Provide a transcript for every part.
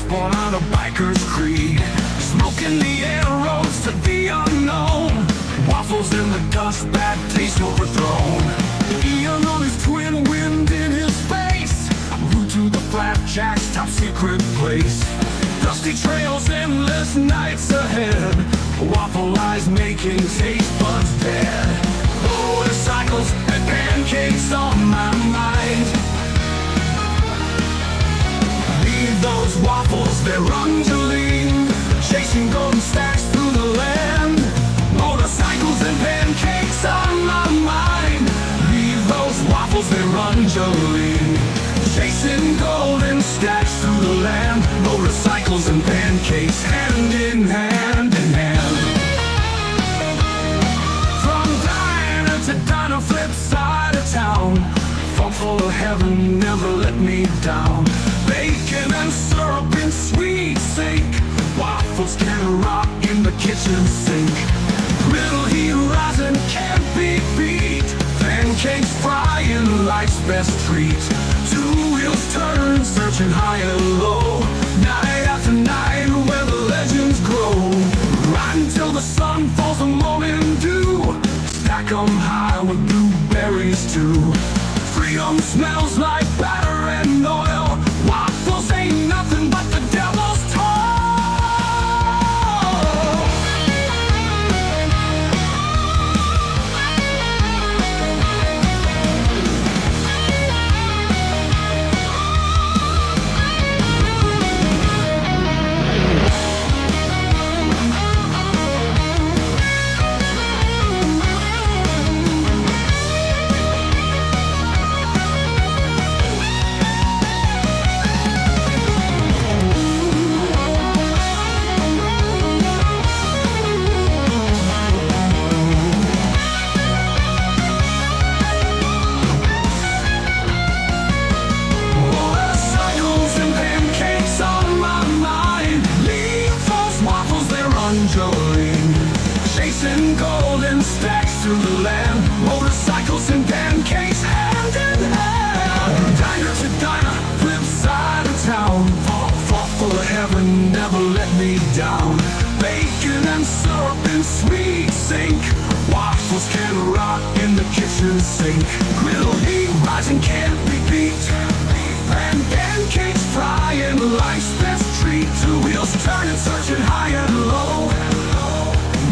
born out of biker's creed. Smoking the arrows to the unknown. Waffles in the dust, bad taste overthrown. Ian on his twin, wind in his face. Route to the flapjack's top secret place. Dusty trails, endless nights ahead. Waffle eyes making taste buds dead. Motorcycles and pancakes on my mind. Leave those waffles, they're undulating, chasing golden stacks through the land. Motorcycles and pancakes on my mind. Leave those waffles, they're undulating, chasing golden stacks through the land. Motorcycles and pancakes, hand in hand in hand. From diner to diner, flip side of town. Funk full of heaven, never let me down. Bacon and syrup in sweet sink. Waffles can rock in the kitchen sink. Griddle heat rising, can't be beat. Pancakes frying, life's best treat. Two wheels turn, searching high and low. Night after night, where the legends grow. Right until the sun falls, a morning dew. Stack 'em high with blueberries too. Freedom smells like batter and oil. Waffles ain't nothing but the devil's toy. Chasing golden stacks through the land. Motorcycles and pancakes, hand in hand. Diner to diner, flip side of town. Fall full of heaven, never let me down. Bacon and syrup in sweet sink. Waffles can rock in the kitchen sink. Griddle heat rising, can't be beat. And pancakes frying, life's best treat. Two wheels turning, searching high and low.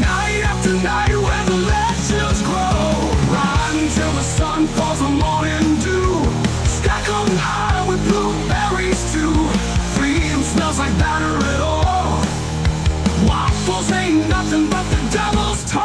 Night after night, where the legends grow. Right until the sun falls, a morning dew. Stack 'em high with blueberries too. Freedom smells like batter at all. Waffles ain't nothing but the devil's toy.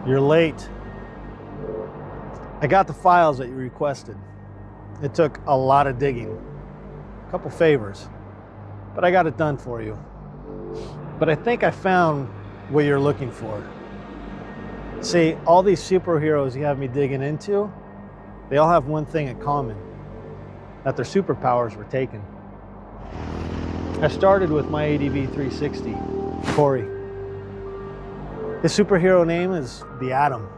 You're late. I got the files that you requested. It took a lot of digging, a couple favors, but I got it done for you. But I think I found what you're looking for. See, all these superheroes you have me digging into, they all have one thing in common, that their superpowers were taken. I started with my ADV 360, Corey. His superhero name is the Atom.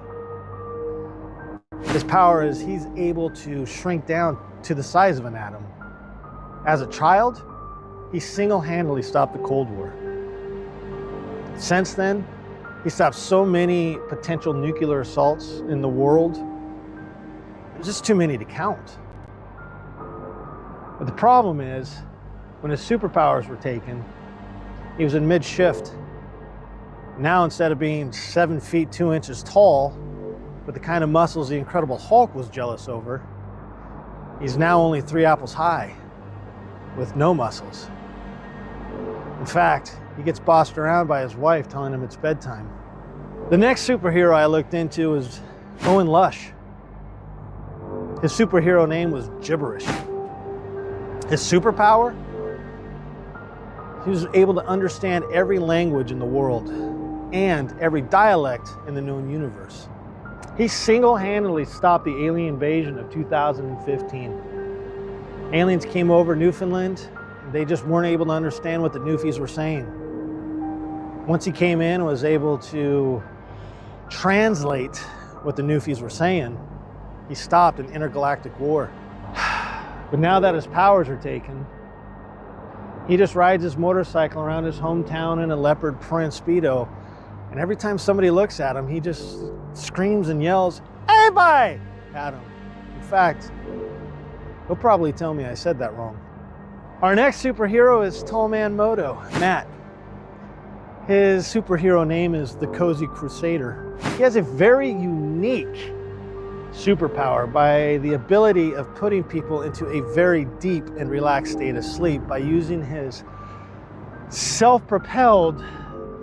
His power is he's able to shrink down to the size of an atom. As a child, he single-handedly stopped the Cold War. Since then, he stopped so many potential nuclear assaults in the world. There's just too many to count. But the problem is, when his superpowers were taken, he was in mid-shift. Now, instead of being 7 feet 2 inches tall, with the kind of muscles the Incredible Hulk was jealous over, he's now only 3 apples high, with no muscles. In fact, he gets bossed around by his wife telling him it's bedtime. The next superhero I looked into was Owen Lush. His superhero name was Gibberish. His superpower? He was able to understand every language in the world and every dialect in the known universe. He single-handedly stopped the alien invasion of 2015. Aliens came over Newfoundland, and they just weren't able to understand what the Newfies were saying. Once he came in and was able to translate what the Newfies were saying, he stopped an intergalactic war. But now that his powers are taken, he just rides his motorcycle around his hometown in a leopard print Speedo, and every time somebody looks at him, he just screams and yells, "Hey, bye!" at him. In fact, he'll probably tell me I said that wrong. Our next superhero is Tallman Moto, Matt. His superhero name is the Cozy Crusader. He has a very unique superpower by the ability of putting people into a very deep and relaxed state of sleep by using his self-propelled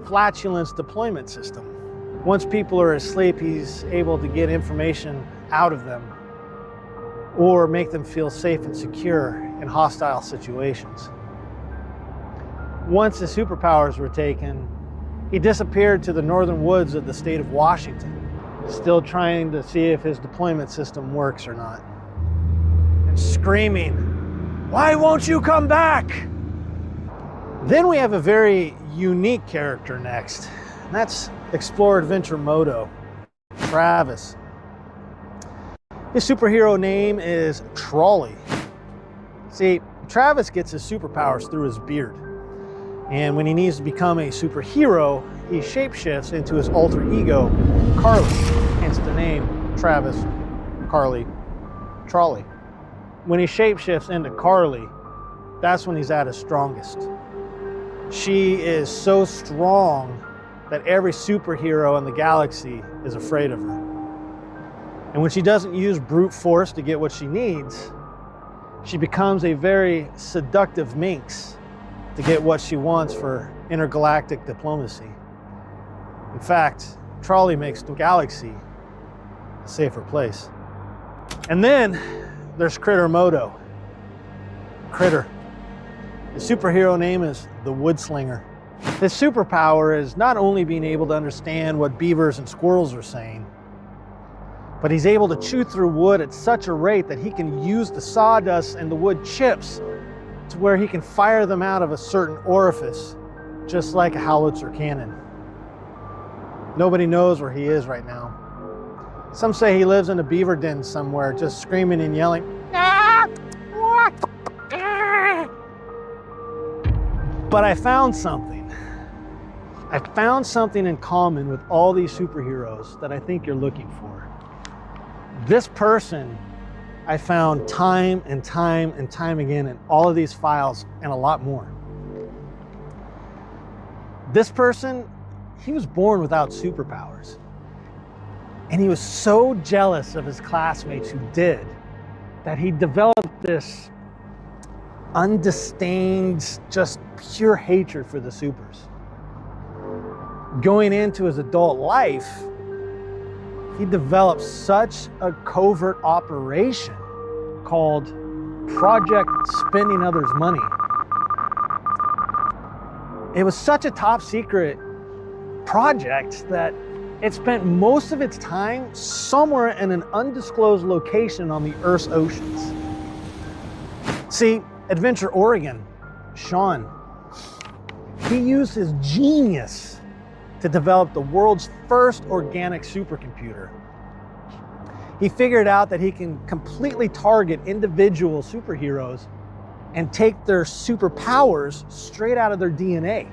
flatulence deployment system. Once people are asleep, he's able to get information out of them or make them feel safe and secure in hostile situations. Once his superpowers were taken, he disappeared to the northern woods of the state of Washington, still trying to see if his deployment system works or not. And screaming, "Why won't you come back?" Then we have a very unique character next, and that's Explorer Adventure Moto, Travis. His superhero name is Trolley. See, Travis gets his superpowers through his beard. And when he needs to become a superhero, he shapeshifts into his alter ego, Carly, hence the name Travis, Carly, Trolley. When he shapeshifts into Carly, that's when he's at his strongest. She is so strong that every superhero in the galaxy is afraid of her. And when she doesn't use brute force to get what she needs, she becomes a very seductive minx to get what she wants for intergalactic diplomacy. In fact, Trolley makes the galaxy a safer place. And then there's Critter Moto. Critter. His superhero name is the Woodslinger. His superpower is not only being able to understand what beavers and squirrels are saying, but he's able to chew through wood at such a rate that he can use the sawdust and the wood chips to where he can fire them out of a certain orifice, just like a howitzer cannon. Nobody knows where he is right now. Some say he lives in a beaver den somewhere, just screaming and yelling. But I found something. I found something in common with all these superheroes that I think you're looking for. This person I found time and time and time again in all of these files and a lot more. This person, he was born without superpowers. And he was so jealous of his classmates who did that he developed this undisdained, just pure hatred for the supers. Going into his adult life, he developed such a covert operation called Project Spending Others' Money. It was such a top secret project that it spent most of its time somewhere in an undisclosed location on the Earth's oceans. See, Adventure Oregon, Sean, he used his genius to develop the world's first organic supercomputer. He figured out that he can completely target individual superheroes and take their superpowers straight out of their DNA.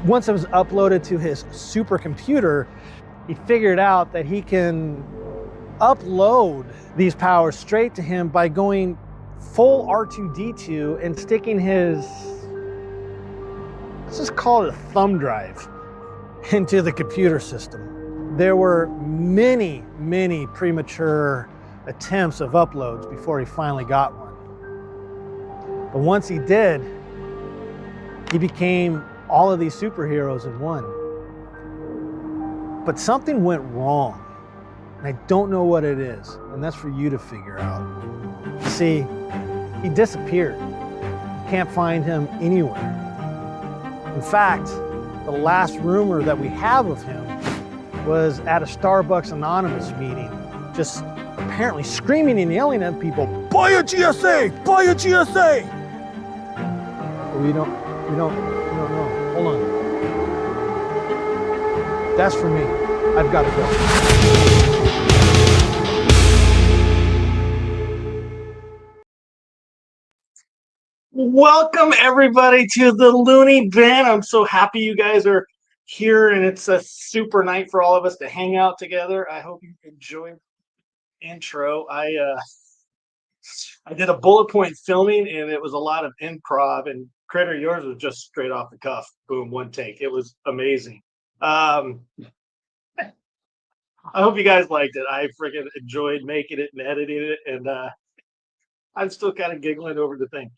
Once it was uploaded to his supercomputer, he figured out that he can upload these powers straight to him by going full R2-D2 and sticking his, let's just call it a thumb drive, into the computer system. There were many premature attempts of uploads before he finally got one. But once he did, he became all of these superheroes in one. But something went wrong, and I don't know what it is, and that's for you to figure out. See, he disappeared. You can't find him anywhere. In fact, the last rumor that we have of him was at a Starbucks Anonymous meeting, just apparently screaming and yelling at people, "Buy a GSA! Buy a GSA!" But we don't know. Hold on. That's for me. I've got to go. Welcome everybody to the Looney Bin. I'm so happy you guys are here, and it's a super night for all of us to hang out together. I hope you enjoyed the intro. I did a bullet point filming, and it was a lot of improv. And Critter, yours was just straight off the cuff. Boom, one take. It was amazing. I hope you guys liked it. I freaking enjoyed making it and editing it, and I'm still kind of giggling over the thing.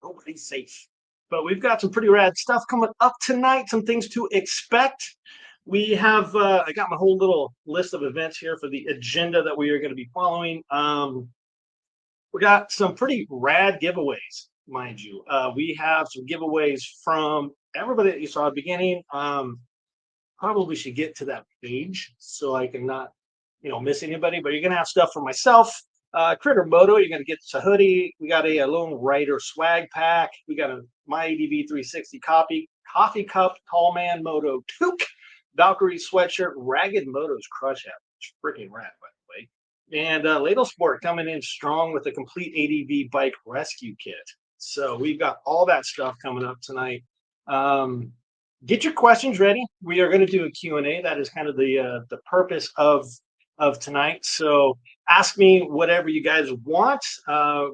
Nobody's safe. But we've got some pretty rad stuff coming up tonight, some things to expect. We have, I got my whole little list of events here for the agenda that we are going to be following. We got some pretty rad giveaways, mind you. We have some giveaways from everybody that you saw at the beginning. Probably should get to that page so I can not, miss anybody. But you're going to have stuff for myself. Critter Moto, you're going to get a hoodie. We got a Lone Rider swag pack. We got a My ADV 360 coffee cup, Tallman Moto toque, Valkyyrii sweatshirt, Ragged Moto's crush hat, which is freaking rad, by the way. And Ladle Sport coming in strong with a complete ADV bike rescue kit. So we've got all that stuff coming up tonight. Get your questions ready. We are going to do a Q&A. That is kind of the purpose of tonight. So ask me whatever you guys want.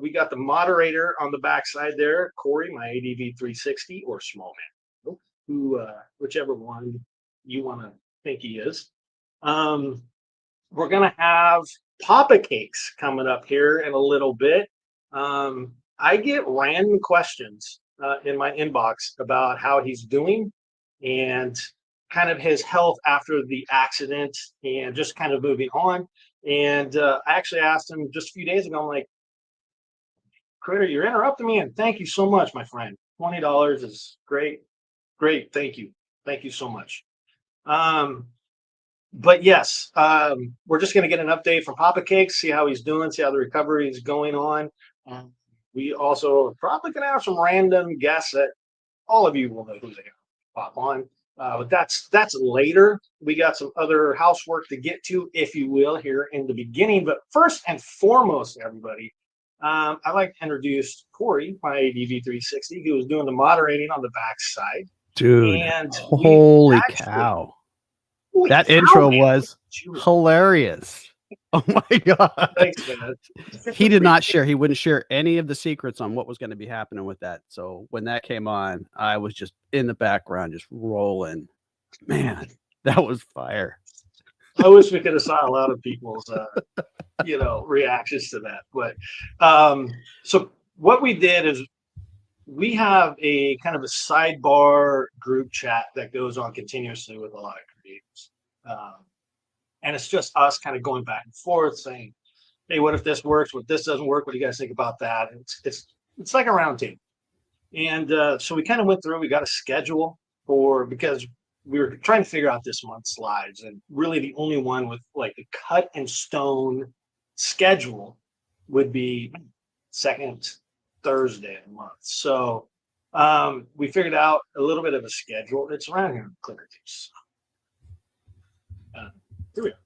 We got the moderator on the backside there, Corey, my ADV 360 or Small Man, who whichever one you want to think he is. We're gonna have Papa Cakes coming up here in a little bit. I get random questions in my inbox about how he's doing and kind of his health after the accident and just kind of moving on. And I actually asked him just a few days ago, I'm like, Critter, you're interrupting me, and thank you so much, my friend. $20 is great. Great. Thank you. Thank you so much. But yes, we're just going to get an update from Papa Cakes, see how he's doing, see how the recovery is going on. We also are probably going to have some random guests that all of you will know who they are pop on. But that's later. We got some other housework to get to, if you will, here in the beginning. But first and foremost, everybody, I'd like to introduce Corey, my ADV 360, who was doing the moderating on the backside. Dude, and holy cow. That intro was hilarious. Oh my God. Thanks, man. He did not share. He wouldn't share any of the secrets on what was going to be happening with that. So when that came on, I was just in the background, just rolling. Man, that was fire. I wish we could have saw a lot of people's, reactions to that. But so what we did is we have a kind of a sidebar group chat that goes on continuously with a lot of creators. And it's just us kind of going back and forth saying, hey, what if this works? What if this doesn't work? What do you guys think about that? And it's like a round table. And so we kind of went through, we got a schedule because we were trying to figure out this month's slides, and really the only one with like a cut in stone schedule would be second Thursday of the month. So We figured out a little bit of a schedule. It's around here in Clicker Juice. Here we go.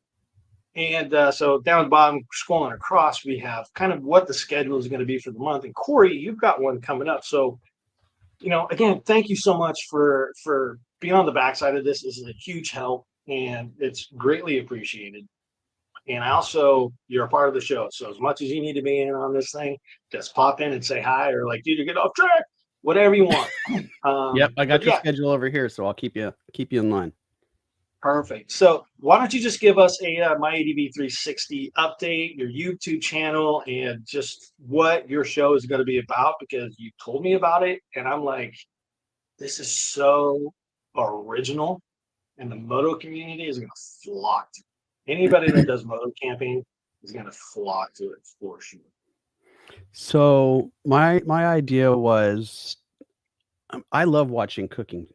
And so down at the bottom, scrolling across, we have kind of what the schedule is going to be for the month. And Corey, you've got one coming up. So, again, thank you so much for being on the backside of this. This is a huge help, and it's greatly appreciated. And also, you're a part of the show. So as much as you need to be in on this thing, just pop in and say hi, or like, dude, you get off track, whatever you want. Yep, I got your schedule over here, so I'll keep you in line. Perfect. So why don't you just give us a My ADV 360 update, your YouTube channel, and just what your show is going to be about, because you told me about it, and I'm like, this is so original, and the moto community is going to flock to it. Anybody that does moto camping is going to flock to it for sure. So my idea was, I love watching cooking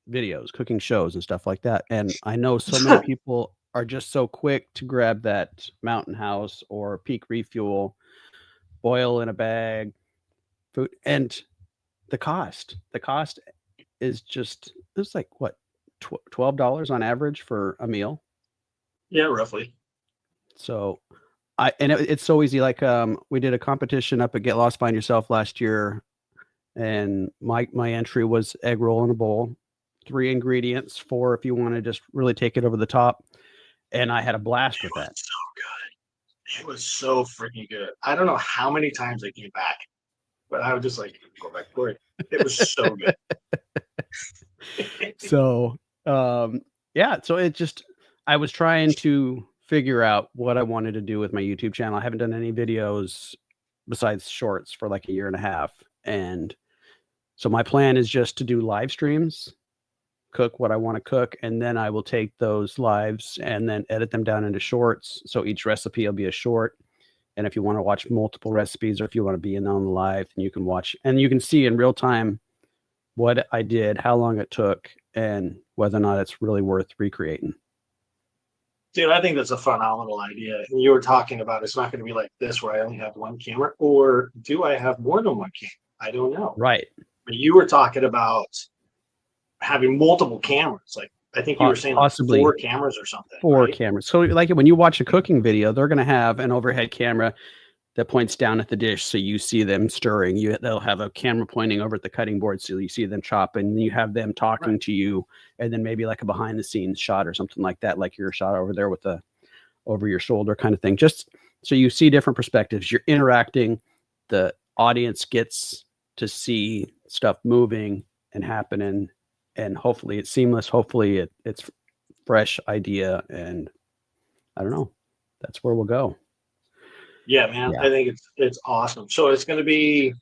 videos, cooking shows and stuff like that. And I know so many people are just so quick to grab that Mountain House or Peak Refuel, boil in a bag, food, and the cost is just, it's like what, $12 on average for a meal. Yeah, roughly. So it's so easy. Like we did a competition up at Get Lost Find Yourself last year, and my entry was egg roll in a bowl, 3 ingredients, 4 if you want to just really take it over the top. And I had a blast with that. So good. It was so freaking good. I don't know how many times I came back, but I was just like, go back for it. It was so good. So yeah, so it just, I was trying to figure out what I wanted to do with my YouTube channel. I haven't done any videos besides shorts for like 1.5 years. And so my plan is just to do live streams, cook what I want to cook, and then I will take those lives and then edit them down into shorts. So each recipe will be a short. And if you want to watch multiple recipes, or if you want to be in on the live, then you can watch, and you can see in real time what I did, how long it took, and whether or not it's really worth recreating. Dude, I think that's a phenomenal idea. And you were talking about, it's not going to be like this where I only have one camera, or do I have more than one camera? I don't know. Right. But you were talking about having multiple cameras. Like, I think you were saying possibly 4 cameras or something. 4 cameras. So like when you watch a cooking video, they're going to have an overhead camera that points down at the dish, so you see them stirring. They'll have a camera pointing over at the cutting board, so you see them chopping. And you have them talking to you, and then maybe like a behind the scenes shot or something like that, like your shot over there with the over your shoulder kind of thing. Just so you see different perspectives. You're interacting. The audience gets to see stuff moving and happening, and hopefully it's seamless. Hopefully it's fresh idea, and I don't know. That's where we'll go. Yeah, man. Yeah. I think it's awesome. So it's going to be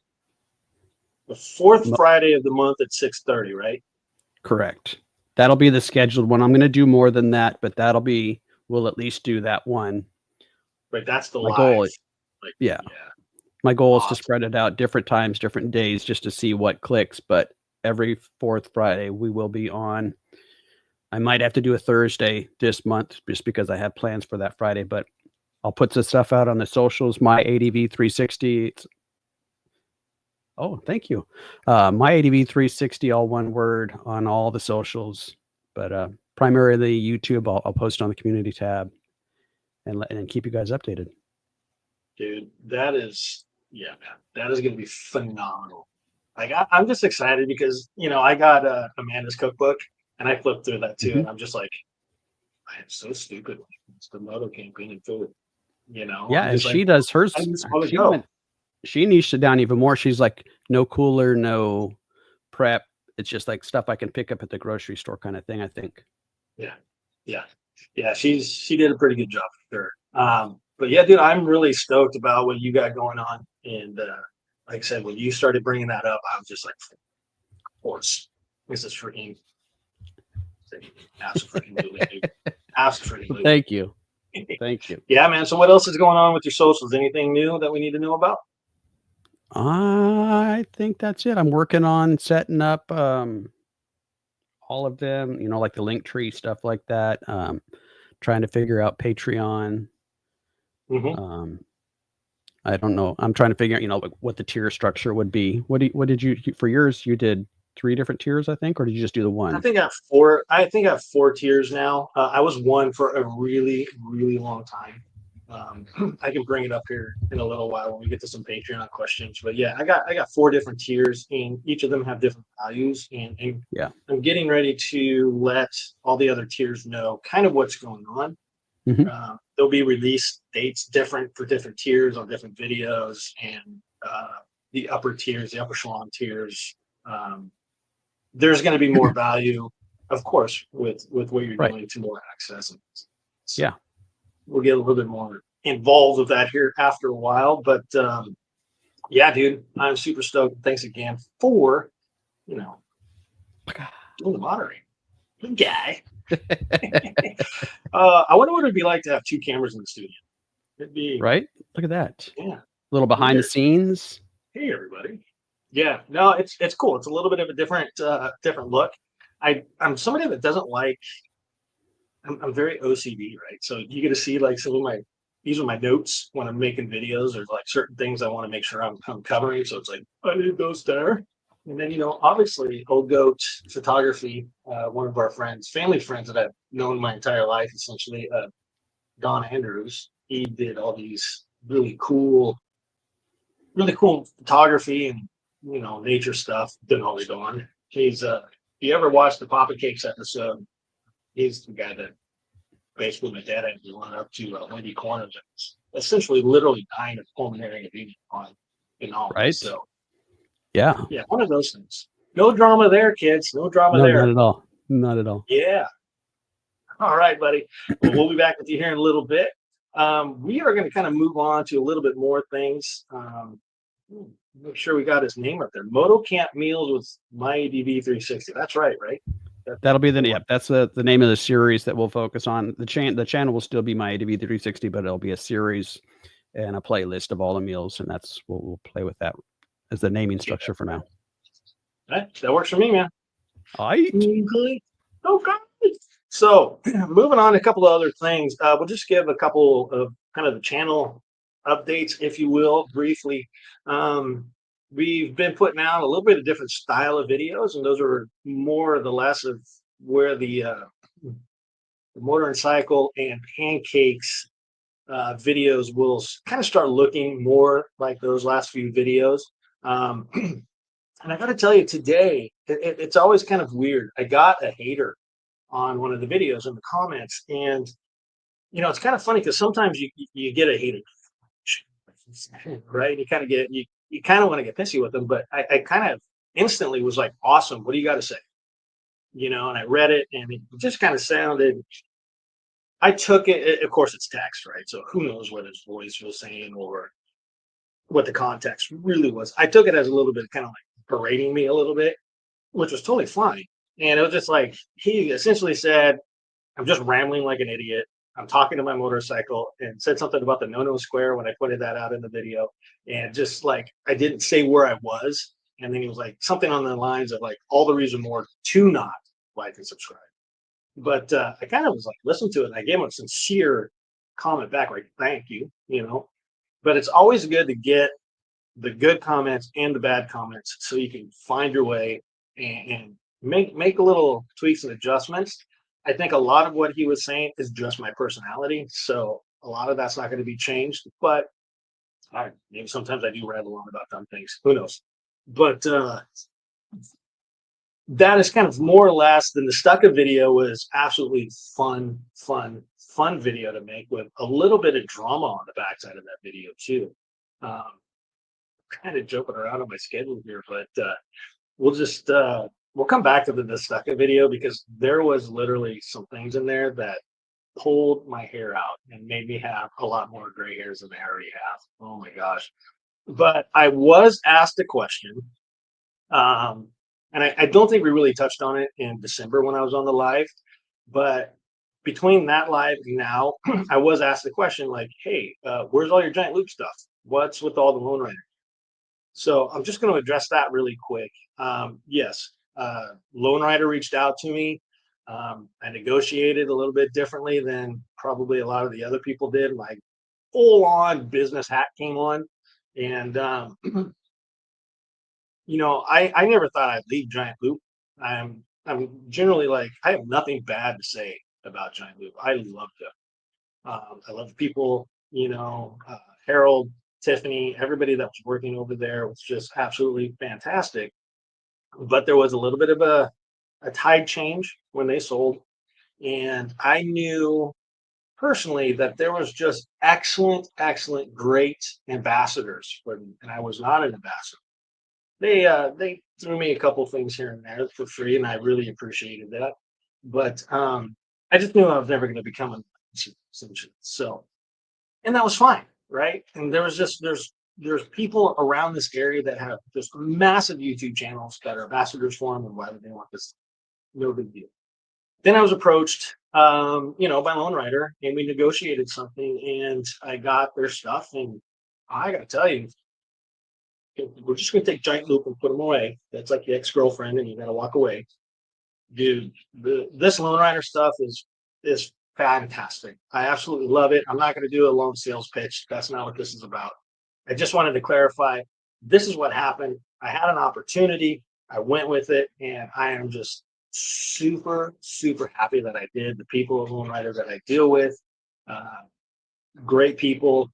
the 4th Friday of the month at 6:30, right? Correct. That'll be the scheduled one. I'm going to do more than that, but we'll at least do that one. Right. That's the live. Goal. Yeah. My goal is to spread it out different times, different days, just to see what clicks. But every 4th Friday we will be on. I might have to do a Thursday this month just because I have plans for that Friday, but I'll put the stuff out on the socials. My ADV 360. Oh, thank you. My ADV 360, all one word, on all the socials, but primarily YouTube. I'll post on the community tab and keep you guys updated. Dude, that is going to be phenomenal. Like I'm just excited because I got Amanda's cookbook and I flipped through that too, and I'm just like, I am so stupid. It's the moto camping and food. Yeah, and she does hers. She niched it down even more. She's like, no cooler, no prep. It's just like stuff I can pick up at the grocery store kind of thing, I think. Yeah. She did a pretty good job for sure. But yeah, dude, I'm really stoked about what you got going on. And like I said, when you started bringing that up, I was just like, of course, this is freaking absolutely. Thank you. Thank you. Yeah, man. So what else is going on with your socials? Anything new that we need to know about? I think that's it. I'm working on setting up all of them, like the Linktree stuff like that. Trying to figure out Patreon. I don't know. I'm trying to figure out, like what the tier structure would be. What did you for yours? You did 3 different tiers, I think, or did you just do the I one? think I have four. I think I have 4 tiers now. I was one for a really, really long time. I can bring it up here in a little while when we get to some Patreon questions. But yeah, I got 4 different tiers, and each of them have different values. And Yeah. I'm getting ready to let all the other tiers know kind of what's going on. Mhm. There'll be release dates different for different tiers on different videos, and the upper tiers, the upper echelon tiers. There's going to be more value, of course, with what you're Right. doing to more access. And Yeah. we'll get a little bit more involved with that here after a while. But yeah, dude, I'm super stoked. Thanks again for doing the moderating. Good guy. I wonder what it'd be like to have 2 cameras in the studio. It'd be Right? Look at that. yeah. A little behind the Weird. scenes. Hey everybody. Yeah, no, it's cool. It's a little bit of a different look. I'm somebody that doesn't like. I'm very OCD, right? So you get to see like some of these are my notes when I'm making videos. There's like certain things I want to make sure I'm covering. So it's like I need those there. And then obviously Old Goat Photography, one of our friends, family friends that I've known my entire life, essentially, Don Andrews. He did all these really cool photography and nature stuff. Didn't always Don. He's if you ever watched the Papa Cakes episode, he's the guy that basically my dad had to run up to Wendy Corners and essentially literally dying of pulmonary edema in all. Right. So Yeah. yeah, one of those things. No drama there, kids. No drama No, there. not at all. Not at all. Yeah. All right, buddy. Well, we'll be back with you here in a little bit. We are going to kind of move on to a little bit more things. Make sure we got his name up there. Moto Camp Meals with My ADV 360. That's right? That'll be that's the name of the series that we'll focus on. The channel will still be My ADV 360, but it'll be a series and a playlist of all the meals, and that's what we'll play with that as the naming structure for now. That works for me, man. All right. Okay. So moving on to a couple of other things. We'll just give a couple of kind of the channel updates, if you will, briefly. We've been putting out a little bit of different style of videos, and those are more or the less of where the Motorcycle and Pancakes videos will kind of start looking more like those last few videos. And I got to tell you, today, it's always kind of weird. I got a hater on one of the videos in the comments, and it's kind of funny because sometimes you get a hater, right? You kind of want to get pissy with them, but I kind of instantly was like, awesome, what do you got to say? And I read it, and it just kind of sounded. I took it. Of course, it's text, right? So who knows what his voice was saying or what the context really was. I took it as a little bit kind of like berating me a little bit, which was totally fine. And it was just like, he essentially said, I'm just rambling like an idiot. I'm talking to my motorcycle, and said something about the no square when I pointed that out in the video. And just like, I didn't say where I was. And then he was like something on the lines of like, all the reason more to not like and subscribe. But I kind of was like, listen to it. And I gave him a sincere comment back, like, thank you, But it's always good to get the good comments and the bad comments so you can find your way and make little tweaks and adjustments. I think a lot of what he was saying is just my personality, so a lot of that's not going to be changed. But maybe sometimes I do ramble on about dumb things. Who knows? But that is kind of more or less. Than the Stucca video was absolutely fun video to make with a little bit of drama on the backside of that video too. Kind of joking around on my schedule here, but we'll come back to the Stucca video because there was literally some things in there that pulled my hair out and made me have a lot more gray hairs than I already have. Oh my gosh. But I was asked a question, and I don't think we really touched on it in December when I was on the live, but between that live and now, I was asked the question like, hey, where's all your giant loop stuff? What's with all the Lone Rider? So I'm just going to address that really quick. Yes, Lone Rider reached out to me. I negotiated a little bit differently than probably a lot of the other people did. My full-on business hat came on, And you know, I never thought I'd leave Giant Loop. I'm generally like, I have nothing bad to say about Giant Loop. I loved it. I love the people, you know, Harold, Tiffany, everybody that was working over there was just absolutely fantastic. But there was a little bit of a tide change when they sold. And I knew personally that there was just excellent, excellent, great ambassadors for them, and I was not an ambassador. They threw me a couple things here and there for free, and I really appreciated that. But I just knew I was never going to become an ambassador. So, and that was fine, right? And there was just there's people around this area that have just massive YouTube channels that are ambassadors for them, and why would they want this? No big deal. Then I was approached, you know, by Lone Rider, and we negotiated something, and I got their stuff, and I got to tell you, we're just going to take Giant Loop and put them away. That's like the ex-girlfriend, and you got to walk away, dude. This Lone Rider stuff is fantastic. I absolutely love it. I'm not going to do a long sales pitch. That's not what this is about. I just wanted to clarify. This is what happened. I had an opportunity. I went with it, and I am just super, super happy that I did. The people of Lone Rider that I deal with, great people,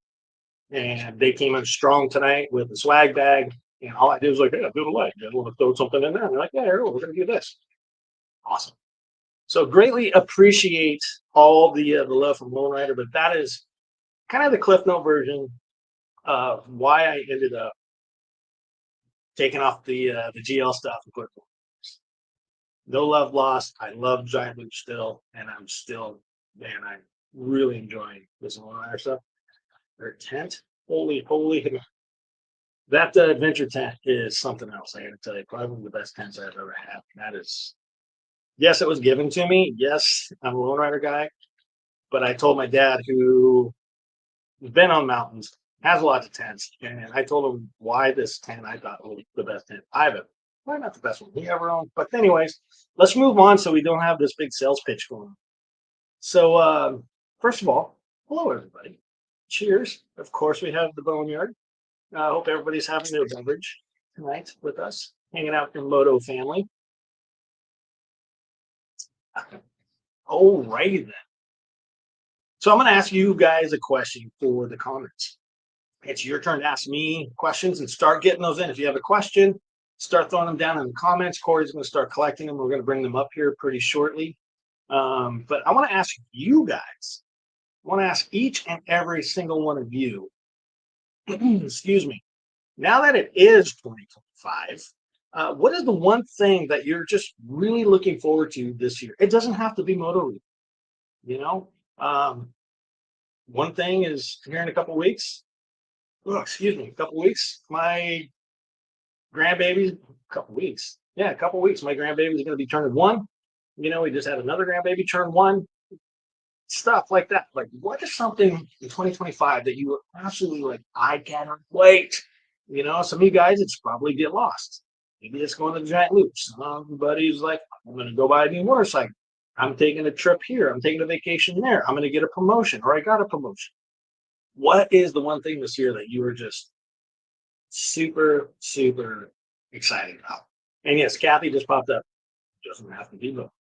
and they came in strong tonight with the swag bag. And all I did was like, hey, I do the leg. You want to throw something in there? And they're like, yeah, here, we're going to do this. Awesome. So greatly appreciate all the love from Lone Rider, but that is kind of the Cliff Note version of why I ended up taking off the GL stuff and put it. No love lost. I love Giant Loop still, and I'm still, man, I'm really enjoying this Lone Rider stuff. Their tent, holy, that adventure tent is something else. I got to tell you, probably one of the best tents I've ever had. That is, yes, it was given to me. Yes, I'm a Lone Rider guy, but I told my dad, who has been on mountains, has lots of tents, and I told him why this tent I thought was the best tent I've ever. Why not the best one he ever owned? But anyways, let's move on so we don't have this big sales pitch going on. So first of all, hello everybody. Cheers. Of course, we have the Boneyard. I hope everybody's having their beverage tonight with us, hanging out in Moto family. Alrighty then. So I'm going to ask you guys a question for the comments. It's your turn to ask me questions and start getting those in. If you have a question, start throwing them down in the comments. Corey's going to start collecting them. We're going to bring them up here pretty shortly. But I want to ask you guys, I want to ask each and every single one of you, excuse me, now that it is 2025, what is the one thing that you're just really looking forward to this year? It doesn't have to be Moto, you know. One thing is here in a couple weeks. Oh, excuse me, a couple weeks. My grandbaby's a couple weeks. Yeah, a couple weeks. My grandbaby's going to be turning 1. You know, we just had another grandbaby turn 1. Stuff like that. Like, what is something in 2025 that you were absolutely like, I cannot wait? You know, some of you guys, it's probably get lost. Maybe it's going to the Giant Loop. Somebody's like, I'm going to go buy a new motorcycle. I'm taking a trip here. I'm taking a vacation there. I'm going to get a promotion, or I got a promotion. What is the one thing this year that you were just super, super excited about? And yes, Kathy just popped up. Doesn't have to be Moto.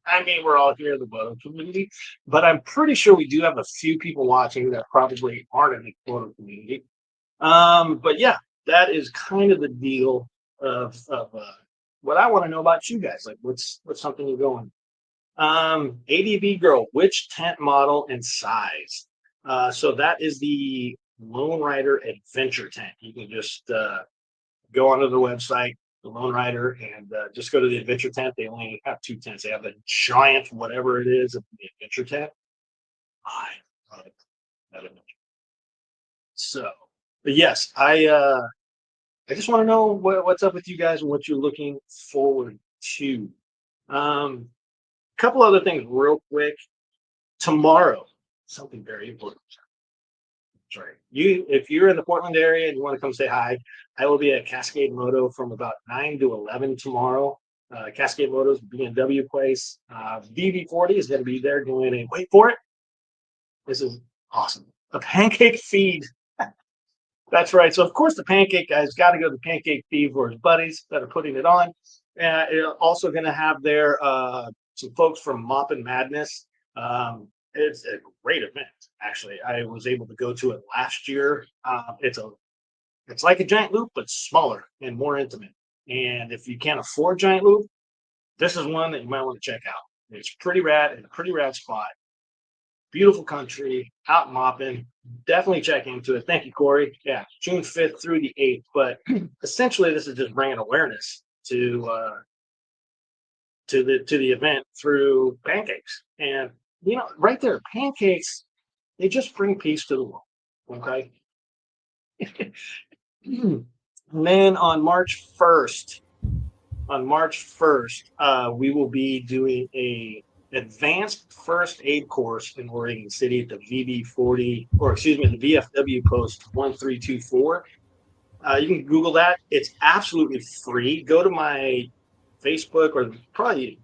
I mean, we're all here in the Moto community, but I'm pretty sure we do have a few people watching that probably aren't in the Moto community. But yeah, that is kind of the deal of what I want to know about you guys. Like, what's something you're going? ADV girl, which tent model and size? So that is the Lone Rider Adventure tent. You can just go onto the website, the Lone Rider, and just go to the Adventure tent. They only have 2 tents. They have the giant, whatever it is, of the Adventure tent. I love that adventure. So, but yes, I just want to know what's up with you guys and what you're looking forward to. Couple other things real quick. Tomorrow, something very important. That's right. If you're in the Portland area and you want to come say hi, I will be at Cascade Moto from about 9 to 11 tomorrow. Cascade Moto's BMW place. BB40 is going to be there doing a, wait for it, this is awesome, a pancake feed That's right. So of course the pancake guy's got to go to the Pancake Thief or his buddies that are putting it on. Also going to have there some folks from Mop and Madness. It's a great event. Actually, I was able to go to it last year. It's like a giant loop, but smaller and more intimate. And if you can't afford giant loop, this is one that you might want to check out. It's pretty rad and a pretty rad spot. Beautiful country, out mopping. Definitely check into it. Thank you, Corey. Yeah, June 5th through the 8th. But essentially, this is just bringing awareness to the event through pancakes. And you know, right there, pancakes, they just bring peace to the world. Okay. And then on March 1st, we will be doing a advanced first aid course in Oregon City at the VB40, or excuse me, the VFW post 1324. You can Google that. It's absolutely free. Go to my Facebook, or probably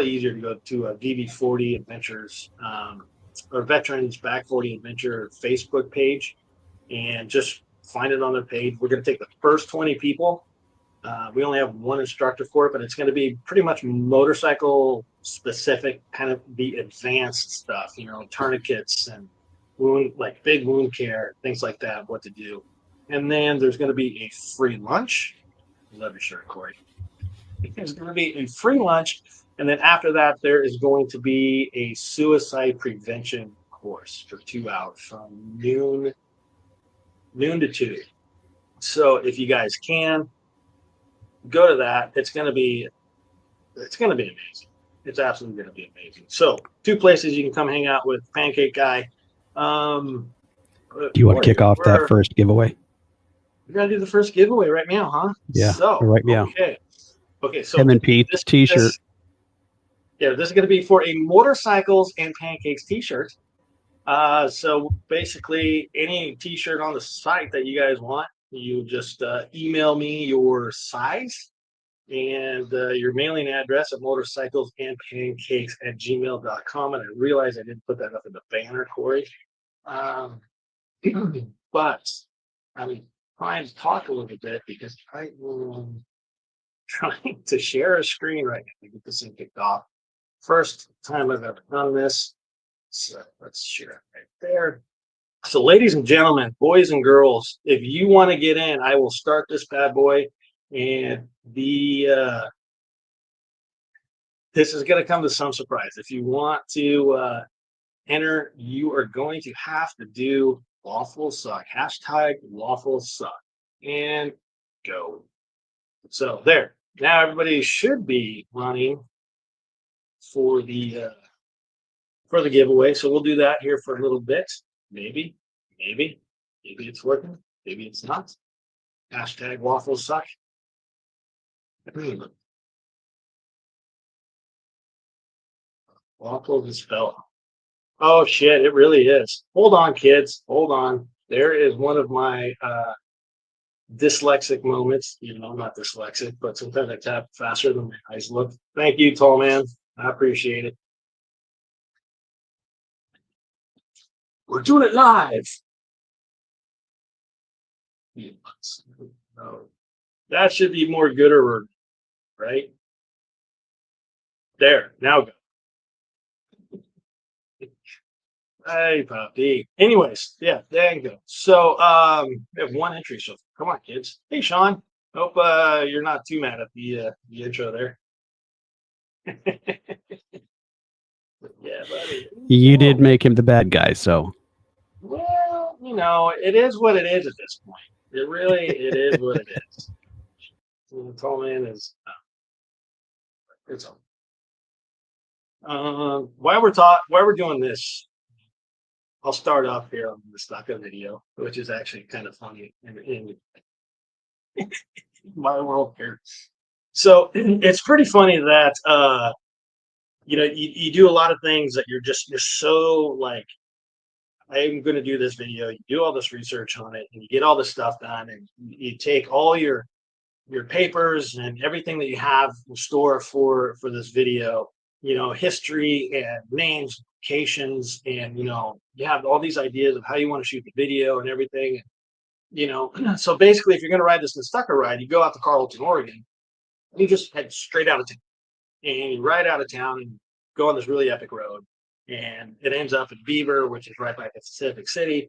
easier to go to VB40 Adventures or Veterans Back 40 Adventure Facebook page, and just find it on their page. We're going to take the first 20 people. We only have one instructor for it, but it's going to be pretty much motorcycle specific, kind of the advanced stuff, you know, tourniquets and big wound care, things like that, what to do. And then there's going to be a free lunch. Love your shirt, Corey. There's going to be a free lunch. And then after that, there is going to be a suicide prevention course for 2 hours from noon to 2. So if you guys can, go to that. It's going to be amazing. It's absolutely going to be amazing. So 2 places you can come hang out with Pancake Guy. Do you want to kick off that first giveaway? We're going to do the first giveaway right now, huh? Yeah. So, right now. Okay. So Him and Pete's t-shirt. This is going to be for a Motorcycles and Pancakes t-shirt. So basically any t-shirt on the site that you guys want, you just email me your size and your mailing address at motorcyclesandpancakes@gmail.com. And I realized I didn't put that up in the banner, Corey. But I'm trying to talk a little bit because I am trying to share a screen right now to get this thing kicked off. First time I've ever done this. So let's share it right there. So ladies and gentlemen, boys and girls, if you want to get in, I will start this bad boy. And this is going to come to some surprise. If you want to enter, you are going to have to do Waffle Suck. Hashtag Waffle Suck. And go. So there. Now everybody should be running for the giveaway. So we'll do that here for a little bit. Maybe it's working. Maybe it's not. Hashtag Waffle Suck. Waffle is spelled. Oh shit, it really is. Hold on, kids. Hold on. There is one of my dyslexic moments. You know, I'm not dyslexic, but sometimes I tap faster than my eyes look. Thank you, Tallman. I appreciate it. We're doing it live. No, that should be more gooder, right? There, now go. Hey, puppy. Anyways, yeah, there you go. So we have 1 entry. So come on, kids. Hey, Sean. Hope you're not too mad at the intro there. Yeah, buddy. You did make him the bad guy, so. Well, you know, it is what it is at this point. It is what it is. Tallman is. It's on. While we're doing this, I'll start off here on the Stucco video, which is actually kind of funny in my world here. So it's pretty funny that you know, you do a lot of things that you're so like, I'm going to do this video. You do all this research on it, and you get all this stuff done, and you take all your papers and everything that you have in store for this video. You know, history and names, locations, and you know, you have all these ideas of how you want to shoot the video and everything. you know, so basically, if you're going to ride this Stucker ride, you go out to Carlton, Oregon, and you just head straight out of town, and you ride out of town and go on this really epic road, and it ends up in Beaver, which is right by Pacific City.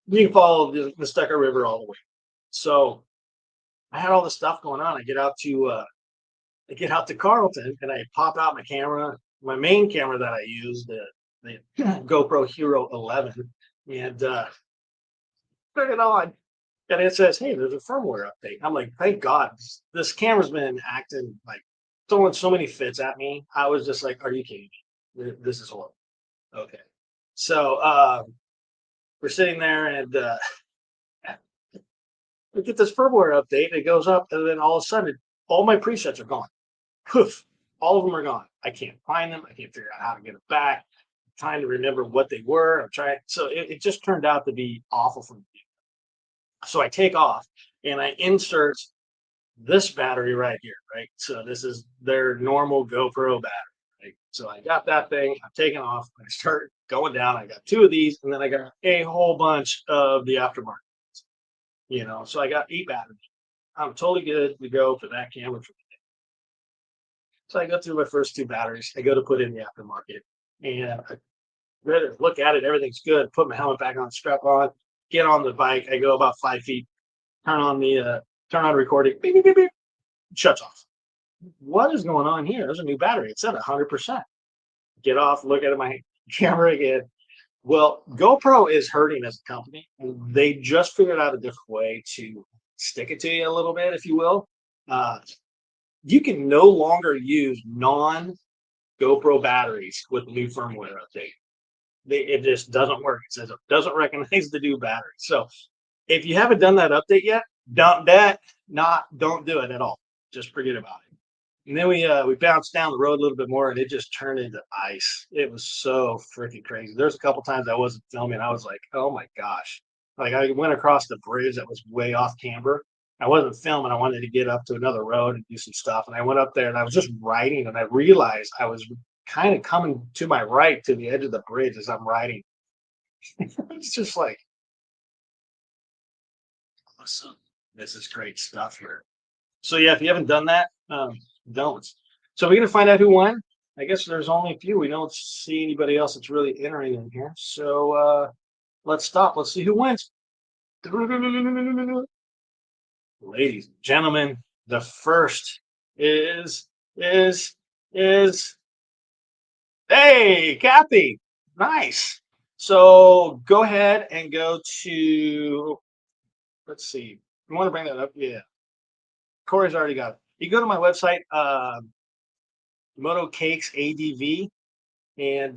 You can follow the Stucker River all the way. So I had all this stuff going on. I get out to Carlton, and I pop out my camera, my main camera that I use, the GoPro Hero 11, and put it on. And it says, "Hey, there's a firmware update." I'm like, "Thank God, this camera's been acting like throwing so many fits at me." I was just like, "Are you kidding me? This is horrible." Okay, so we're sitting there, and we get this firmware update. It goes up, and then all of a sudden, all my presets are gone. Poof! All of them are gone. I can't find them. I can't figure out how to get them back. I'm trying to remember what they were. I'm trying. So it just turned out to be awful for me. So I take off and I insert this battery right here, right? So this is their normal GoPro battery, right? So I got that thing, I'm taking off, I start going down. I got 2 of these, and then I got a whole bunch of the aftermarket, you know, so I got 8 batteries. I'm totally good to go for that camera for the day. So I go through my first 2 batteries, I go to put in the aftermarket, and I look at it, everything's good, put my helmet back on, strap on, get on the bike. I go about 5 feet, turn on recording, beep, beep, beep, beep, shuts off. What is going on here? There's a new battery. It's at 100%. Get off, look at my camera again. Well, GoPro is hurting as a company. They just figured out a different way to stick it to you a little bit, if you will. You can no longer use non-GoPro batteries with the new firmware update. It just doesn't work. It says it doesn't recognize the new battery. So if you haven't done that update yet, don't do it at all. Just forget about it. And then we bounced down the road a little bit more, and it just turned into ice. It was so freaking crazy. There's a couple times I wasn't filming. I was like, oh my gosh. Like I went across the bridge that was way off camber. I wasn't filming. I wanted to get up to another road and do some stuff. And I went up there and I was just riding, and I realized I was kind of coming to my right to the edge of the bridge as I'm riding. It's just like, awesome. This is great stuff here. So yeah, if you haven't done that, don't. So we're gonna find out who won. I guess there's only a few. We don't see anybody else that's really entering in here. So let's stop. Let's see who wins. Ladies and gentlemen, the first is hey, Kathy. Nice. So go ahead and go to, let's see. You want to bring that up? Yeah. Corey's already got it. You go to my website, Moto Cakes ADV, and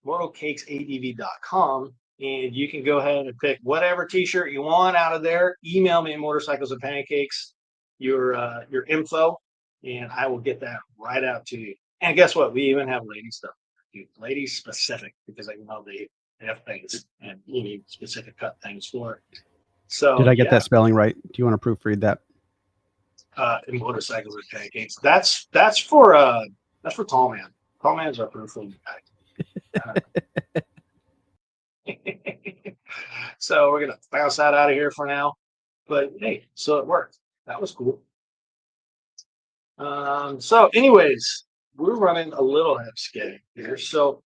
motocakesadv.com, and you can go ahead and pick whatever t-shirt you want out of there. Email me at Motorcycles and Pancakes your info, and I will get that right out to you. And guess what? We even have lady stuff, ladies specific, because I know they have things and you need specific cut things for it. So did I get that spelling right? Do you want to proofread that? In Motorcycles and Pancakes. That's for Tallman. Tallman's our proofreading guy. So we're gonna bounce that out of here for now. But hey, so it worked. That was cool. So anyways, we're running a little ahead of schedule here. So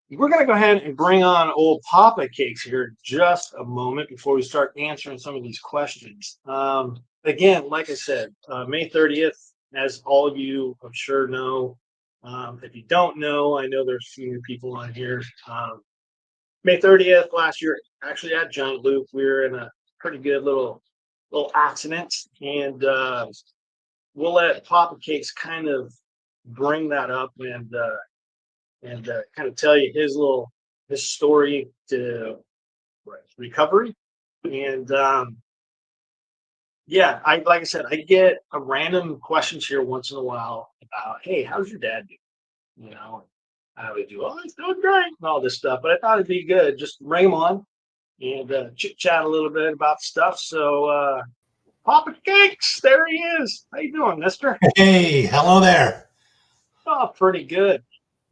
we're gonna go ahead and bring on old Papa Cakes here just a moment before we start answering some of these questions. Again, like I said, May 30th, as all of you I'm sure know. If you don't know, I know there's a few people on here. May 30th last year, actually at Giant Loop, we were in a pretty good little accident, and we'll let Papa Cakes kind of bring that up and kind of tell you his story to recovery. And yeah, like I said, I get a random questions here once in a while about, hey, how's your dad doing? You know, I would do, oh, he's doing great, and all this stuff. But I thought it'd be good just to bring him on and chit chat a little bit about stuff. So Papa Cakes, there he is. How you doing, mister? Hey, hello there. Oh, pretty good.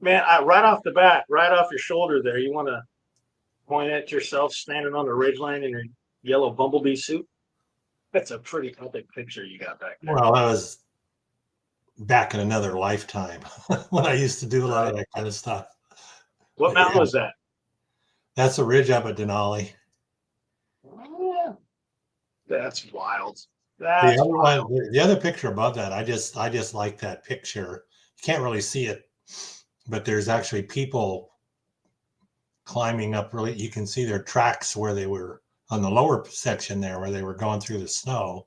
Man, right off the bat, right off your shoulder there, you want to point at yourself standing on the ridgeline in yellow bumblebee suit. That's a pretty epic picture you got back there. Well, that was back in another lifetime when I used to do a lot of that kind of stuff. What But mountain yeah, was that? that's a ridge up at Denali. Yeah, that's wild. The That's other wild. one, the other picture above that, I just like that picture. You can't really see it, but there's actually people climbing up. Really, you can see their tracks where they were on the lower section there, where they were going through the snow,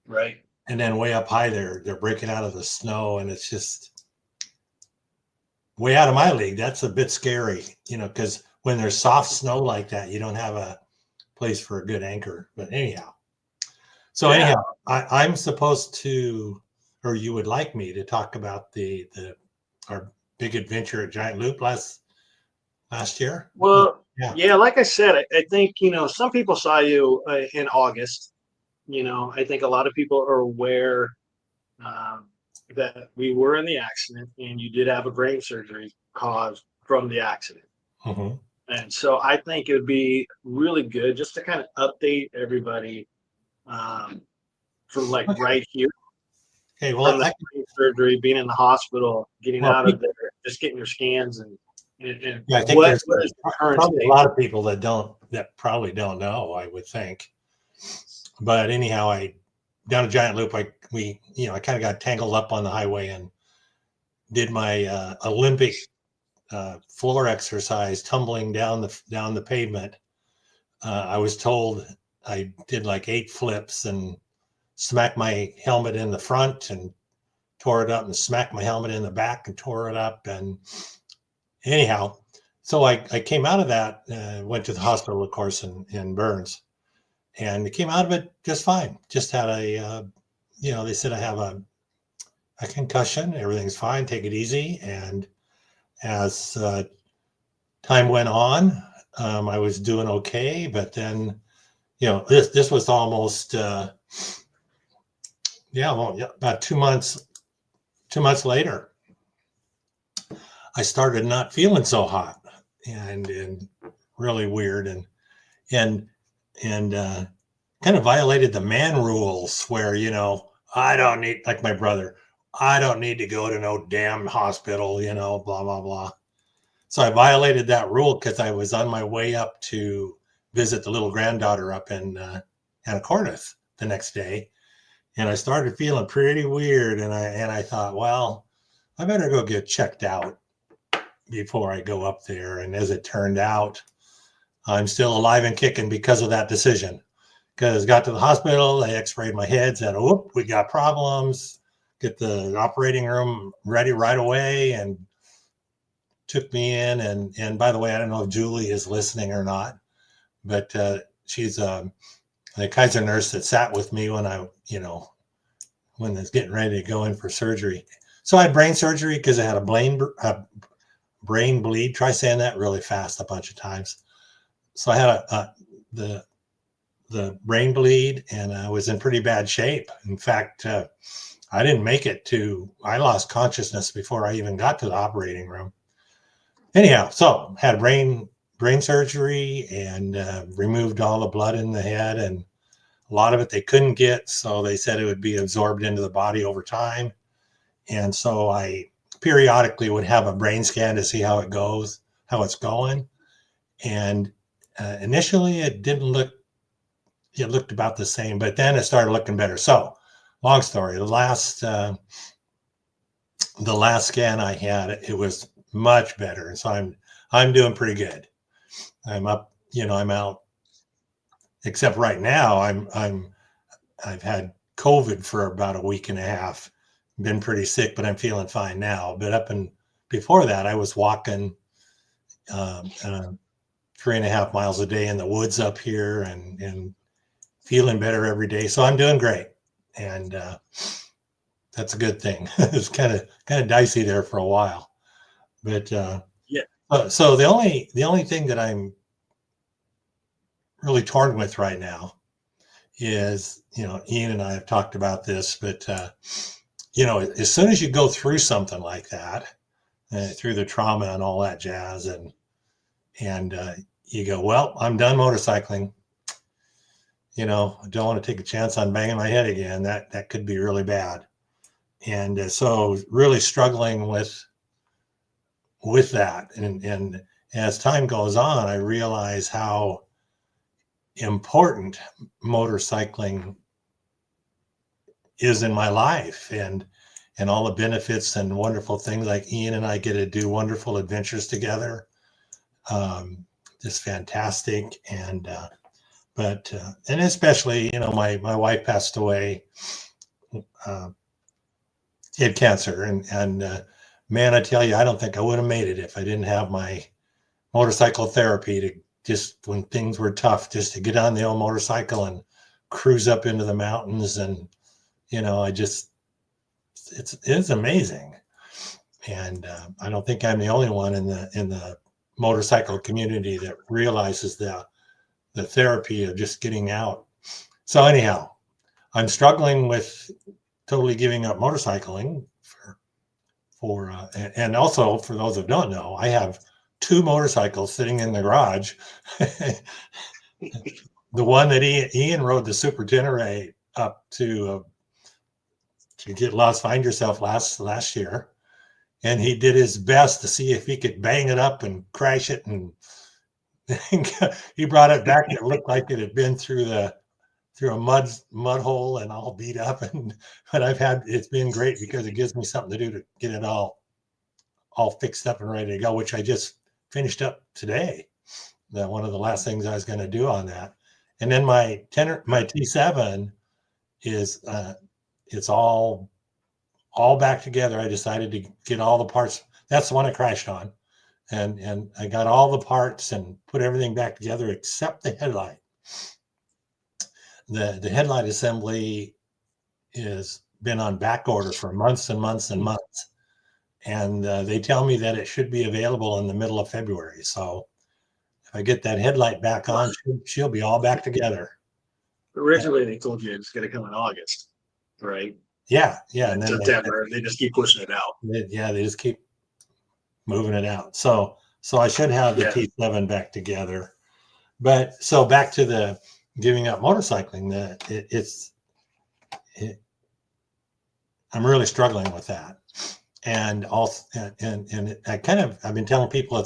Right. and then way up high there, they're breaking out of the snow, and it's just way out of my league. That's a bit scary, because when there's soft snow like that, you don't have a place for a good anchor. But anyhow, so Yeah. anyhow, I'm supposed to, or you would like me to talk about our big adventure at Giant Loop last year. Well, Yeah. yeah, like I said, I think, some people saw you in August. I think a lot of people are aware that we were in the accident and you did have a brain surgery caused from the accident. Mm-hmm. And so I think it would be really good just to kind of update everybody from like Okay. right here, Okay. from Well, the brain surgery, being in the hospital, getting well, out of there, just getting your scans and I think what there's is the current probably state. a lot of people that probably don't know, I would think. But anyhow, down at Giant Loop, I kind of got tangled up on the highway and did my Olympic floor exercise, tumbling down the pavement. I was told I did like 8 flips and smacked my helmet in the front and tore it up, and smacked my helmet in the back and tore it up. And anyhow, so I came out of that, went to the hospital, of course, in Burns, and came out of it just fine. Just had they said I have a concussion. Everything's fine. Take it easy. And as time went on, I was doing okay. But then, this was almost, about 2 months. 2 months later, I started not feeling so hot and really weird and kind of violated the man rules where, I don't need, like my brother, I don't need to go to no damn hospital, blah, blah, blah. So I violated that rule because I was on my way up to visit the little granddaughter up in Anacortes the next day. And I started feeling pretty weird. And I thought, well, I better go get checked out before I go up there. And as it turned out, I'm still alive and kicking because of that decision. Because got to the hospital, they x-rayed my head, said, "Whoop, we got problems. Get the operating room ready right away," and took me in. And by the way, I don't know if Julie is listening or not, but she's the Kaiser nurse that sat with me when I was getting ready to go in for surgery. So I had brain surgery because I had a brain bleed. Try saying that really fast a bunch of times. So I had the brain bleed, and I was in pretty bad shape. In fact, I didn't make it I lost consciousness before I even got to the operating room. Anyhow, so had brain surgery and removed all the blood in the head, and a lot of it they couldn't get. So they said it would be absorbed into the body over time. And so I periodically would have a brain scan to see how it goes, how it's going. And initially it looked about the same, but then it started looking better. So long story, the last scan I had, it was much better. And so I'm doing pretty good. I'm up, I'm out, except right now I've had COVID for about a week and a half, been pretty sick, but I'm feeling fine now. But before that, I was walking 3.5 miles a day in the woods up here and feeling better every day. So I'm doing great. And that's a good thing. It's kind of dicey there for a while, but Yeah. So the only thing that I'm really torn with right now is, Ian and I have talked about this, but as soon as you go through something like that, through the trauma and all that jazz, and you go, well, I'm done motorcycling. you know, I don't want to take a chance on banging my head again. That could be really bad. And so really struggling with that. And as time goes on, I realize how important motorcycling is in my life, and all the benefits and wonderful things, like Ian and I get to do wonderful adventures together. Just fantastic. And and especially, you know, my wife passed away. She had cancer, and man, I tell you, I don't think I would have made it if I didn't have my motorcycle therapy to just, when things were tough, just to get on the old motorcycle and cruise up into the mountains. And, you know, it's amazing. And I don't think I'm the only one in the motorcycle community that realizes the therapy of just getting out. So anyhow, I'm struggling with totally giving up motorcycling and also, for those who don't know, I have 2 motorcycles sitting in the garage. The one that Ian rode the Super Tenere up to get Lost Find Yourself last year, and he did his best to see if he could bang it up and crash it, and he brought it back. It looked like it had been through a mud hole and all beat up. But it's been great because it gives me something to do to get it all fixed up and ready to go, which I just finished up today. One of the last things I was going to do on that. And then my T7 is it's all back together. I decided to get all the parts. That's the one I crashed on, and I got all the parts and put everything back together except the headlight. The headlight assembly has been on back order for months and months and months. And they tell me that it should be available in the middle of February. So if I get that headlight back on, she'll be all back together. Originally, they told you it's going to come in August, right? Yeah. And then September. They just keep pushing it out. They just keep moving it out. So I should have the T7 back together. But so back to the giving up motorcycling, I'm really struggling with that. And also, and I've been telling people,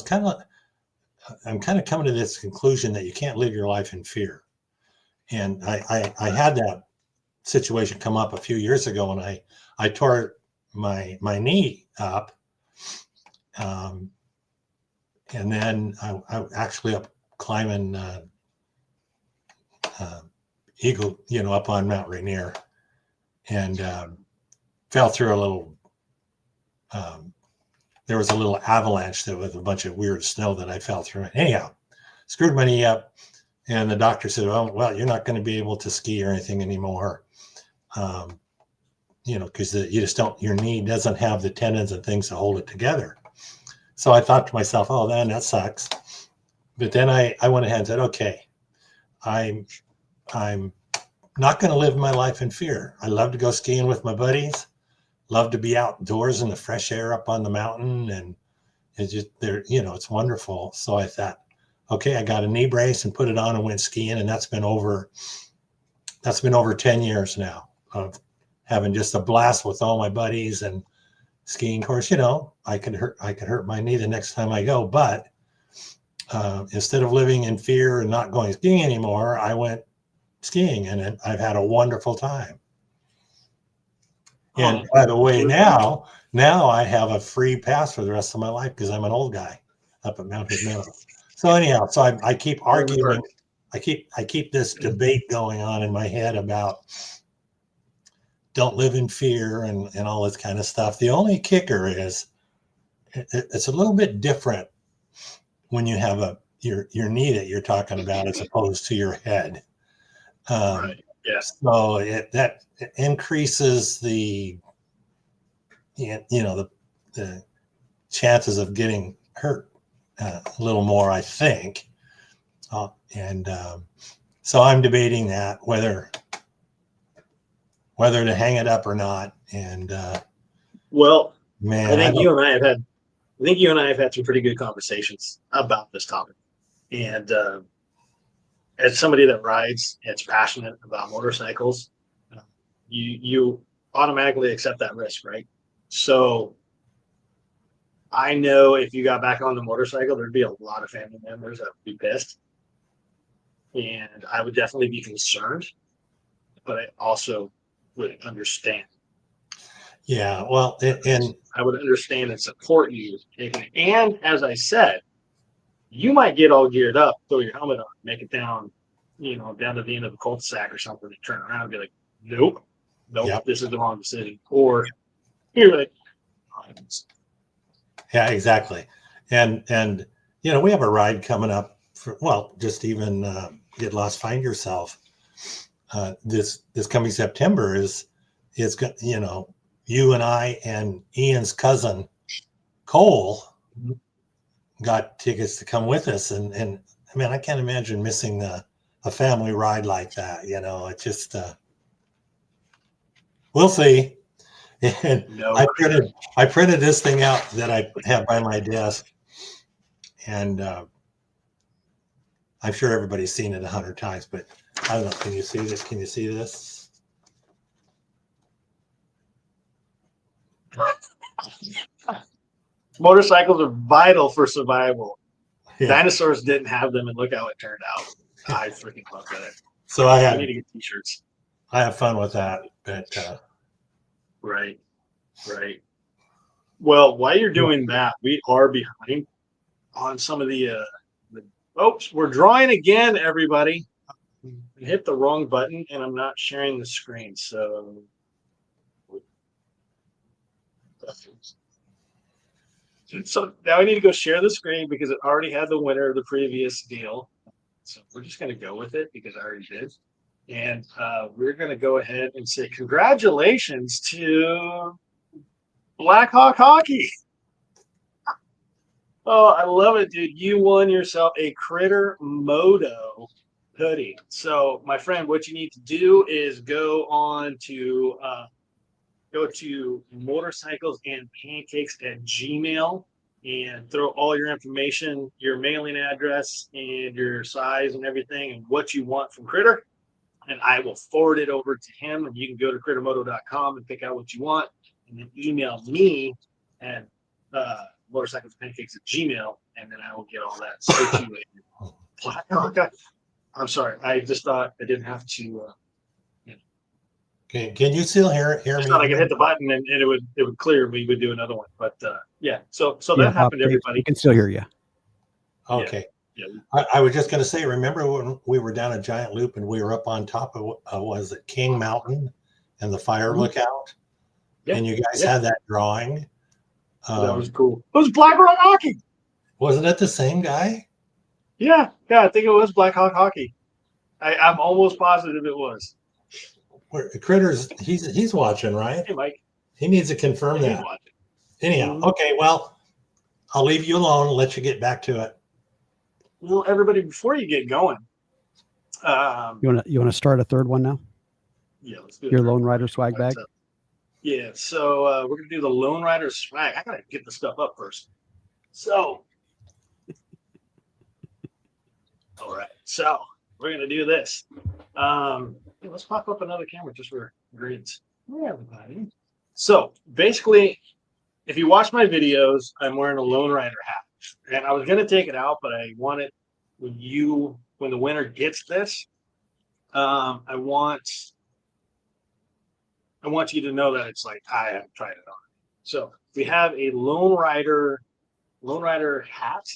I'm kind of coming to this conclusion that you can't live your life in fear. And I had that situation come up a few years ago when I tore my knee up. And then I actually up climbing Eagle, up on Mount Rainier, and fell through a little, there was a little avalanche that with a bunch of weird snow that I fell through. Anyhow, screwed my knee up, and the doctor said, well, you're not going to be able to ski or anything anymore. Because you just your knee doesn't have the tendons and things to hold it together. So I thought to myself, oh, man, that sucks. But then I went ahead and said, okay, I'm not going to live my life in fear. I love to go skiing with my buddies, love to be outdoors in the fresh air up on the mountain. And it's just it's wonderful. So I thought, okay, I got a knee brace and put it on and went skiing. And that's been over 10 years now of having just a blast with all my buddies and skiing. Of course, I could hurt my knee the next time I go, but instead of living in fear and not going skiing anymore, I went skiing, and I've had a wonderful time. And by the way, now I have a free pass for the rest of my life because I'm an old guy up at Mount Hood. So anyhow, I keep arguing. I keep this debate going on in my head about don't live in fear and all this kind of stuff. The only kicker is it's a little bit different when you have your knee that you're talking about as opposed to your head. Right. Yeah. So that increases the chances of getting hurt a little more, I think. So I'm debating that whether to hang it up or not. And well, man, I think you and I have had some pretty good conversations about this topic. And as somebody that rides, it's passionate about motorcycles, you automatically accept that risk, right? So I know if you got back on the motorcycle, there'd be a lot of family members that would be pissed. And I would definitely be concerned, but I also would understand. Yeah, well, and I would understand and support you. And as I said, you might get all geared up, throw your helmet on, make it down, down to the end of the cul-de-sac or something, and turn around and be like, nope, Yep. this is the wrong decision. Or you're like, yeah, exactly. And we have a ride coming up for, well, just even Get Lost, Find Yourself. This coming September is you and I and Ian's cousin Cole got tickets to come with us, and I mean, I can't imagine missing a family ride like that. It just we'll see. And no. I printed this thing out that I have by my desk, and I'm sure everybody's seen it 100 times, but I don't know. Can you see this? Can you see this? Motorcycles are vital for survival. Yeah. Dinosaurs didn't have them, and look how it turned out. I freaking love that. So I need to get t-shirts. I have fun with that, but Right. Well, while you're doing that, we are behind on some of the oops, we're drawing again, everybody. I hit the wrong button and I'm not sharing the screen. So now I need to go share the screen because it already had the winner of the previous deal. So we're just going to go with it because I already did. And we're going to go ahead and say congratulations to Black Hawk Hockey. Oh, I love it, dude. You won yourself a Critter Moto hoodie. So, my friend, what you need to do is go to Motorcycles and Pancakes at Gmail and throw all your information, your mailing address, and your size and everything, and what you want from Critter. And I will forward it over to him. And you can go to crittermoto.com and pick out what you want, and then email me at Motorcycles and Pancakes at Gmail, and then I will get all that situated. I'm sorry. I just thought I didn't have to. can you still hear I me? thought I could hit the button and it would clear. We would do another one, but yeah. So that happened, everybody. We can still hear you. Okay. Yeah. I was just going to say, remember when we were down a giant loop and we were up on top of was it King Mountain and the fire lookout? Yeah. And you guys had that drawing. That was cool. It was Black Rock Hockey. Wasn't it the same guy? Yeah. I think it was Black Hawk Hockey. I'm almost positive it was. Critters, he's watching, right? Hey, Mike. He needs to confirm that. Anyhow, okay, well, I'll leave you alone and let you get back to it. Well, everybody, before you get going, You want to start a third one now? Yeah, let's do your Lone Rider swag bag. Yeah, so we're gonna do the Lone Rider swag. I gotta get the stuff up first. So, all right, so we're gonna do this. Let's pop up another camera just for grids. Hey, everybody. So basically, if you watch my videos, I'm wearing a Lone Rider hat. And I was gonna take it out, but I want it when the winner gets this. I want you to know that it's like I haven't tried it on. So we have a Lone Rider hat,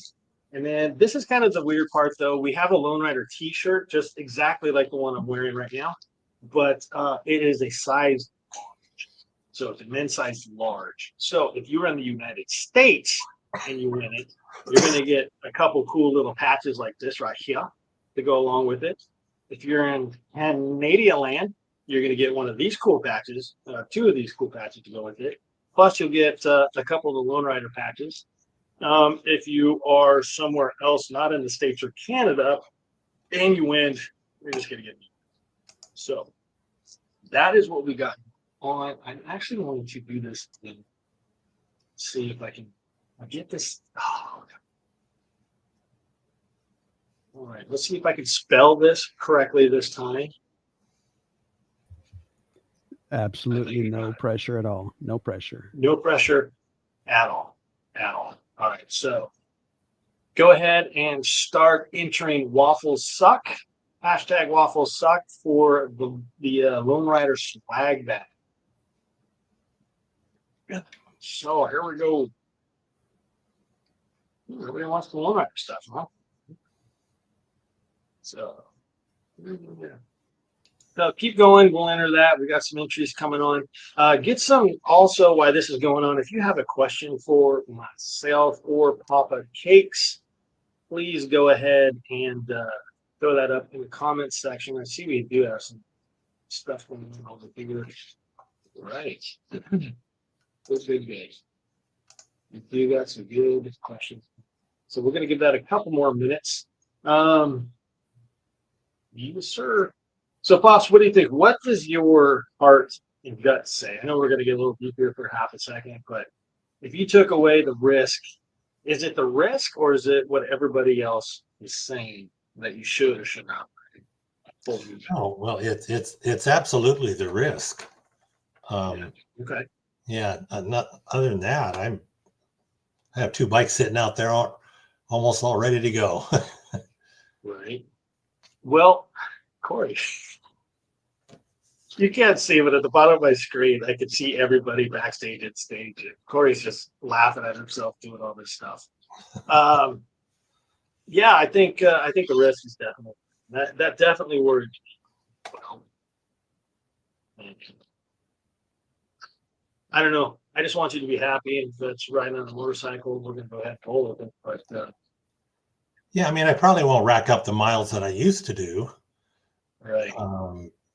and then this is kind of the weird part though. We have a Lone Rider T-shirt, just exactly like the one I'm wearing right now, but it is a size large, so it's a men's size large. So if you're in the United States and you win it, you're going to get a couple cool little patches like this right here to go along with it. If you're in Canadian land, you're going to get one of these cool patches, two of these cool patches to go with it. Plus, you'll get a couple of the Lone Rider patches. If you are somewhere else, not in the States or Canada, and you win, you're just going to get me. So that is what we got on. I'm actually going to do this and see if I can get this. Oh, All right, let's see if I can spell this correctly this time. Absolutely no pressure at all. No pressure. No pressure at all. At all. All right, so go ahead and start entering waffles suck. Hashtag waffles suck for the Lone Rider swag bag. So here we go. Everybody wants the Lone Rider stuff, huh? So, yeah. So keep going. We'll enter that. We got some entries coming on. Get some also while this is going on. If you have a question for myself or Papa Cakes, please go ahead and throw that up in the comments section. I see we do have some stuff going on over here. Right. Good, good. You do got some good questions. So we're going to give that a couple more minutes. Yes, sir. So, Pops, what do you think? What does your heart and gut say? I know we're going to get a little deep here for half a second, but if you took away the risk, is it the risk or is it what everybody else is saying that you should or should not? Oh, well, it's absolutely the risk. Okay. Yeah, not other than that, I have 2 bikes sitting out there almost all ready to go. Right. Well, Corey, you can't see, but at the bottom of my screen, I can see everybody backstage at stage. Corey's just laughing at himself doing all this stuff. Yeah, I think the risk is definitely that definitely worried me. Well, I don't know. I just want you to be happy, and if it's riding on a motorcycle, we're gonna go ahead and roll with it. But Yeah, I mean, I probably won't rack up the miles that I used to do. right,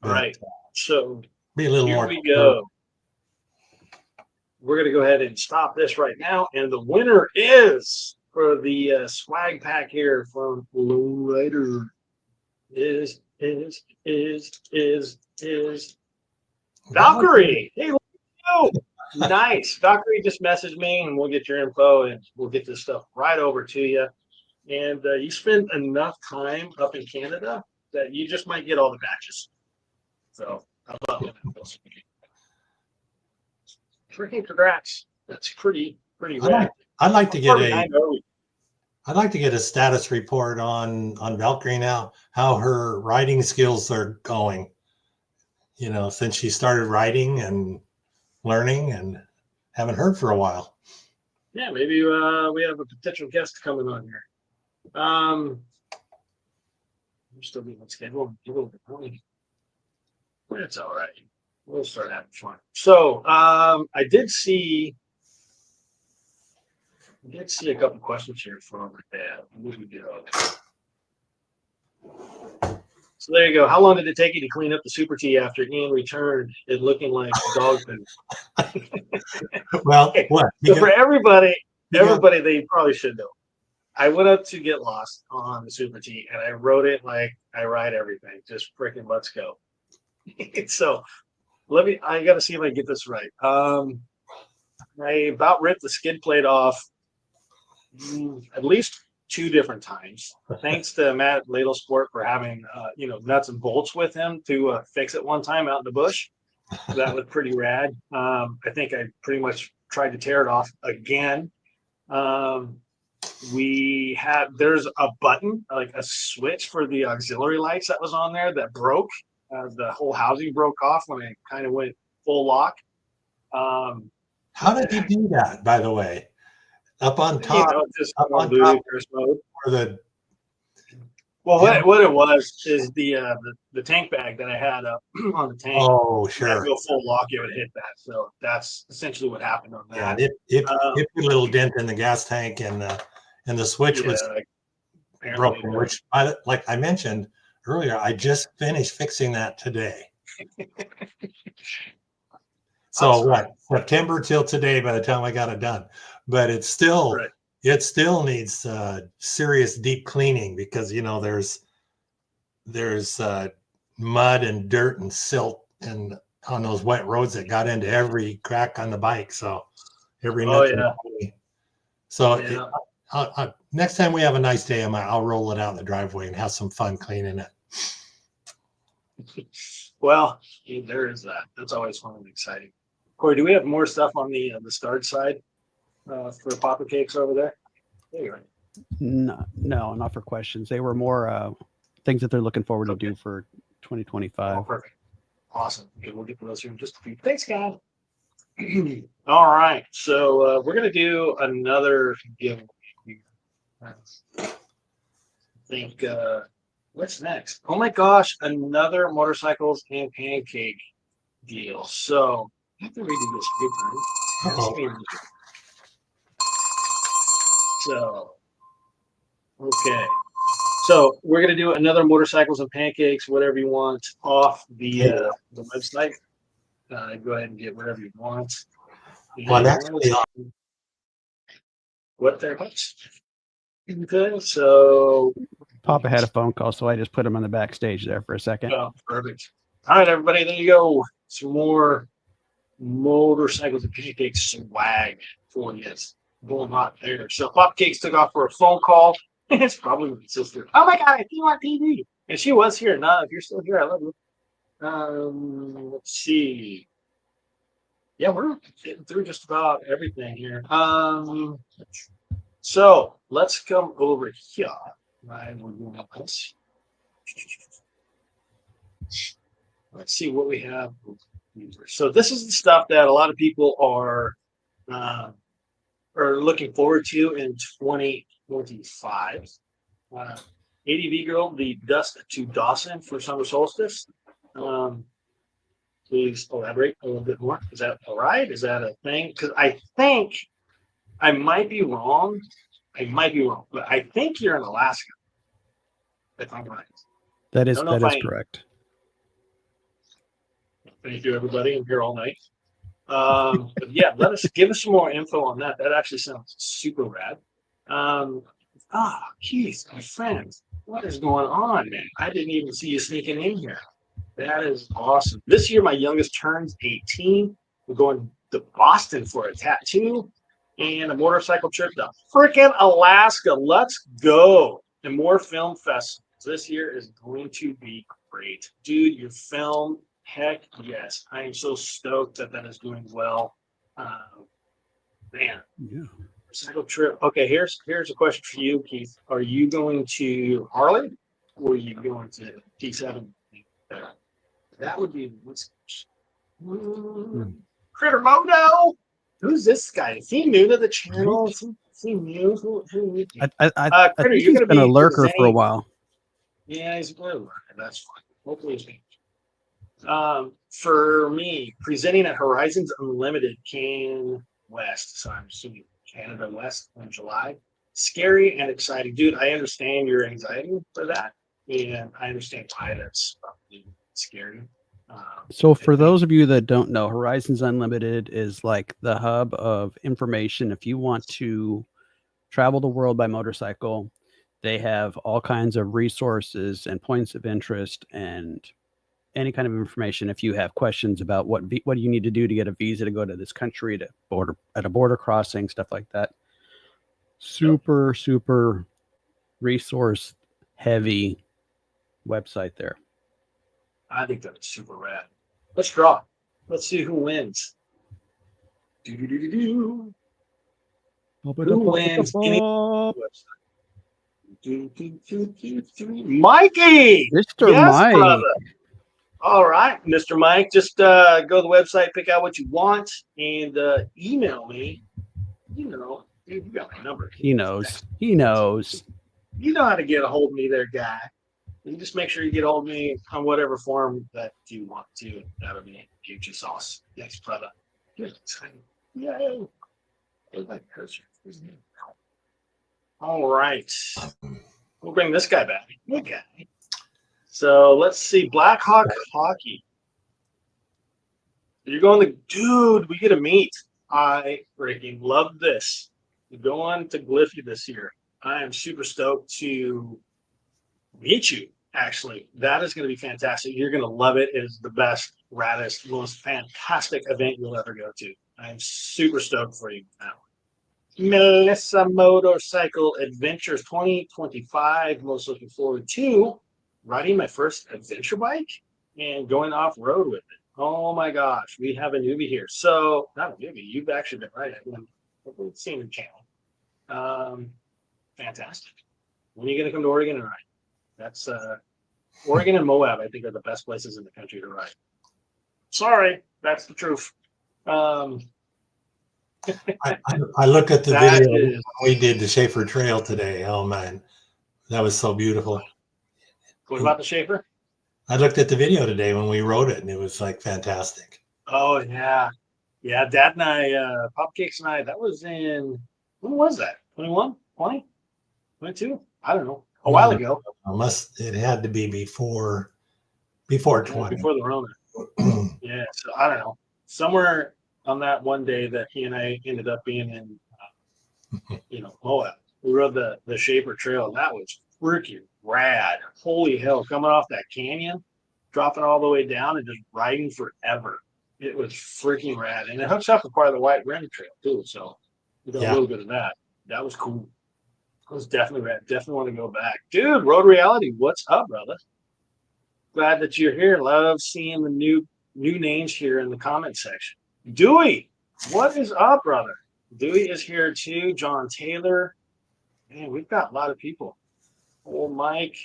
But right. So be a little here more. we go. We're gonna go ahead and stop this right now, and the winner is for the swag pack here from Lone Rider is Valkyyrii. Hey, look at you. Nice. Valkyyrii just messaged me, and we'll get your info, and we'll get this stuff right over to you. And you spend enough time up in Canada that you just might get all the batches. So how about that? Freaking congrats. That's pretty rad. I'd like to get I know. I'd like to get a status report on Valkyyrii now, how her riding skills are going. You know, since she started riding and learning, and haven't heard for a while. Yeah, maybe we have a potential guest coming on here. I'm still being on schedule. It's all right. We'll start having fun. So I did see a couple questions here from Dad. So there you go. How long did it take you to clean up the Super T after Ian returned it looking like dog food? Well, what? So for everybody, they probably should know. I went up to get lost on the Super T and I rode it like I ride everything. Just freaking let's go. So I got to see if I get this right. I about ripped the skid plate off at least 2 different times. Thanks to Matt Ladle Sport for having nuts and bolts with him to fix it one time out in the bush. That was pretty rad. I think I pretty much tried to tear it off again. There's a button, like a switch for the auxiliary lights that was on there that broke. The whole housing broke off when I kind of went full lock. How did you do that, by the way? Up on top, just up on top mode, or the. Well, what it was is the tank bag that I had up on the tank. Oh, sure. When I go full lock, it would hit that. So that's essentially what happened on that. Yeah, it put a little dent in the gas tank, and the switch was broken. Which, like I mentioned earlier, I just finished fixing that today. So what? September till today by the time I got it done, but it's still. Right. It still needs serious deep cleaning because there's mud and dirt and silt and on those wet roads that got into every crack on the bike. So every next time we have a nice day, I'll roll it out in the driveway and have some fun cleaning it. Well, there is that. That's always fun and exciting. Corey, do we have more stuff on the start side for Papa Cakes over there? There you are. No, not for questions. They were more things that they're looking forward to do for 2025. Oh, perfect. Awesome. Okay, we'll get to those here in just a few. Thanks, guys. All right. So we're going to do another giveaway. I think, what's next? Oh my gosh, another Motorcycles and Pancake deal. So I have to redo this good time. So, okay. So we're going to do another Motorcycles and Pancakes, whatever you want, off the website. Go ahead and get whatever you want. Well, that's really awesome. What there much? Okay, so Papa had a phone call, so I just put him on the backstage there for a second. oh, perfect. All right, everybody, there you go. Some more Motorcycles and Pancakes swag for you. Going hot there. So Pop Cakes took off for a phone call. It's probably my sister. Oh my God, I see you on TV. And she was here. Nah, if you're still here, I love you. Let's see. Yeah, we're getting through just about everything here. So let's come over here. Right, we're doing this. Let's see what we have. So this is the stuff that a lot of people are looking forward to in 2025. ADV Girl, the Dust to Dawson for summer solstice. Please elaborate a little bit more. Is that all right? Is that a thing? Because I think I might be wrong. But I think you're in Alaska. If I'm right. That is correct. Thank you, everybody. I'm here all night. But yeah, give us some more info on that. That actually sounds super rad. Keith, my friend, what is going on, man? I didn't even see you sneaking in here. That is awesome. This year, my youngest turns 18. We're going to Boston for a tattoo and a motorcycle trip to freaking Alaska. Let's go. And more film festivals. This year is going to be great. Dude, your film, heck yes. I am so stoked that is doing well. Man. Yeah. Motorcycle trip. Okay, here's a question for you, Keith. Are you going to Harley or are you going to T7? That would be Critter Moto. Who's this guy? Is he new to the channel? Is he new? Who I think he's been a lurker for a while. Yeah, he's a lurker. That's fine. Hopefully he's for me, presenting at Horizons Unlimited Can West. So I'm assuming Canada West in July. Scary and exciting. Dude, I understand your anxiety for that. And I understand why that's probably scary. So for those of you that don't know, Horizons Unlimited is like the hub of information. If you want to travel the world by motorcycle, they have all kinds of resources and points of interest and any kind of information. If you have questions about what do you need to do to get a visa to go to this country, to at a border crossing, stuff like that. Super resource heavy website there. I think that's super rad. Let's draw. Let's see who wins. Who wins? Mikey! Mr. Yes, Mike. brother. All right, Mr. Mike. Just go to the website, pick out what you want, and email me. You know, you got my number. He knows. You know how to get a hold of me there, guy. You just make sure you get a hold of me on whatever form that you want to. That'll be future sauce. Yes, brother. Good. Yay. All right. We'll bring this guy back. Okay. So let's see. Black Hawk Hockey. You're going to, dude, we get to meet. I freaking love this. We're going to Gliffy this year. I am super stoked to meet you, actually. That is going to be fantastic. You're going to love it. It is the best, raddest, most fantastic event you'll ever go to. I'm super stoked for you now. Melissa Motorcycle Adventures 2025. Most looking forward to riding my first adventure bike and going off road with it. Oh my gosh, we have a newbie here. So, not a newbie, you've actually been riding it. We've seen your channel. Fantastic. When are you going to come to Oregon and ride? That's Oregon and Moab, I think, are the best places in the country to ride. Sorry, that's the truth. I looked at the That video is- we did the Schaefer Trail today. Oh man, that was so beautiful. What about the Schaefer? I looked at the video today when we rode it, and it was like fantastic. Oh yeah, yeah. Dad and I, Popcakes and I. That was when was that? 21, 20, 22? I don't know. A while ago. It had to be before 20. Before the Rona. Yeah. So I don't know. Somewhere on that one day that he and I ended up being in, Moab. We rode the Schaefer Trail, and that was freaking rad. Holy hell! Coming off that canyon, dropping all the way down, and just riding forever. It was freaking rad, and it hooks up with part of the White Rim Trail too. So we got a little bit of that. That was cool. It was definitely rad. Definitely want to go back, dude. Road Reality, what's up, brother? Glad that you're here. Love seeing the new names here in the comment section. Dewey, what is up, brother? Dewey is here too. John Taylor. Man, we've got a lot of people. Old Mike,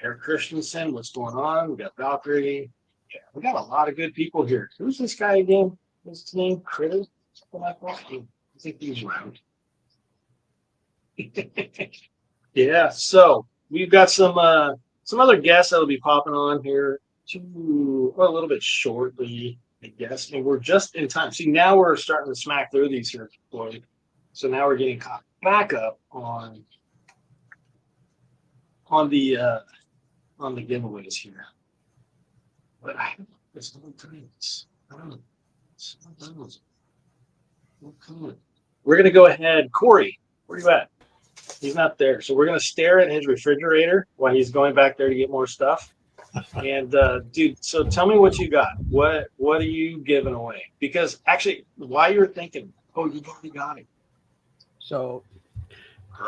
Eric Christensen, what's going on? We got Valkyyrii. Yeah, we got a lot of good people here. Who's this guy again? What's his name? Critter? Something like that. I think he's around. Yeah, so we've got some other guests that'll be popping on here a little bit shortly, I guess. And we're just in time. See, now we're starting to smack through these here, Floyd. So now we're getting caught back up on the giveaways here. But it's no times. I don't know. Okay. We're gonna go ahead. Corey, where you at? He's not there. So we're gonna stare at his refrigerator while he's going back there to get more stuff. And dude, so tell me what you got. What are you giving away? Because actually, while you're thinking, you've already got it. So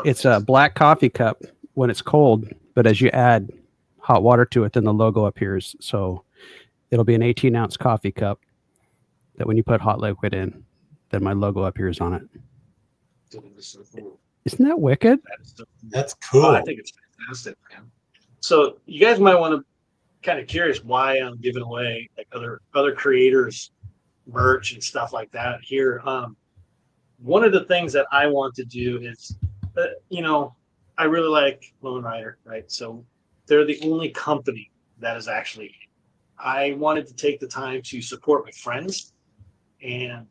it's a black coffee cup when it's cold, but as you add hot water to it, then the logo appears. So it'll be an 18-ounce coffee cup that when you put hot liquid in, then my logo appears on it. Isn't that wicked? That's cool. I think it's fantastic, man. So you guys might want to kind of curious why I'm giving away like other creators merch and stuff like that here. One of the things that I want to do is, I really like Lone Rider, right? So they're the only company that is actually, I wanted to take the time to support my friends and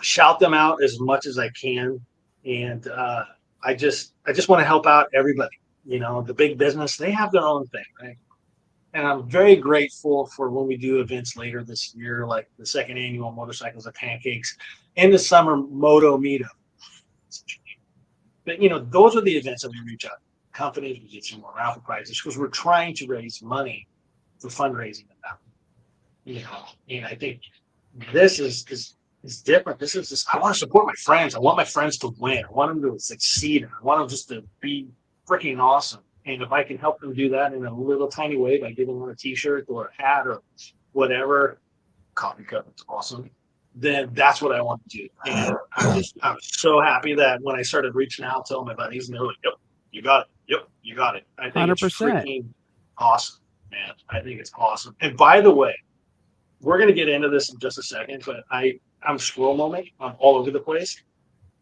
shout them out as much as I can. And I just want to help out everybody. The big business, they have their own thing, right? And I'm very grateful for when we do events later this year, like the second annual Motorcycles and Pancakes and the summer Moto Meetup. But, those are the events that we reach out to companies. We get some more raffle prizes because we're trying to raise money for fundraising. And I think this is different. This is I want to support my friends. I want my friends to win. I want them to succeed. I want them just to be freaking awesome. And if I can help them do that in a little tiny way by giving them a t-shirt or a hat or whatever, coffee cup, it's awesome, then that's what I want to do. And I was so happy that when I started reaching out to all my buddies, and they were like, yep, you got it. Yep, you got it. I think 100%. It's freaking awesome, man. I think it's awesome. And by the way, we're going to get into this in just a second, but I'm squirrel moment. I'm all over the place.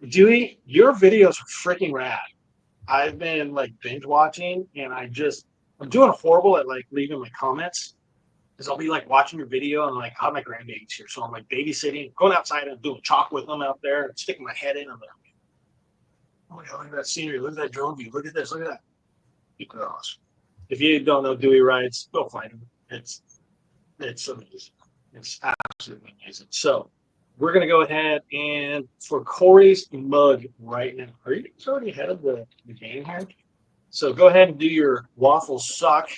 Dewey, your videos are freaking rad. I've been like binge watching, and I'm doing horrible at like leaving my comments because I'll be like watching your video and like I have my grandbabies here, so I'm like babysitting, going outside and doing chalk with them out there, and sticking my head in. I'm like, oh my god, look at that scenery, look at that drone view, look at this, look at that. It's awesome. If you don't know Dewey Rides, go find him. It's amazing. It's absolutely amazing. So we're going to go ahead and for Corey's mug right now. Are you already ahead of the game here? So go ahead and do your waffle sock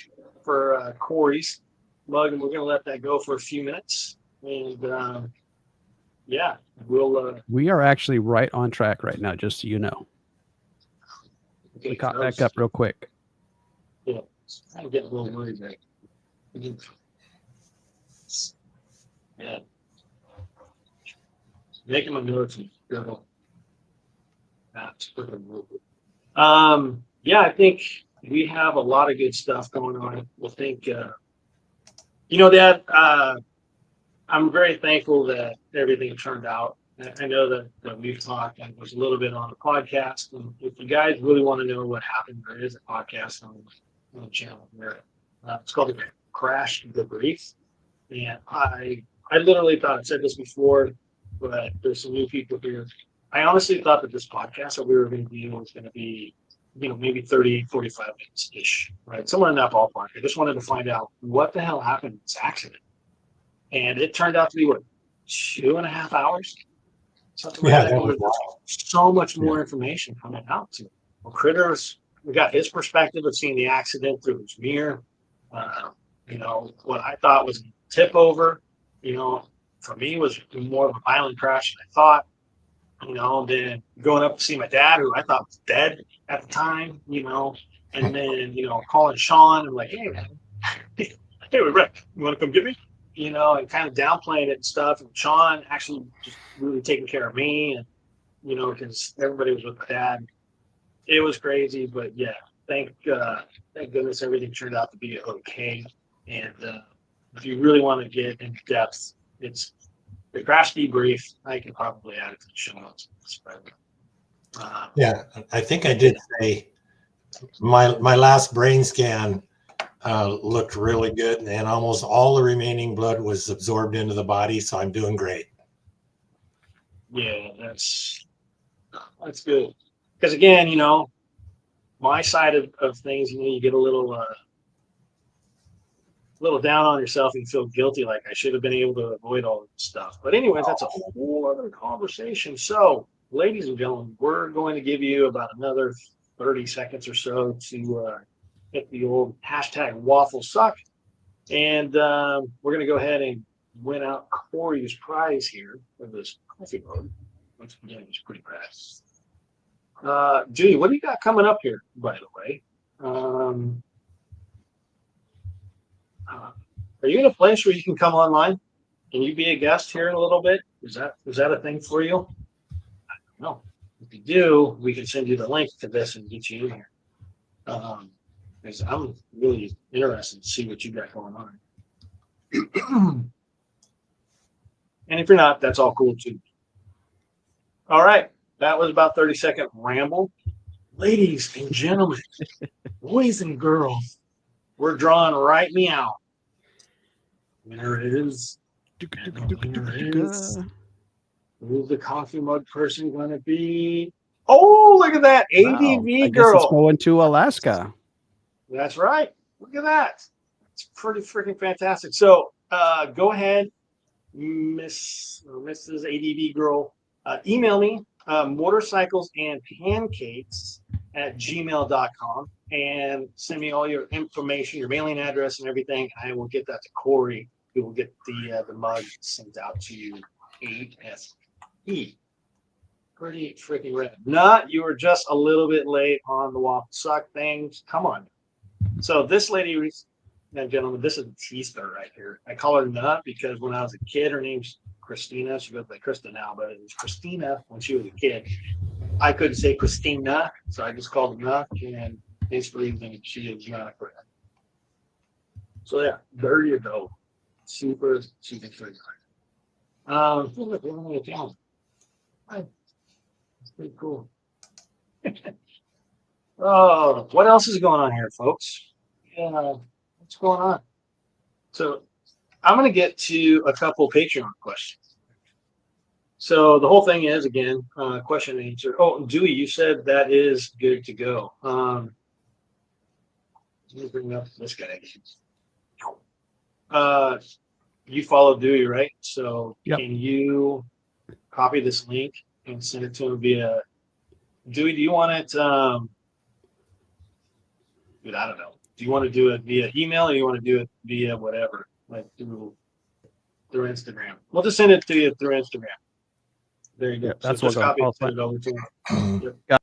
for Corey's mug, and we're going to let that go for a few minutes. And yeah, we'll. We are actually right on track right now, just so you know. Okay, We caught I was- back up real quick. Yeah, I'm getting a little worried there. Yeah. Making my notes and go. Yeah, I think we have a lot of good stuff going on. We'll think, Dad, I'm very thankful that everything turned out. I know that we've talked, and there's a little bit on the podcast. And if you guys really want to know what happened, there is a podcast on the channel here. It's called the Crash Debrief. And I literally thought I said this before, but there's some new people here. I honestly thought that this podcast that we were going to do was going to be, maybe 30, 45 minutes ish, right? Somewhere in that ballpark. I just wanted to find out what the hell happened in this accident. And it turned out to be, 2.5 hours? Something like that. That was There's so much more information coming out. Well, Critters, we got his perspective of seeing the accident through his mirror. What I thought was a tip over, for me was more of a violent crash than I thought. Then going up to see my dad, who I thought was dead at the time, and then, calling Sean and like, hey, man, hey, we're wrecked. You want to come get me? And kind of downplaying it and stuff. And Sean actually just really taking care of me, and, because everybody was with my dad. It was crazy, but yeah, thank goodness everything turned out to be okay. And if you really want to get in depth, it's the crash debrief. I can probably add it to the show notes. Yeah, I think I did say my last brain scan looked really good, and almost all the remaining blood was absorbed into the body, so I'm doing great. Yeah, that's good. Because again, my side of things, you get a little down on yourself and feel guilty, like I should have been able to avoid all this stuff. But anyways, that's a whole other conversation. So, ladies and gentlemen, we're going to give you about another 30 seconds or so to hit the old hashtag waffle suck. And we're going to go ahead and win out Corey's prize here for this coffee mug. Once again, it's pretty fast. Judy, what do you got coming up here, by the way? Are you in a place where you can come online? Can you be a guest here in a little bit? Is that a thing for you? I don't know. If you do, we can send you the link to this and get you in here. Because I'm really interested to see what you got going on. And if you're not, that's all cool too. All right. That was about 30-second ramble. Ladies and gentlemen, boys and girls, we're drawing right meow. Winner is. Who's the coffee mug person going to be? Oh, look at that. ADV I guess girl. it's going to Alaska. That's right. Look at that. It's pretty freaking fantastic. So go ahead, Mrs. ADV girl. Email me, Motorcycles and Pancakes at gmail.com, and send me all your information, your mailing address and everything. I will get that to Corey, who will get the mug sent out to you ASAP. Pretty freaking rad. Not, you were just a little bit late on the waffle suck things. Come on. So this lady, and gentlemen, this is a teaser right here. I call her Nut because when I was a kid, her name's Christina. She goes by Krista now, but it was Christina when she was a kid. I couldn't say Christina, so I just called her Nut, and basically she is not correct. So yeah, there you go. Super, super good. Look, we're only a town. It's pretty cool. Oh, what else is going on here, folks? Yeah, what's going on? So I'm going to get to a couple Patreon questions. So the whole thing is, again, question and answer. Oh, Dewey, you said that is good to go. Let me bring up this guy. You follow Dewey, right? So Yep. Can you copy this link and send it to him via Dewey? Do you want it? Dude, I don't know. Do you want to do it via email or you want to do it via whatever, like through Instagram? We'll just send it to you through Instagram. There you go. Yeah, So that's just what copy I'll and send it over to him. Yep. Got-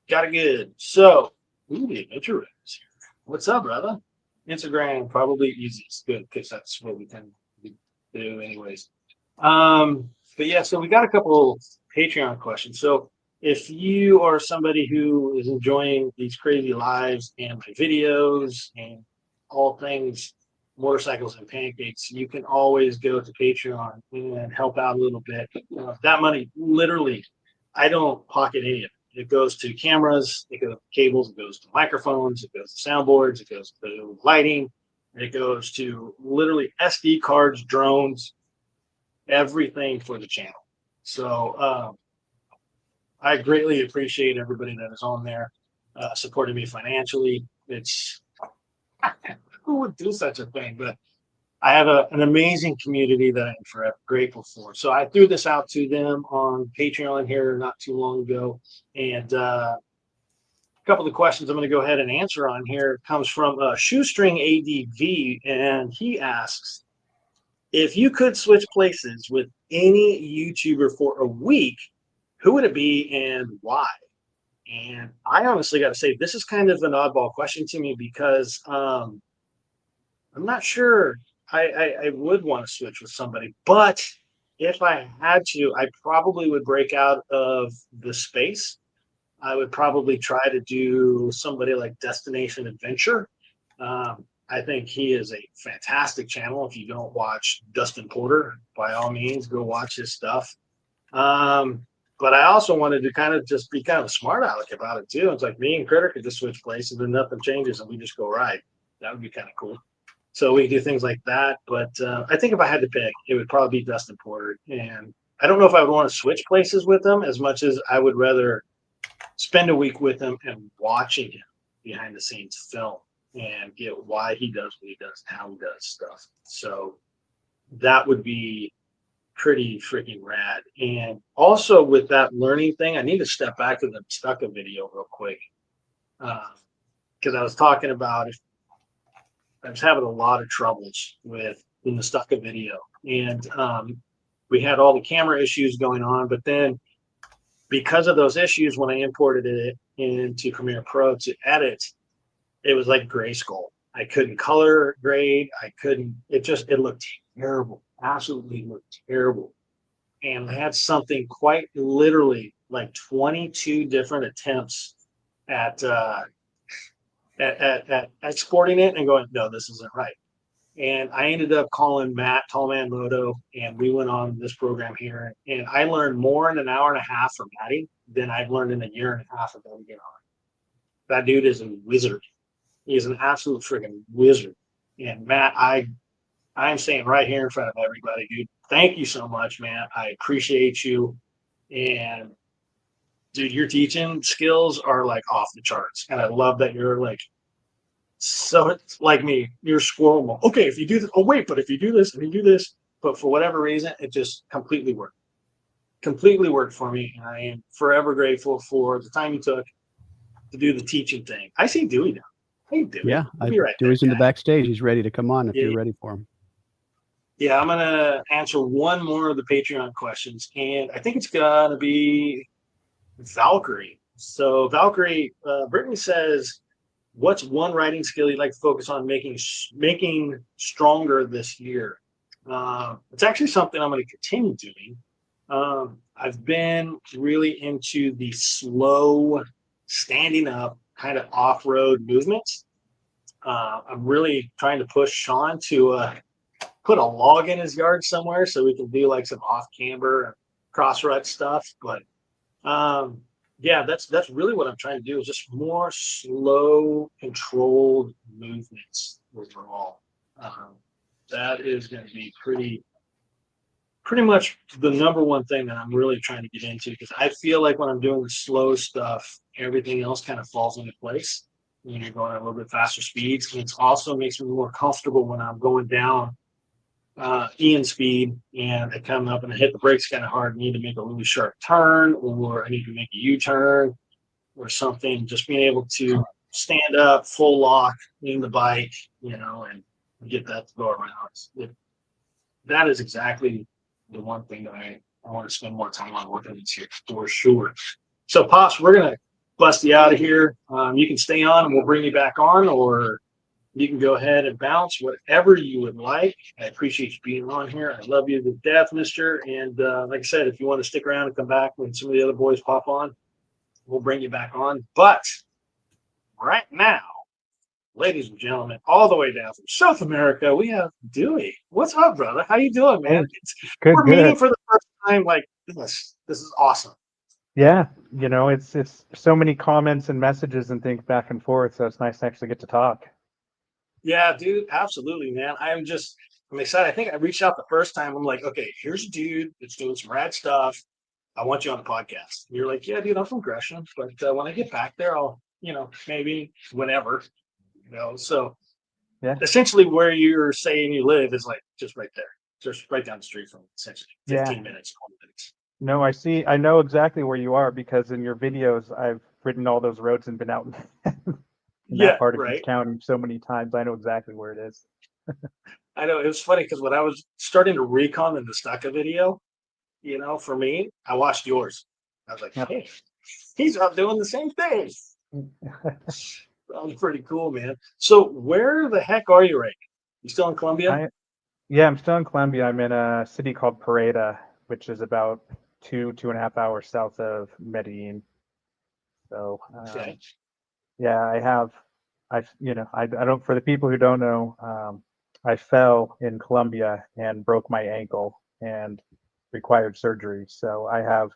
Got it good. So, ooh, the adventure Reds. What's up, brother? Instagram, probably easiest. Good, because that's what we tend to do anyways. But yeah, so we got a couple Patreon questions. So if you are somebody who is enjoying these crazy lives and my videos and all things motorcycles and pancakes, you can always go to Patreon and help out a little bit. That money, literally, I don't pocket any of it. It goes to cameras, it goes to cables, it goes to microphones, it goes to soundboards, it goes to lighting, it goes to literally SD cards, drones, everything for the channel. So I greatly appreciate everybody that is on there supporting me financially. It's who would do such a thing? But I have an amazing community that I'm forever grateful for. So I threw this out to them on Patreon here not too long ago, and a couple of the questions I'm going to go ahead and answer on here comes from Shoestring ADV, and he asks, if you could switch places with any YouTuber for a week, who would it be and why? And I honestly got to say, this is kind of an oddball question to me because I'm not sure I would want to switch with somebody, but if I had to, I probably would break out of the space. I would probably try to do somebody like Destination Adventure. I think he is a fantastic channel. If you don't watch Dustin Porter, by all means, go watch his stuff. But I also wanted to kind of just be kind of a smart aleck about it too. It's like me and Critter could just switch places and nothing changes and we just go ride. That would be kind of cool. So we do things like that. But I think if I had to pick, it would probably be Dustin Porter. And I don't know if I would want to switch places with him as much as I would rather spend a week with him and watching him behind the scenes film and get why he does what he does and how he does stuff. So that would be pretty freaking rad. And also with that learning thing, I need to step back to the Stucca video real quick. Because I was talking about I was having a lot of troubles with in the Stucca video. And we had all the camera issues going on, but then because of those issues, when I imported it into Premiere Pro to edit, it was like grayscale. I couldn't color grade. It looked terrible. Absolutely looked terrible. And I had something quite literally like 22 different attempts at exporting it and going, no, this isn't right. And I ended up calling Matt, Tallman Moto, and we went on this program here. And I learned more in an hour and a half from Matty than I've learned in a year and a half of getting on. That dude is a wizard. He is an absolute freaking wizard. And Matt, I'm saying right here in front of everybody, dude, thank you so much, man. I appreciate you. And dude, your teaching skills are like off the charts. And I love that you're like, so it's like me, you're squirrel mode. Okay, if you do this, oh wait, but if you do this, and you do this, but for whatever reason, it just completely worked. Completely worked for me. And I am forever grateful for the time you took to do the teaching thing. I see Dewey now. Hey, Dewey. Yeah, I'll be right Dewey's back, in the guy. backstage. He's ready to come on if Yeah. you're ready for him. Yeah, I'm gonna answer one more of the Patreon questions, and I think it's gonna be Valkyyrii. So Valkyyrii, Brittany says, what's one writing skill you'd like to focus on making stronger this year? It's actually something I'm going to continue doing. I've been really into the slow standing up kind of off-road movements. I'm really trying to push Sean to put a log in his yard somewhere so we can do like some off-camber and cross-rut stuff. But yeah, that's really what I'm trying to do is just more slow, controlled movements overall. That is going to be pretty much the number one thing that I'm really trying to get into because I feel like when I'm doing the slow stuff, everything else kind of falls into place when you're going at a little bit faster speeds. And it also makes me more comfortable when I'm going down Ian speed and I come up and I hit the brakes kind of hard, I need to make a really sharp turn or I need to make a U-turn or something, just being able to stand up, full lock, lean the bike, and get that to go around. That is exactly the one thing that I I want to spend more time on working this here for sure. So, Pops, we're gonna bust you out of here. You can stay on, and we'll bring you back on, or you can go ahead and bounce, whatever you would like. I appreciate you being on here. I love you to death, Mister. And like I said, if you want to stick around and come back when some of the other boys pop on, we'll bring you back on. But right now, ladies and gentlemen, all the way down from South America, we have Dewey. What's up, brother? How you doing, man? Good, We're good. meeting for the first time like this. This is awesome. Yeah, it's so many comments and messages and things back and forth, so it's nice to actually get to talk. Yeah, dude, absolutely, man. I'm excited. I think I reached out the first time. I'm like, okay, here's a dude that's doing some rad stuff. I want you on the podcast. And you're like, yeah, dude, I'm from Gresham, but when I get back there, I'll, maybe whenever, So Yeah. essentially, where you're saying you live is like just right there, just right down the street from essentially 15 minutes, 20 minutes. No, I know exactly where you are because in your videos, I've ridden all those roads and been out in that part of East County so many times. I know exactly where it is. I know it was funny because when I was starting to recon the Nastaka video, for me, I watched yours. I was like, hey, he's out doing the same thing. That was pretty cool, man. So where the heck are you right now? You still in Colombia? I'm still in Colombia. I'm in a city called Pareda, which is about 2.5 hours south of Medellin. So, Okay. yeah, I don't, for the people who don't know, I fell in Colombia and broke my ankle and required surgery. So I have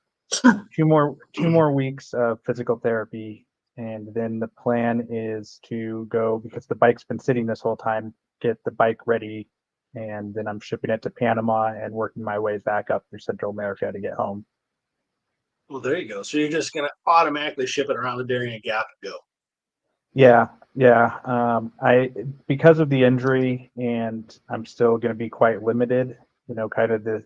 two more weeks of physical therapy, and then the plan is to go, because the bike's been sitting this whole time, get the bike ready, and then I'm shipping it to Panama and working my way back up through Central America to get home. Well, there you go. So you're just gonna automatically ship it around the Darien Gap and go. Yeah. Because of the injury, and I'm still going to be quite limited, kind of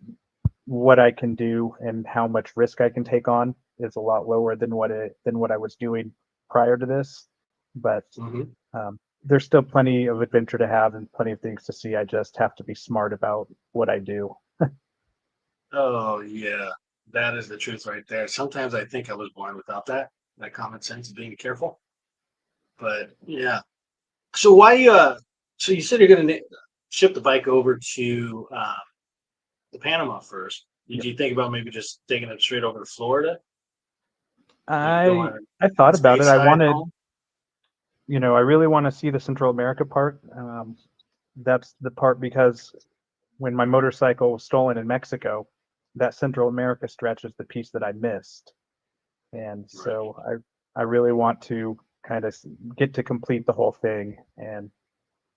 what I can do and how much risk I can take on is a lot lower than what I was doing prior to this. But there's still plenty of adventure to have and plenty of things to see. I just have to be smart about what I do. Oh yeah, that is the truth right there. Sometimes I think I was born without that common sense of being careful. But yeah. So why? So you said you're gonna ship the bike over to the Panama first. Did you think about maybe just taking it straight over to Florida? I thought about it. I wanted, I really want to see the Central America part. That's the part because when my motorcycle was stolen in Mexico, that Central America stretch is the piece that I missed. And so I really want to kind of get to complete the whole thing. And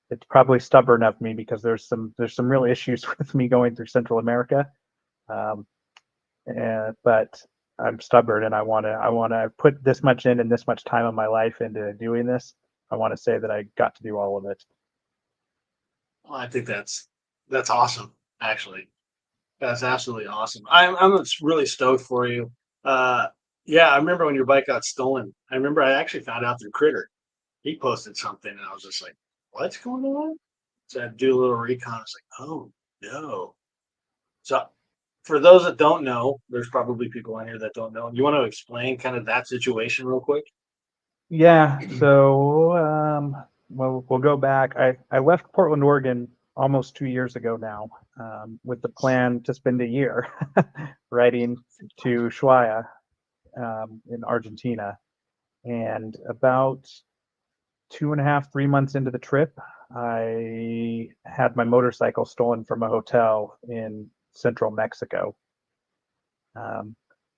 it's probably stubborn of me because there's some real issues with me going through Central America. But I'm stubborn, and I want to put this much in and this much time of my life into doing this. I want to say that I got to do all of it. Well, I think that's awesome. Actually, that's absolutely awesome. I'm really stoked for you. Yeah, I remember when your bike got stolen. I remember I actually found out through Critter. He posted something, and I was just like, "What's going on?" So I had to do a little recon. I was like, "Oh no!" So for those that don't know, there's probably people on here that don't know. You want to explain kind of that situation real quick? Yeah. So we'll go back. I left Portland, Oregon almost 2 years ago now, with the plan to spend a year riding to Ushuaia in Argentina. And about 2.5, 3 months into the trip, I had my motorcycle stolen from a hotel in central Mexico.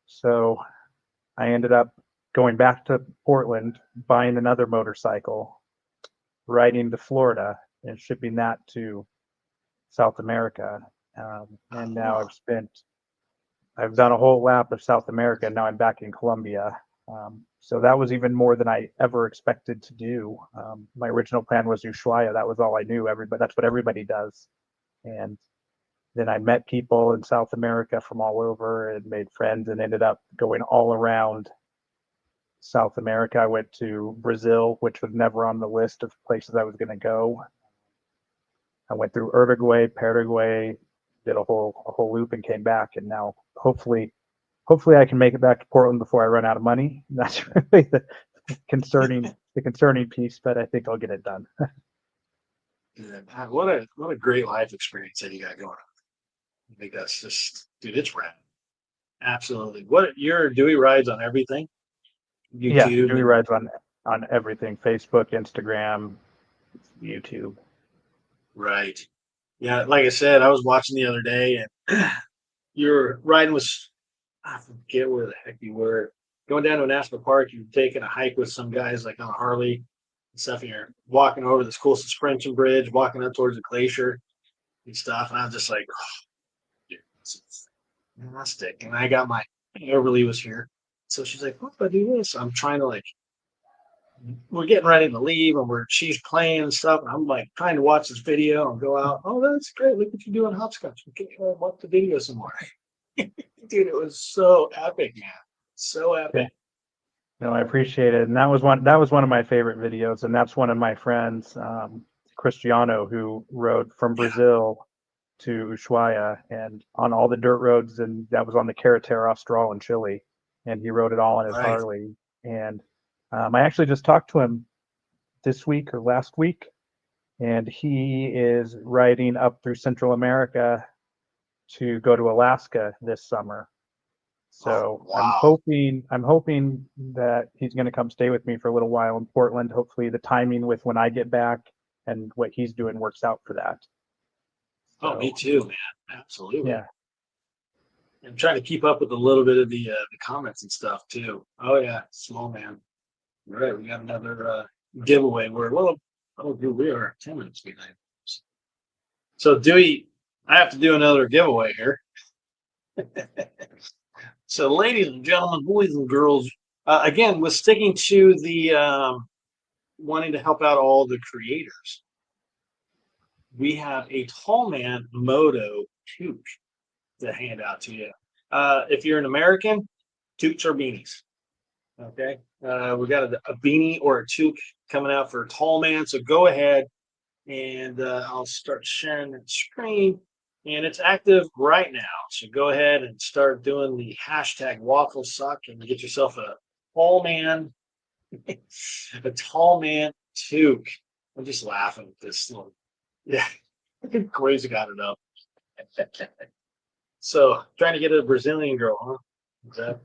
So I ended up going back to Portland, buying another motorcycle, riding to Florida, and shipping that to South America. And now I've done a whole lap of South America, and now I'm back in Colombia. So that was even more than I ever expected to do. My original plan was Ushuaia. That was all I knew. That's what everybody does. And then I met people in South America from all over and made friends and ended up going all around South America. I went to Brazil, which was never on the list of places I was going to go. I went through Uruguay, Paraguay, did a whole loop and came back, and now hopefully I can make it back to Portland before I run out of money. That's really the concerning piece, but I think I'll get it done. Yeah, man, what a great life experience that you got going on. I think that's just, dude, it's rad. Absolutely. What your Dewey rides on everything? Yeah, YouTube. Dewey rides on everything: Facebook, Instagram, YouTube. Right. Yeah, like I said, I was watching the other day, and you're riding with, I forget where the heck you were. Going down to a national park, you're taking a hike with some guys like on a Harley and stuff, and you're walking over this cool suspension bridge, walking up towards the glacier and stuff. And I was just like, oh, dude, this is fantastic. And I got my Everly was here. So she's like, what if I do this? I'm trying to like, we're getting ready to leave, and she's playing and stuff, and I'm like trying to watch this video and go out. Oh, that's great! Look what you do on hopscotch. Okay, watch the video some more. Dude, it was so epic, man. So epic. No, I appreciate it, and that was one of my favorite videos, and that's one of my friends, Cristiano, who rode from Brazil to Ushuaia and on all the dirt roads, and that was on the Carretera Austral in Chile, and he rode it all on his Harley. And I actually just talked to him this week or last week, and he is riding up through Central America to go to Alaska this summer. So I'm hoping that he's going to come stay with me for a little while in Portland. Hopefully the timing with when I get back and what he's doing works out for that. Oh, me too, man. Absolutely. Yeah. I'm trying to keep up with a little bit of the comments and stuff too. Oh yeah, small man. All right, we got another giveaway. We are 10 minutes behind. So Dewey, I have to do another giveaway here. So ladies and gentlemen, boys and girls, again, we're sticking to the wanting to help out all the creators. We have a Tallman Moto toque to hand out to you. If you're an American, toques or beanies. Okay, we got a beanie or a toque coming out for Tallman. So go ahead and I'll start sharing that screen, and it's active right now. So go ahead and start doing the hashtag waffle suck and get yourself a Tallman, a Tallman toque. I'm just laughing at this little, yeah, crazy got it up. So trying to get a Brazilian girl, huh?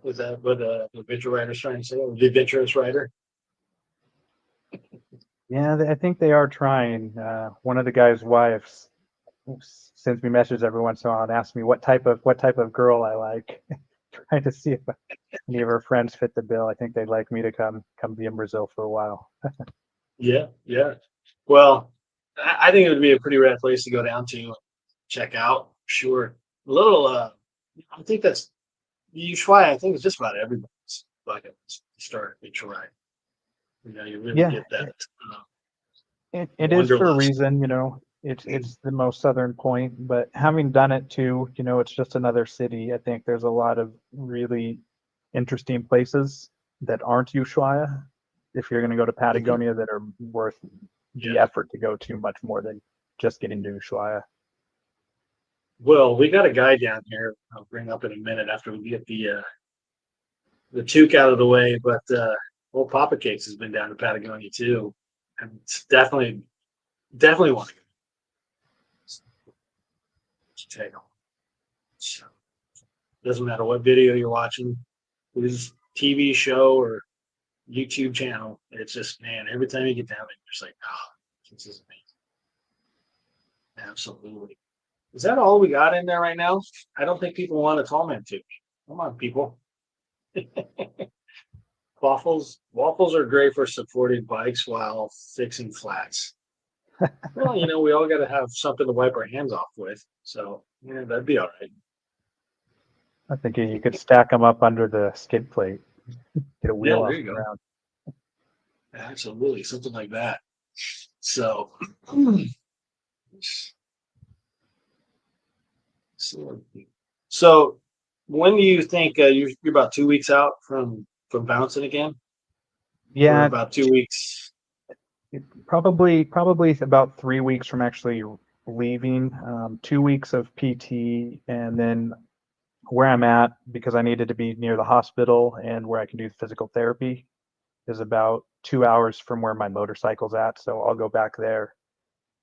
Was that what the adventure rider's trying to say? The adventurous rider? Yeah, I think they are trying. One of the guy's wives sends me messages every once in a while and asks me what type of girl I like. Trying to see if any of her friends fit the bill. I think they'd like me to come be in Brazil for a while. Yeah. Well, I think it would be a pretty rad place to go down to check out. Sure. A little I think that's Ushuaia, I think it's just about everybody's bucket to start a beach ride. You know, you really get that. It is for a reason, you know. It's the most southern point, but having done it too, you know, it's just another city. I think there's a lot of really interesting places that aren't Ushuaia. If you're going to go to Patagonia, that are worth the effort to go to much more than just getting to Ushuaia. Well, we got a guy down here I'll bring up in a minute after we get the toque out of the way, but old Papa Cakes has been down to Patagonia too, and it's definitely want to go. Take them. So, doesn't matter what video you're watching, whose TV show or YouTube channel, it's just, man, every time you get down there, you're just like, oh, this is amazing. Absolutely. Is that all we got in there right now? I don't think people want a Tallman toque. Come on, people. Waffles are great for supporting bikes while fixing flats. Well, you know, we all got to have something to wipe our hands off with. So, yeah, that'd be all right. I think you could stack them up under the skid plate. Get a wheel off the ground. Absolutely, something like that. So, so when do you think you're about 2 weeks out from bouncing again? Yeah, or about 2 weeks. Probably about 3 weeks from actually leaving, 2 weeks of PT, and then where I'm at, because I needed to be near the hospital and where I can do physical therapy, is about 2 hours from where my motorcycle's at. So I'll go back there,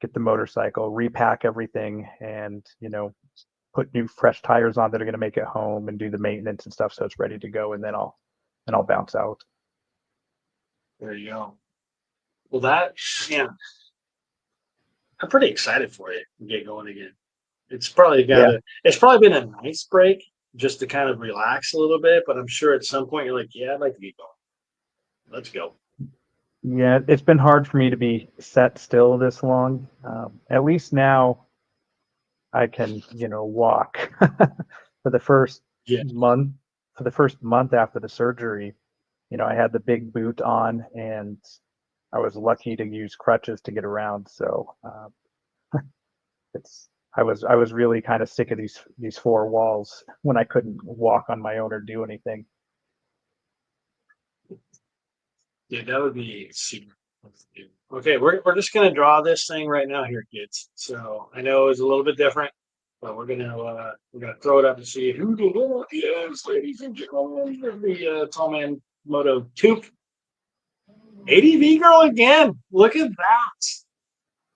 get the motorcycle, repack everything, and put new fresh tires on that are going to make it home, and do the maintenance and stuff so it's ready to go, and then I'll bounce out. There you go. Well, I'm pretty excited for it to get going again. It's probably it's probably been a nice break just to kind of relax a little bit, but I'm sure at some point you're like, yeah, I'd like to get going. Let's go. Yeah, it's been hard for me to be set still this long. At least now I can, walk. For the first Yeah. month, after the surgery, I had the big boot on, and I was lucky to use crutches to get around. So I was really kind of sick of these four walls when I couldn't walk on my own or do anything. Dude, that would be super. Okay, we're just gonna draw this thing right now here, kids. So I know it's a little bit different, but we're gonna throw it up to see who the Lord is, ladies and gentlemen, of the Tallman Moto 2. ADV girl again. Look at that.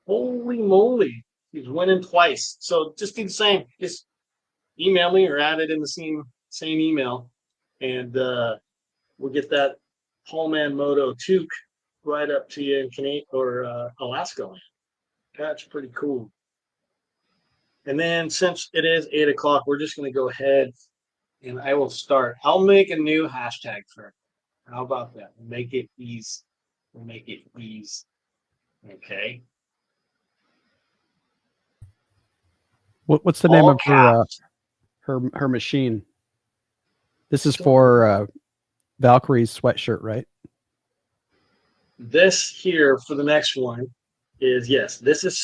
Holy moly. He's winning twice. So just do the same. Just email me or add it in the same email, and we'll get that Tallman Moto 2 right up to you in Canada or Alaska land. That's pretty cool. And then since it is 8 o'clock, we're just going to go ahead and I will start. I'll make a new hashtag for it. How about that? We'll make it easy. Okay. What's the name All of caps. her machine? This is for Valkyyrie's sweatshirt, right? This here for the next one is, yes, this is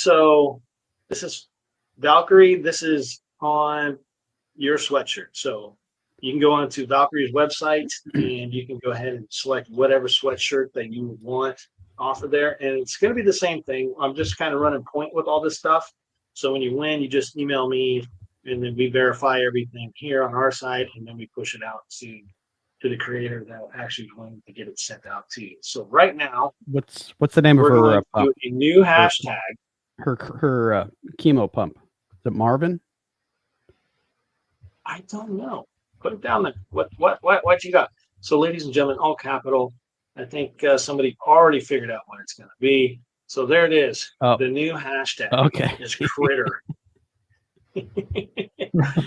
Valkyyrii. This is on your sweatshirt. So you can go onto Valkyrie's website and you can go ahead and select whatever sweatshirt that you want off of there. And it's going to be the same thing. I'm just kind of running point with all this stuff. So when you win, you just email me and then we verify everything here on our side. And then we push it out to the creator that actually going to get it sent out to you. So right now, What's the name of we're her going to do a new hashtag. her chemo pump? Is it Marvin? I don't know. Put it down there. What you got? So, ladies and gentlemen, all capital. I think somebody already figured out what it's going to be. So there it is. Oh. The new hashtag Okay. is Critter.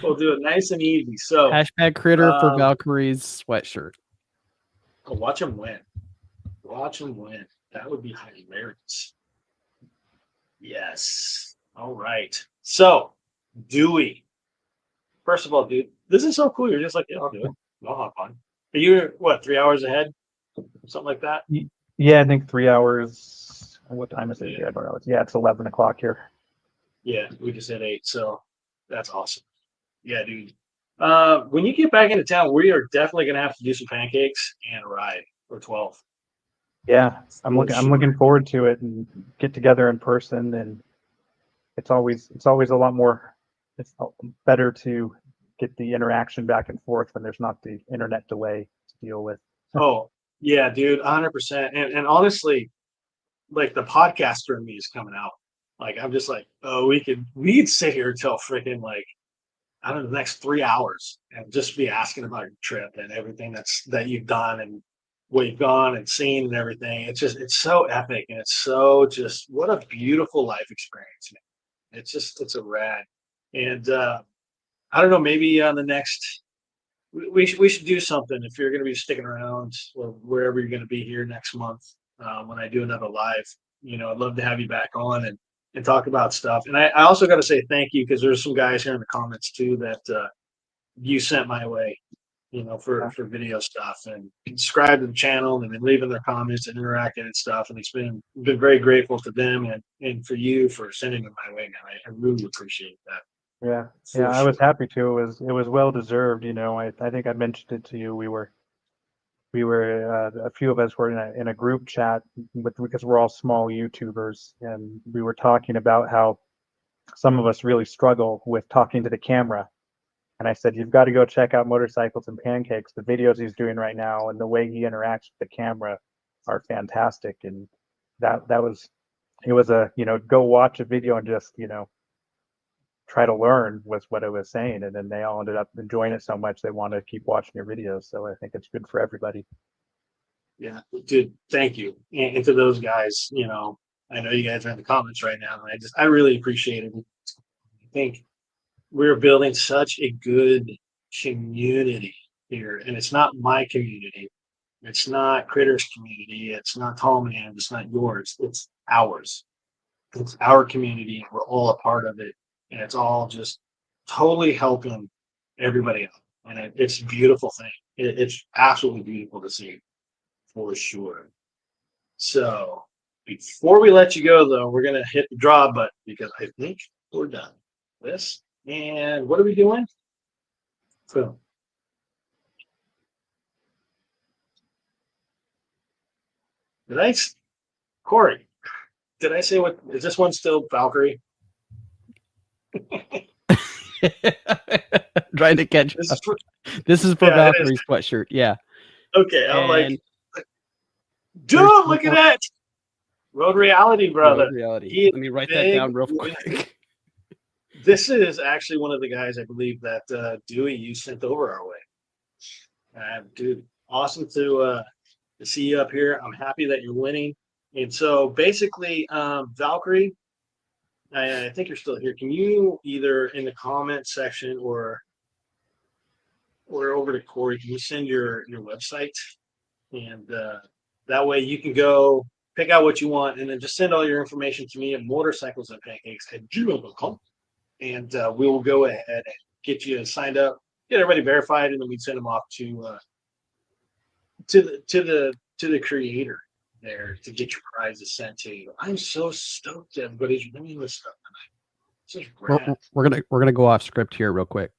We'll do it nice and easy. So Hashtag Critter for Valkyrie's sweatshirt. watch them win. Watch them win. That would be hilarious. Yes. All right. So, Dewey. First of all, dude, this is so cool. You're just like, yeah, I'll do it. I'll hop on. Are you, 3 hours ahead? Something like that? Yeah, I think 3 hours. What time is it? Yeah, I don't know. Yeah, it's 11 o'clock here. Yeah, we just hit 8, so that's awesome. Yeah, dude. When you get back into town, we are definitely gonna have to do some pancakes and ride for 12. Yeah, I'm looking forward to it, and get together in person. And it's always a lot more. It's better to get the interaction back and forth when there's not the internet delay to deal with. Oh, yeah, dude, 100%. And honestly, like the podcaster in me is coming out. Like I'm just like, oh, we'd sit here till freaking like, I don't know, the next 3 hours and just be asking about your trip and everything that you've done and where you've gone and seen and everything. It's so epic, and it's so just what a beautiful life experience, man. It's a rad. And I don't know, maybe on the next we should do something if you're going to be sticking around or wherever you're going to be here next month when I do another live. I'd love to have you back on and talk about stuff. And I also got to say thank you, because there's some guys here in the comments too that you sent my way, for video stuff, and subscribe to the channel and been leaving their comments and interacting and stuff. And it's been very grateful to them and for you for sending them my way, man. I really appreciate that. Yeah, I was happy to. It was well deserved. I think I mentioned it to you. We were a few of us were in a group chat because we're all small YouTubers, and we were talking about how some of us really struggle with talking to the camera. And I said, you've got to go check out Motorcycles and Pancakes. The videos he's doing right now and the way he interacts with the camera are fantastic. And it was a, go watch a video and just, try to learn was what I was saying. And then they all ended up enjoying it so much they want to keep watching your videos. So I think it's good for everybody. Yeah, dude, thank you. And to those guys, I know you guys are in the comments right now, and I really appreciate it. I think we're building such a good community here, and it's not my community. It's not Critter's community. It's not Tallman. It's not yours. It's ours. It's our community, and we're all a part of it. And it's all just totally helping everybody out. And it's a beautiful thing. It's absolutely beautiful to see, for sure. So before we let you go, though, we're going to hit the draw button because I think we're done. This. And what are we doing? Boom. Corey, did I say what? Is this one still Valkyyrii? Trying to catch This up. is for, This is for Yeah, it Valkyrie's sweatshirt. Yeah. okay, I'm like, And dude, there's look at that. Road reality, brother. reality. He is Let me write that big. down real quick. This is actually one of the guys I believe that Dewey you sent over our way. Dude, awesome to see you up here. I'm happy that you're winning. And so basically, Valkyyrii, I think you're still here. Can you either in the comment section or over to Corey, can you send your website? And that way you can go pick out what you want and then just send all your information to me at motorcyclesandpancakes@gmail.com. And we will go ahead and get you signed up, get everybody verified, and then we'd send them off to the creator there to get your prizes sent to you. I'm so stoked that everybody's winning this stuff tonight. This is rad. We're gonna go off script here real quick.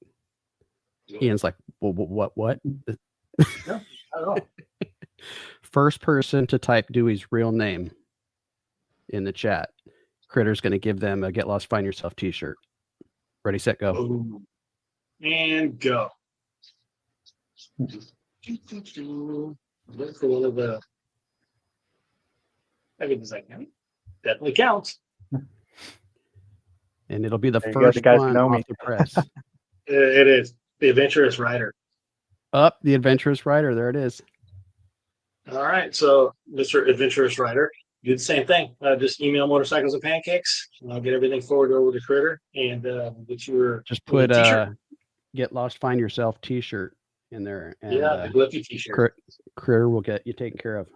Ian's like, well, what? No, not at all. First person to type Dewey's real name in the chat, Critter's going to give them a Get Lost Find Yourself t-shirt. Ready, set, go. Boom. And go. Look for one of the. I mean, definitely counts. And it'll be the There you go, first the guys one know off me. the press. It is the adventurous rider. Up, the adventurous rider. There it is. All right, so Mr. Adventurous Rider, do the same thing. Just email Motorcycles and Pancakes, and I'll get everything forwarded over to Critter and get your Just put t-shirt. Get Lost Find Yourself t-shirt in there. And The Gliffy t-shirt. Critter will get you taken care of.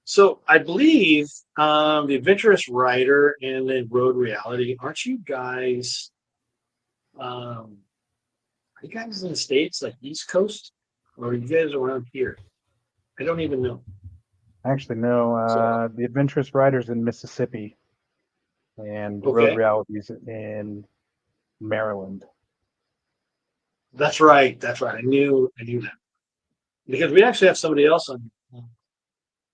So I believe the Adventurous Rider and then Road Reality, aren't you guys? Are you guys in the States, like East Coast, or are you guys around here? I don't even know. Actually, no. The Adventurous Riders in Mississippi, and Okay. Road Realities in Maryland. That's right. I knew that because we actually have somebody else on,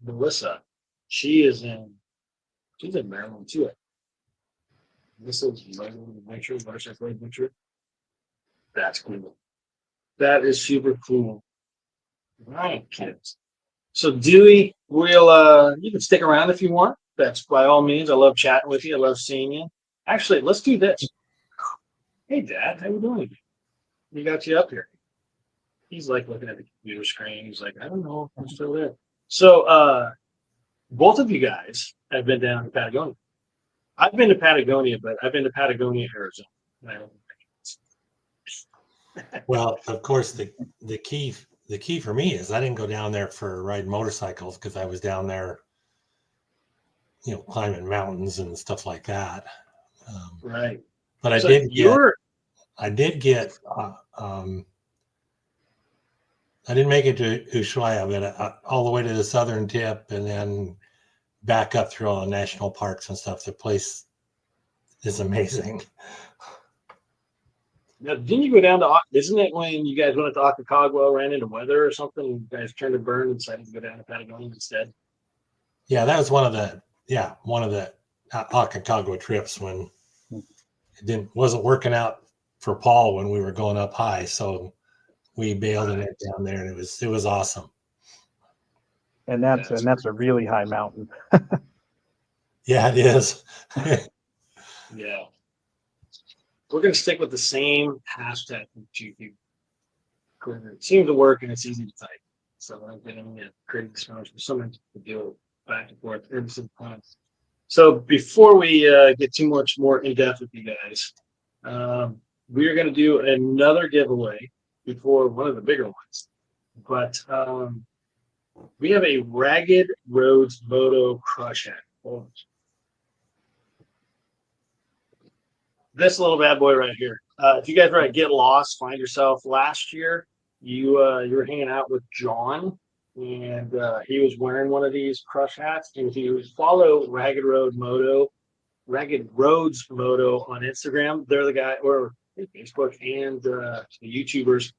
Melissa. She's in Maryland too. This is Maryland Adventure, Motorcycle Adventure. That's cool. That is super cool. All right, kids. So Dewey, you can stick around if you want. That's by all means. I love chatting with you. I love seeing you. Actually, let's do this. Hey, Dad, how you doing? We got you up here. He's like looking at the computer screen. He's like, I don't know if I'm still there. So both of you guys have been down to Patagonia. I've been to Patagonia, but I've been to Patagonia, Arizona. Well, of course, the key for me is I didn't go down there for riding motorcycles because I was down there, climbing mountains and stuff like that. Right. But I So did get. I didn't make it to Ushuaia, but all the way to the southern tip and then back up through all the national parks and stuff. The place is amazing. Now, didn't you go down to? Isn't it when you guys went to Aconcagua, ran into weather or something? You guys turned to burn and decided to go down to Patagonia instead. Yeah, that was one of the Aconcagua trips when wasn't working out for Paul when we were going up high, so we bailed and went down there, and it was awesome. And that's a really high mountain. Yeah, it is. Yeah. We're going to stick with the same hashtag from GQ. It seems to work and it's easy to type. So I'm getting creating spells for someone to do back and forth every single time. So before we get too much more in depth with you guys, we are going to do another giveaway before one of the bigger ones. But we have a Ragged Roads Moto crush hat. This little bad boy right here. If you guys were at Get Lost, Find Yourself last year, you were hanging out with John, and he was wearing one of these crush hats. And if you follow Ragged Roads Moto on Instagram, they're the guy, or Facebook and the YouTubers.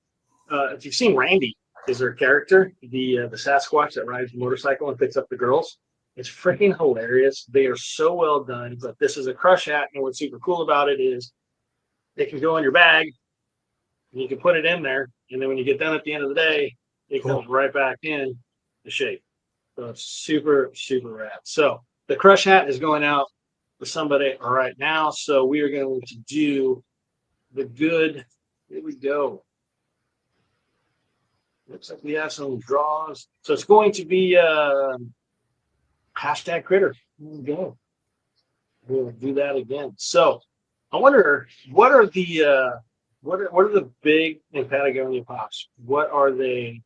If you've seen Randy, is their character, the Sasquatch that rides a motorcycle and picks up the girls. It's freaking hilarious. They are so well done, but this is a crush hat, and what's super cool about it is it can go in your bag, and you can put it in there, and then when you get done at the end of the day, it comes right back in the shape. So it's super, super rad. So the crush hat is going out for somebody right now, so we are going to do the good. Here we go. Looks like we have some draws. So it's going to be hashtag Critter. Here we go. We'll do that again. So I wonder, what are the big in Patagonia pops? What are they?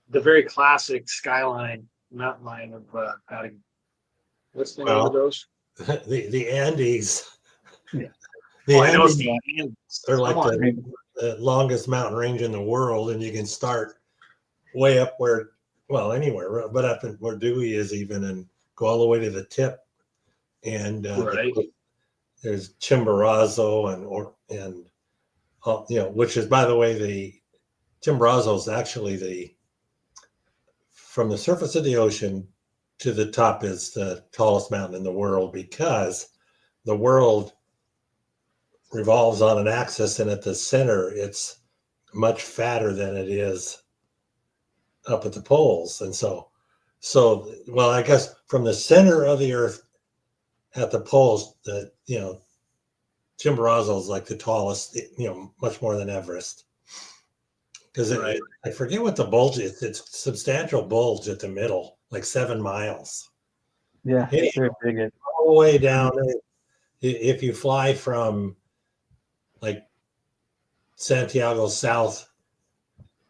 The very classic skyline mountain line of Patagonia. What's the name of those? The Andes. Yeah. The I know it's Andes, the Andes. they're like the longest mountain range in the world, and you can start way up where, well, anywhere, but up in where Dewey is even, and go all the way to the tip. And Right. there's Chimborazo and which is, by the way, the Chimborazo is actually from the surface of the ocean to the top is the tallest mountain in the world, because the world revolves on an axis, and at the center it's much fatter than it is up at the poles. And so well, I guess from the center of the earth at the poles, Chimborazo is like the tallest, much more than Everest, because I forget what the bulge is. It's a substantial bulge at the middle, like 7 miles. Yeah, it's very big. All the way down. If you fly from like Santiago south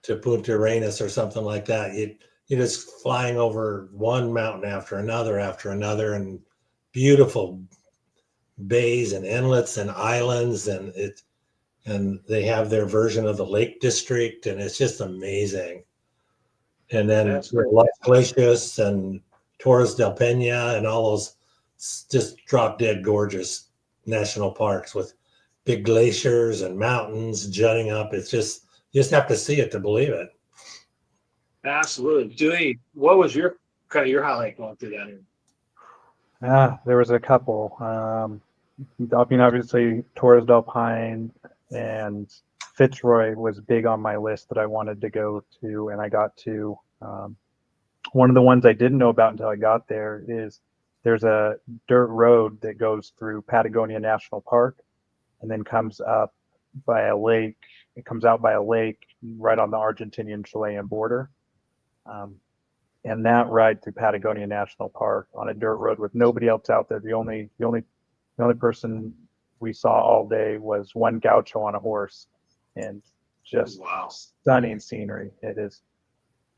to Punta Arenas or something like that, you're just flying over one mountain after another, and beautiful bays and inlets and islands, and they have their version of the Lake District, and it's just amazing. And then Las Glacias and Torres del Pena and all those just drop dead gorgeous national parks with big glaciers and mountains jutting up. It's just, you just have to see it to believe it. Absolutely. Dewey, what was your highlight going through that area? There was a couple. Obviously Torres del Paine and Fitzroy was big on my list that I wanted to go to, and I got to. One of the ones I didn't know about until I got there is there's a dirt road that goes through Patagonia National Park and then comes up by a lake. It comes out by a lake right on the Argentinian-Chilean border. And that ride through Patagonia National Park on a dirt road with nobody else out there. The only person we saw all day was one gaucho on a horse, and just stunning scenery. It is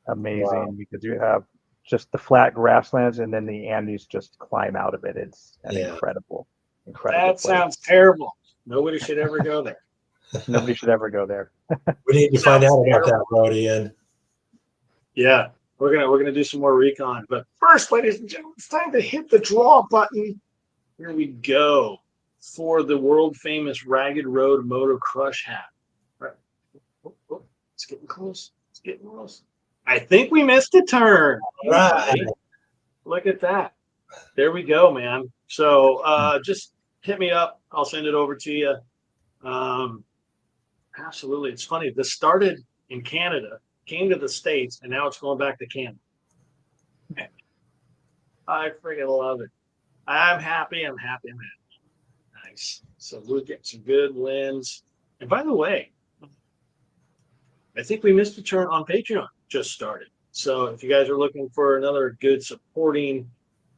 amazing because you have just the flat grasslands, and then the Andes just climb out of it. It's an incredible That place. sounds terrible. Nobody should ever go there. Nobody should ever go there. We need to find out about that road, Ian. Yeah, we're gonna do some more recon. But first, ladies and gentlemen, it's time to hit the draw button. Here we go for the world famous Ragged Road Moto Crush hat. Right. Oh, it's getting close. It's getting close. I think we missed a turn. Right. Look at that. There we go, man. So just hit me up. I'll send it over to you. Absolutely. It's funny. This started in Canada, came to the States, and now it's going back to Canada. I freaking love it. I'm happy. I'm happy. I'm happy. Nice. So we'll get some good wins. And by the way, I think we missed a turn on Patreon. Just started. So if you guys are looking for another good supporting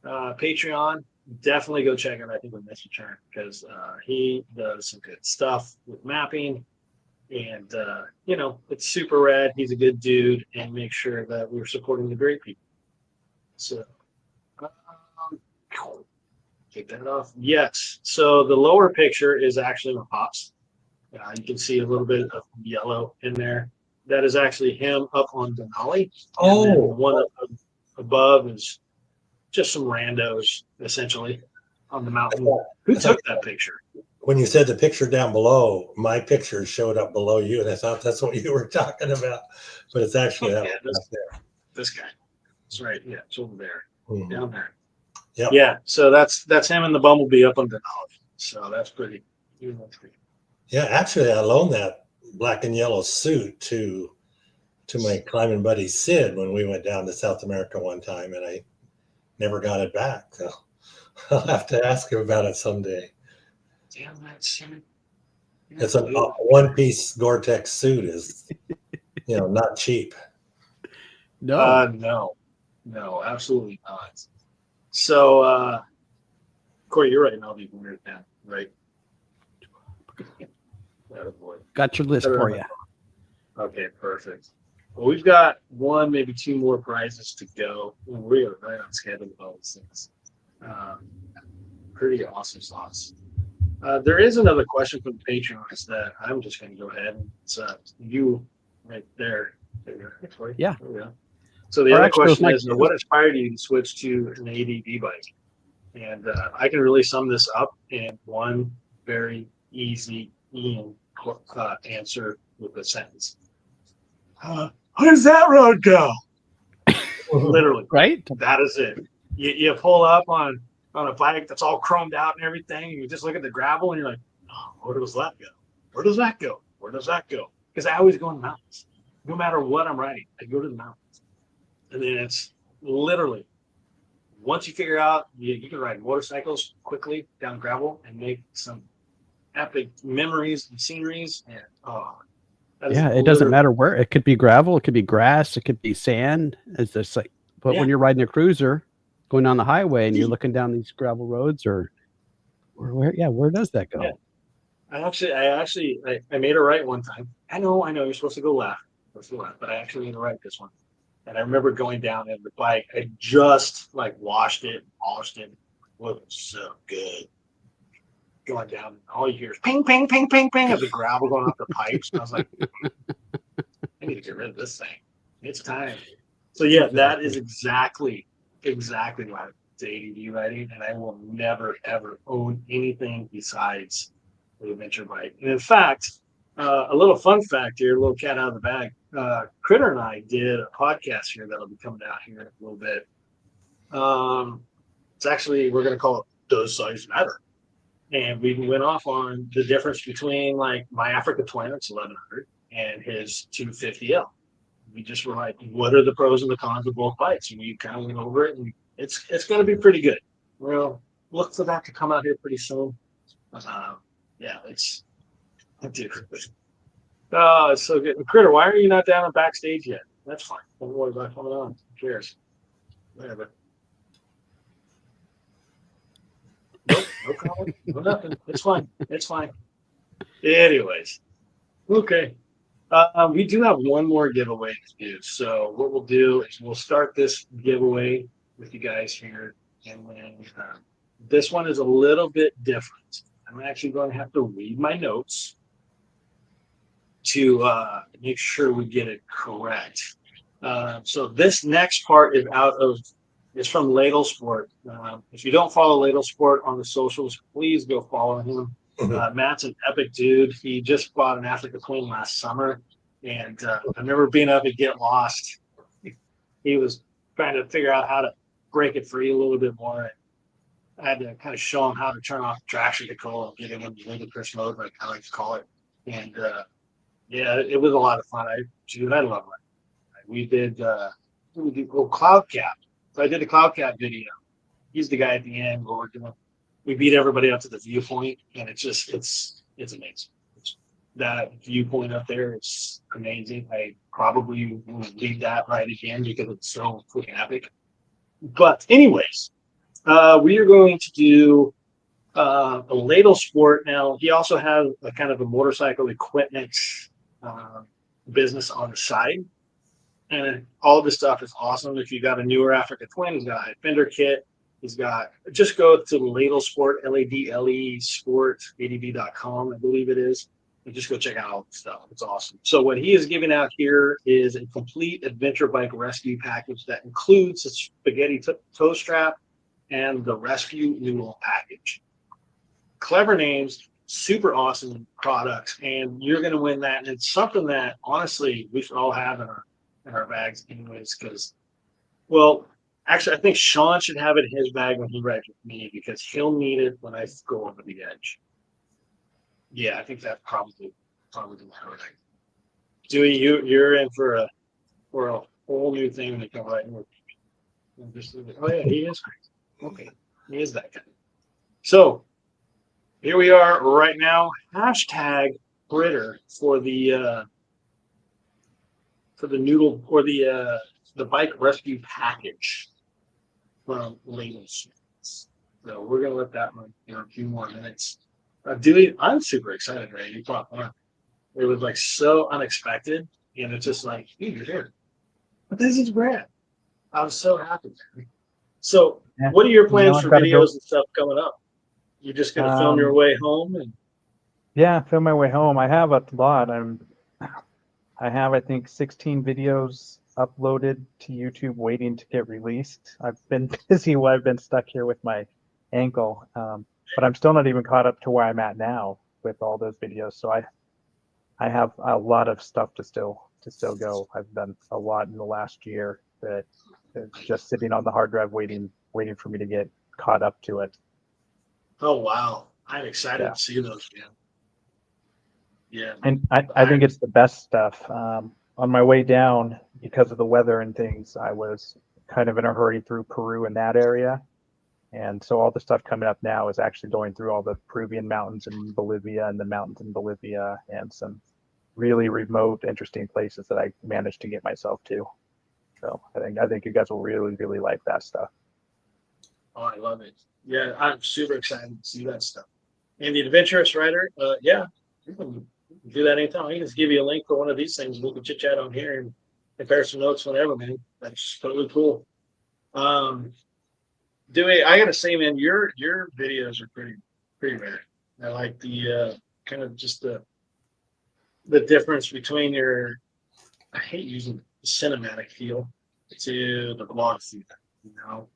Patreon, definitely go check it. I think we missed a turn because he does some good stuff with mapping. And, you know, it's super rad. He's a good dude, and make sure that we're supporting the great people. So, take that off. Yes. So the lower picture is actually my pops. You can see a little bit of yellow in there. That is actually him up on Denali. Oh. And then the one up above is just some randos, essentially, on the mountain. Who took that picture? When you said the picture down below, my picture showed up below you, and I thought that's what you were talking about. But it's actually that one up there. This guy. That's right. Yeah, it's over there, Mhm. down there. Yep. Yeah. So that's him and the bumblebee up on Denali. So that's pretty. Yeah, actually, I loaned that black and yellow suit to my climbing buddy Sid when we went down to South America one time, and I never got it back. So I'll have to ask him about it someday. Damn that shit. It's a one-piece Gore-Tex suit is, you know, not cheap. No. No, absolutely not. So, Corey, you're right. I'll be weird now, right? Got your list for you. Okay, perfect. Well, we've got one, maybe two more prizes to go. We are right on schedule with all these things. Pretty awesome sauce. There is another question from the Patreons that I'm just going to go ahead and it's you right there. Yeah. There we go. So the other question is, what inspired you to switch to an ADV bike? And I can really sum this up in one very easy answer with a sentence. How does that road go? Literally, Right? that is it. You pull up on a bike that's all chromed out and everything, and you just look at the gravel and you're like, oh, where does that go? Where does that go? Where does that go? Because I always go in the mountains. No matter what I'm riding, I go to the mountains. And then it's literally, once you figure out you can ride motorcycles quickly down gravel and make some epic memories and sceneries. And Yeah, it doesn't matter where. It could be gravel, it could be grass, it could be sand. It's just like, but when you're riding a cruiser, going on the highway, and you're looking down these gravel roads, or where does that go? Yeah. I made it right one time. I know you're supposed to go left, but I actually made it right this one. And I remember going down and the bike, I just like washed it, polished it. It was so good. Going down, and all you hear is ping, ping, ping, ping, ping of the gravel going off the pipes. And I was like, I need to get rid of this thing. It's time. So yeah, that is exactly why it's ADV riding, and I will never ever own anything besides the adventure bike. And in fact, a little fun fact here, a little cat out of the bag. Critter and I did a podcast here that'll be coming out here in a little bit. It's actually, we're going to call it Does Size Matter? And we went off on the difference between like my Africa Twin, it's 1100, and his 250L. We just were like, what are the pros and the cons of both bikes? And we kind of went over it, and it's going to be pretty good. We'll look for that to come out here pretty soon. Yeah, dude. Oh, it's so good. Critter, why are you not down on backstage yet? That's fine. Don't worry about coming on. Cheers. Whatever. Nope, no problem. No nothing. It's fine. It's fine. Anyways, okay. We do have one more giveaway to do. So what we'll do is we'll start this giveaway with you guys here, and then this one is a little bit different. I'm actually going to have to read my notes to make sure we get it correct. So this next part is from Ladle Sport. If you don't follow Ladle Sport on the socials, please go follow him. Matt's an epic dude. He just bought an Africa Twin last summer, and I remember being up at Get Lost. He was trying to figure out how to break it free a little bit more. I had to kind of show him how to turn off the traction control and get him in the ludicrous mode, like I like to call it. And yeah, it was a lot of fun. I love it. We did cloud cap. So I did a cloud cap video. He's the guy at the end where we're doing. We beat everybody up to the viewpoint, and it's amazing. That viewpoint up there is amazing. I probably will leave that right again because it's so freaking epic. But anyways, we are going to do a ladle sport. Now, he also has a kind of a motorcycle equipment business on the side. And all of this stuff is awesome. If you got a newer Africa Twin, he's got a fender kit. He's got, just go to Ladle Sport, LADLE Sport, ADV.com, I believe it is. And just go check out all the stuff. It's awesome. So what he is giving out here is a complete adventure bike rescue package that includes a spaghetti toe strap and the rescue noodle package. Clever names, super awesome products, and you're going to win that. And it's something that honestly we should all have in our bags anyways, because, well, actually I think Sean should have it in his bag when he rides with me because he'll need it when I go over the edge. Yeah, I think that probably correct. Dewey, you're in for a whole new thing when they come right in with you. Oh yeah, he is crazy. Okay, he is that guy. So here we are right now. Hashtag Critter for the noodle or the bike rescue package from Labels. So we're gonna let that run in a few more minutes. Dude, I'm super excited, right? You brought one. It was like so unexpected, and it's just like, dude, you're here. But this is great. I was so happy. So, Yeah. what are your plans for gotta videos and stuff coming up? You're just gonna film your way home, and Yeah, film my way home. I have a lot. I have, I think, 16 videos uploaded to YouTube waiting to get released. I've been busy while I've been stuck here with my ankle, but I'm still not even caught up to where I'm at now with all those videos. So I have a lot of stuff to still go. I've done a lot in the last year that is just sitting on the hard drive waiting for me to get caught up to it. oh wow, I'm excited Yeah. to see those, man. Yeah, And I think it's the best stuff. On my way down, because of the weather and things, I was kind of in a hurry through Peru and that area. And so all the stuff coming up now is actually going through all the Peruvian mountains in Bolivia and the mountains in Bolivia and some really remote, interesting places that I managed to get myself to. So I think you guys will really, really like that stuff. oh, I love it. Yeah, I'm super excited to see that stuff. And the adventurous rider, yeah, we can do that anytime. I can just give you a link for one of these things. We can chit chat on here and compare some notes whenever, man. That's totally cool. Dewey, I gotta say, man, your videos are pretty rare. I like the kind of just the difference between your, I hate using the cinematic feel to the vlog feel. You know,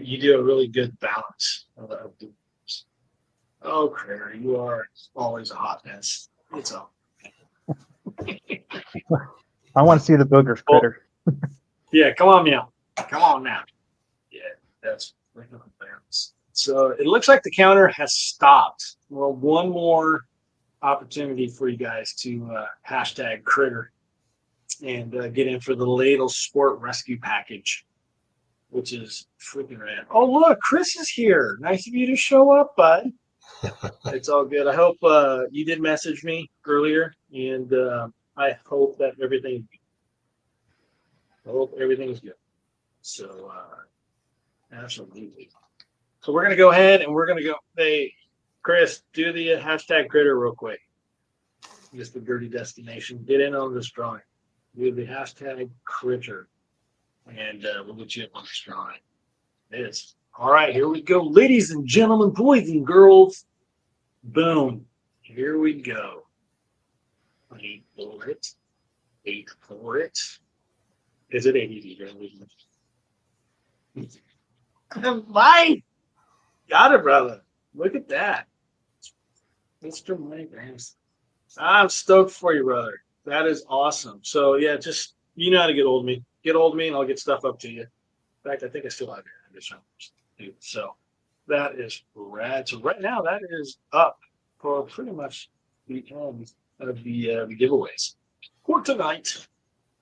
you do a really good balance of the videos. Oh, Critter, you are always a hot mess. It's all. I want to see the boogers, Critter. Yeah, come on now. Come on now. Yeah, that's balance. So it looks like the counter has stopped. Well, one more opportunity for you guys to hashtag Critter and get in for the Ladle Sport Rescue Package, which is freaking rad. Oh, look, Chris is here. Nice of you to show up, bud. It's all good. I hope you did message me earlier, and I hope that everything's good. So, absolutely. So we're gonna go ahead and we're gonna go. Hey, Chris, do the hashtag Critter real quick. Just the dirty destination. Get in on this drawing. Do the hashtag Critter, and we'll get you up on this drawing. It is. All right, here we go, ladies and gentlemen, boys and girls. Boom. Here we go. Wait for it. Wait for it. Is it 80 feet? Mike! Got it, brother. Look at that. Mr. Mike Ramsey. I'm stoked for you, brother. That is awesome. So, yeah, just, you know how to get hold of me. Get hold of me and I'll get stuff up to you. In fact, I think I still have your address. So, That is rad. So right now that is up for pretty much the end of the giveaways for tonight.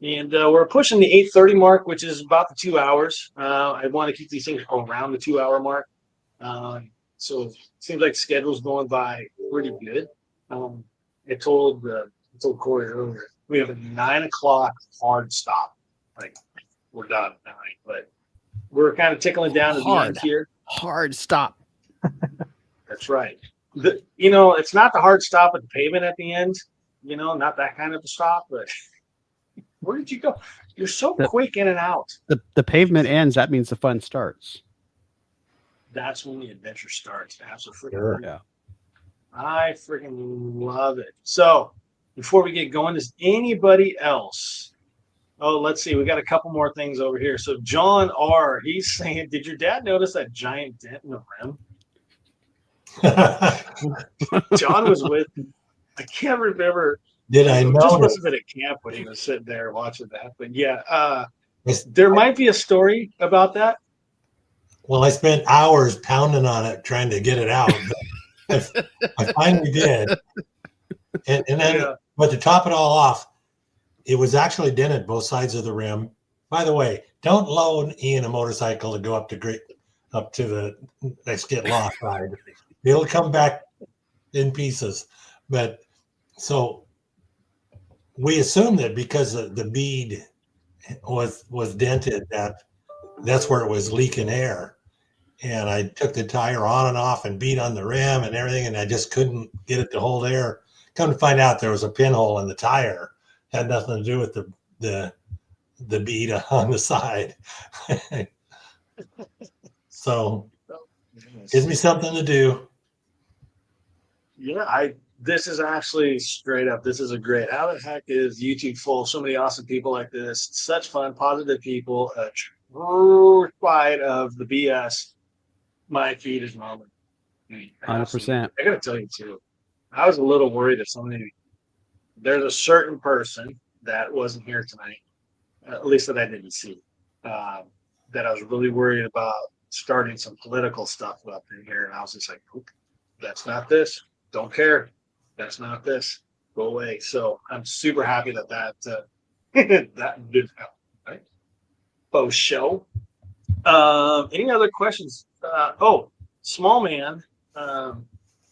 And we're pushing the 8:30 mark, which is about the 2 hours. I want to keep these things around the 2 hour mark. So it seems like the schedule's going by pretty good. I told Corey earlier, we have a 9 o'clock hard stop. Like we're done at 9, but we're kind of tickling down to the end here. Hard stop. That's right. It's not the hard stop at the pavement at the end. Not that kind of a stop, but where did you go? You're so quick in and out. The pavement ends. That means the fun starts. That's when the adventure starts. Absolutely. Sure. Yeah. I freaking love it. So before we get going, does anybody else? Oh, let's see. We got a couple more things over here. So John R. He's saying, did your dad notice that giant dent in the rim? John was with. I can't remember. Did I know? Just must have been at camp when he was sitting there watching that. But yeah, there might be a story about that. Well, I spent hours pounding on it trying to get it out. I finally did. And then, but to top it all off, it was actually dented both sides of the rim. By the way, don't loan Ian a motorcycle to go up to the next get lost ride. It'll come back in pieces. But so we assumed that because the bead was dented, that's where it was leaking air. And I took the tire on and off and beat on the rim and everything, and I just couldn't get it to hold air. Come to find out, there was a pinhole in the tire. Had nothing to do with the bead on the side. So gives me something to do. Yeah, this is actually straight up. This is a great. How the heck is YouTube full of so many awesome people like this? Such fun, positive people. A true fight of the BS. My feed is moment. 100%. I gotta tell you too. I was a little worried if there's a certain person that wasn't here tonight, at least that I didn't see, that I was really worried about starting some political stuff up in here. And I was just like, that's not this. Don't care. That's not this. Go away. So I'm super happy that that did happen. Right? Post show. Any other questions? Small man.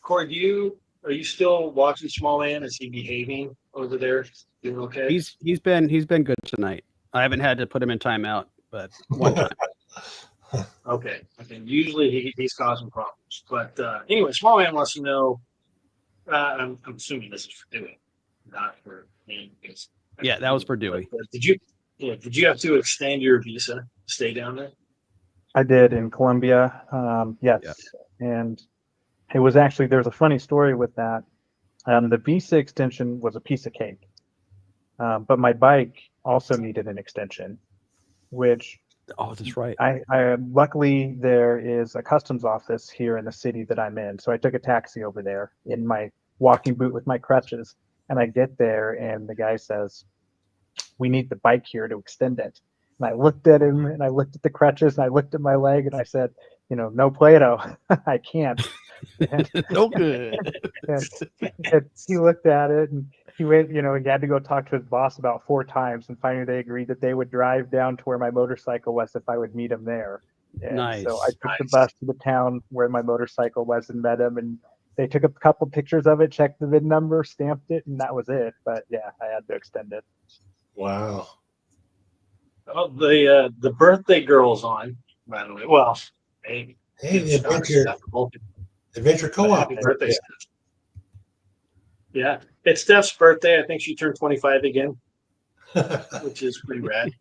Corey, are you still watching Small Man? Is he behaving over there? Doing okay? He's been good tonight. I haven't had to put him in timeout, but one time. Okay. Usually he's causing problems, but anyway, Small Man wants to know. I'm assuming this is for Dewey, not for me. Yeah, that was for Dewey. Did you have to extend your visa to stay down there? I did in Colombia. Yes. Yeah. And it was actually, there's a funny story with that. The visa extension was a piece of cake. But my bike also needed an extension, which Oh, that's right. I luckily there is a customs office here in the city that I'm in. So I took a taxi over there in my walking boot with my crutches. And I get there and the guy says, we need the bike here to extend it. And I looked at him and I looked at the crutches and I looked at my leg and I said, no Play-Doh. I can't. No good. And he looked at it and he went, he had to go talk to his boss about 4 times. And finally they agreed that they would drive down to where my motorcycle was if I would meet him there. And Nice. so I took the bus to the town where my motorcycle was and met him. And they took a couple pictures of it, checked the VIN number, stamped it, and that was it. But yeah, I had to extend it. Wow. Oh, the birthday girl's on, by the way. Well, hey, the Adventure Co-op. Happy birthday, Steph. Yeah, it's Steph's birthday. I think she turned 25 again, which is pretty rad.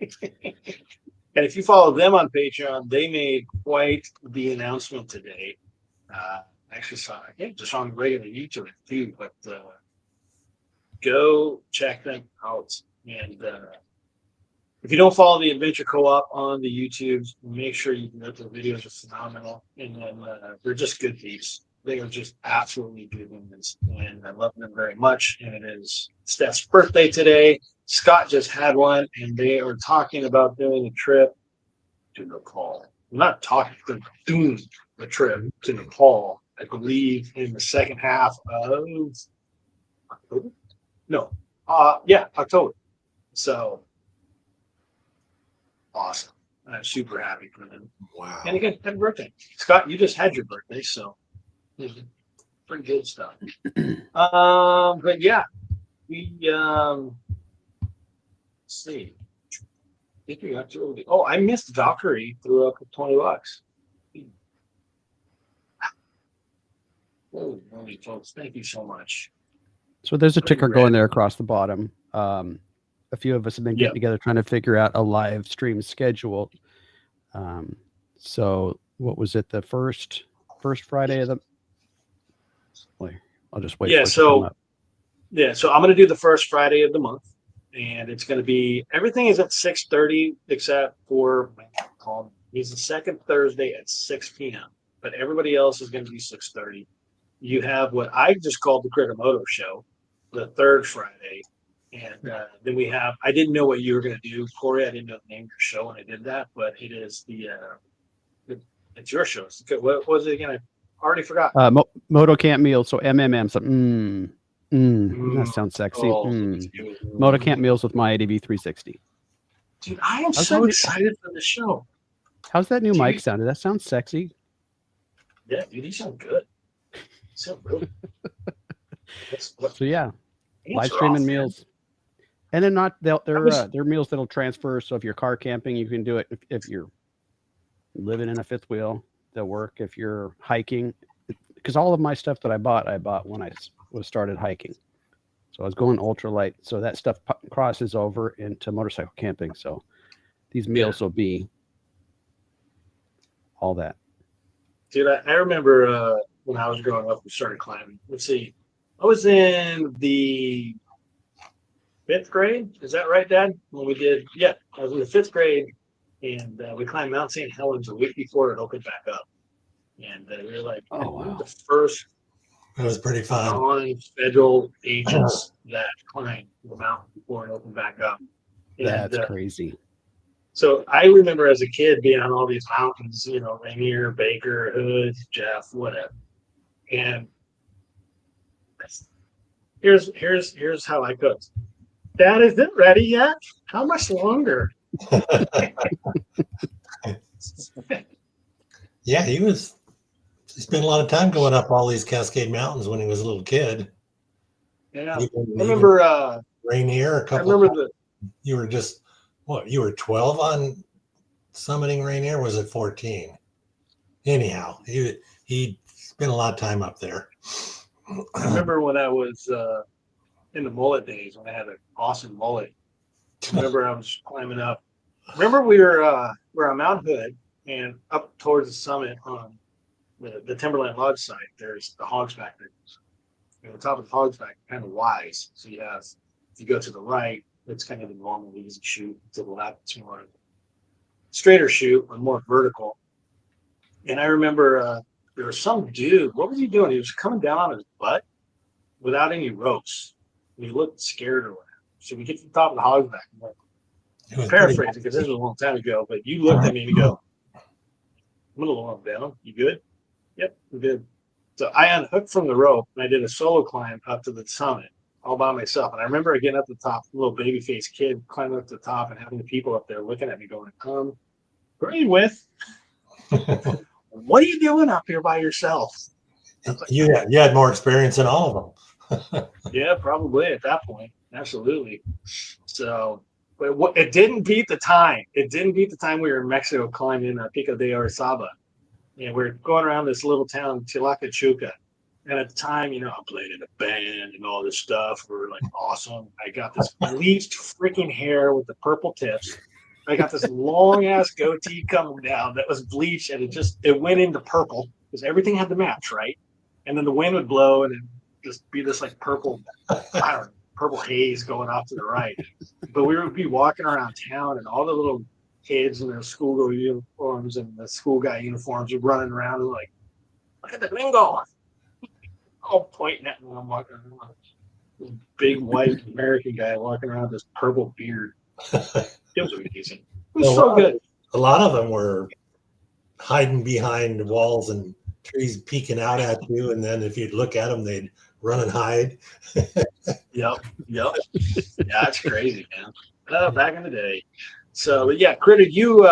And if you follow them on Patreon, they made quite the announcement today. I actually saw it just on regular YouTube too, but go check them out. And if you don't follow the Adventure Co-op on the YouTube, make sure you can look. The videos are phenomenal, and then they're just good peeps. They are just absolutely good ones, and I love them very much. And it is Steph's birthday today. Scott just had one, and they are talking about doing a trip to Nepal. I'm not talking to doing the trip to Nepal, I believe in the second half of October. No, yeah, October. So awesome. I'm super happy for them. Wow. And again, happy birthday. Scott, you just had your birthday, so pretty good stuff. But yeah, we let's see. I think we got to I missed Valkyyrii, threw up $20. Oh, folks, thank you so much. So there's a ticker Pretty going rad. there across the bottom. A few of us have been getting Yep. together trying to figure out a live stream schedule. So what was it? The first Friday of the. Wait, I'll just wait. Yeah, for it to come up. So I'm gonna do the first Friday of the month, and it's gonna be everything is at 6:30 except for he's the second Thursday at 6 p.m. But everybody else is gonna be 6:30. You have what I just called the Critter Moto show, the third Friday. And then we have, I didn't know what you were going to do, Corey. I didn't know the name of your show when I did that, but it is it's your show. What was it again? I already forgot. Moto Camp Meals. So MMM. So that sounds sexy. Moto Camp Meals with my ADV 360. Dude, I am How's so that excited for the show. How's that new Dude. mic sound? Does that sound sexy? Yeah, dude, you sound good. You sound really So yeah, Hands live are streaming off, meals. And then they're was- meals that'll transfer. So if you're car camping, you can do it. If you're living in a fifth wheel, they'll work. If you're hiking, because all of my stuff that I bought when I started hiking. So I was going ultralight. So that stuff crosses over into motorcycle camping. So these meals will be all that. Dude, I remember when I was growing up, we started climbing. Let's see. I was in the 5th grade. Is that right, Dad? When we did, yeah, I was in the 5th grade, and we climbed Mount St. Helens a week before it opened back up. And we were like, the first It was pretty fun. non-federal agents that climbed the mountain before it opened back up. And, That's crazy. So I remember as a kid being on all these mountains, Rainier, Baker, Hood, Jeff, whatever. And here's how I cooked. Dad, is it ready yet? How much longer? Yeah, he spent a lot of time going up all these Cascade Mountains when he was a little kid. Yeah, Even I remember. Rainier, you were just what? You were 12 on summiting Rainier. Was it 14? Anyhow, he spent a lot of time up there. I remember when I was in the mullet days when I had an awesome mullet. I remember I was climbing up. Remember we were on Mount Hood and up towards the summit on the Timberland Lodge site. There's the Hogs Factory. And the top of the Hogs Factory kind of wise. So if you go to the right, it's kind of the normal easy shoot. To the left, it's more of a straighter shoot or more vertical. And I remember there was some dude. What was he doing? He was coming down on his butt without any ropes. And he looked scared or whatever. So we get to the top of the Hogs Factory. I'm paraphrasing because this was a long time ago, but you looked at me and you go, I'm a little down. You good? Yep, I'm good. So I unhooked from the rope and I did a solo climb up to the summit all by myself. And I remember getting up the top, a little baby faced kid climbing up to the top and having the people up there looking at me going, who are you with? What are you doing up here by yourself? You had more experience than all of them. Yeah, probably at that point. Absolutely. So, but it didn't beat the time. It didn't beat the time we were in Mexico climbing Pico de Orizaba. And we're going around this little town, Tlaquechuca. And at the time, I played in a band and all this stuff. We were like, awesome. I got this bleached freaking hair with the purple tips. I got this long ass goatee coming down that was bleached, and it went into purple because everything had to match, right? And then the wind would blow and it'd just be this like purple haze going off to the right. But we would be walking around town, and all the little kids in their schoolgirl uniforms and the school guy uniforms were running around and like, look at the gringo. All pointing at me when I'm walking around. This big white American guy walking around with this purple beard. It was amazing. It was so good. A lot of them were hiding behind walls and trees peeking out at you. And then if you'd look at them, they'd run and hide. Yep. Yeah, it's crazy, man. Back in the day. So yeah, Critter, you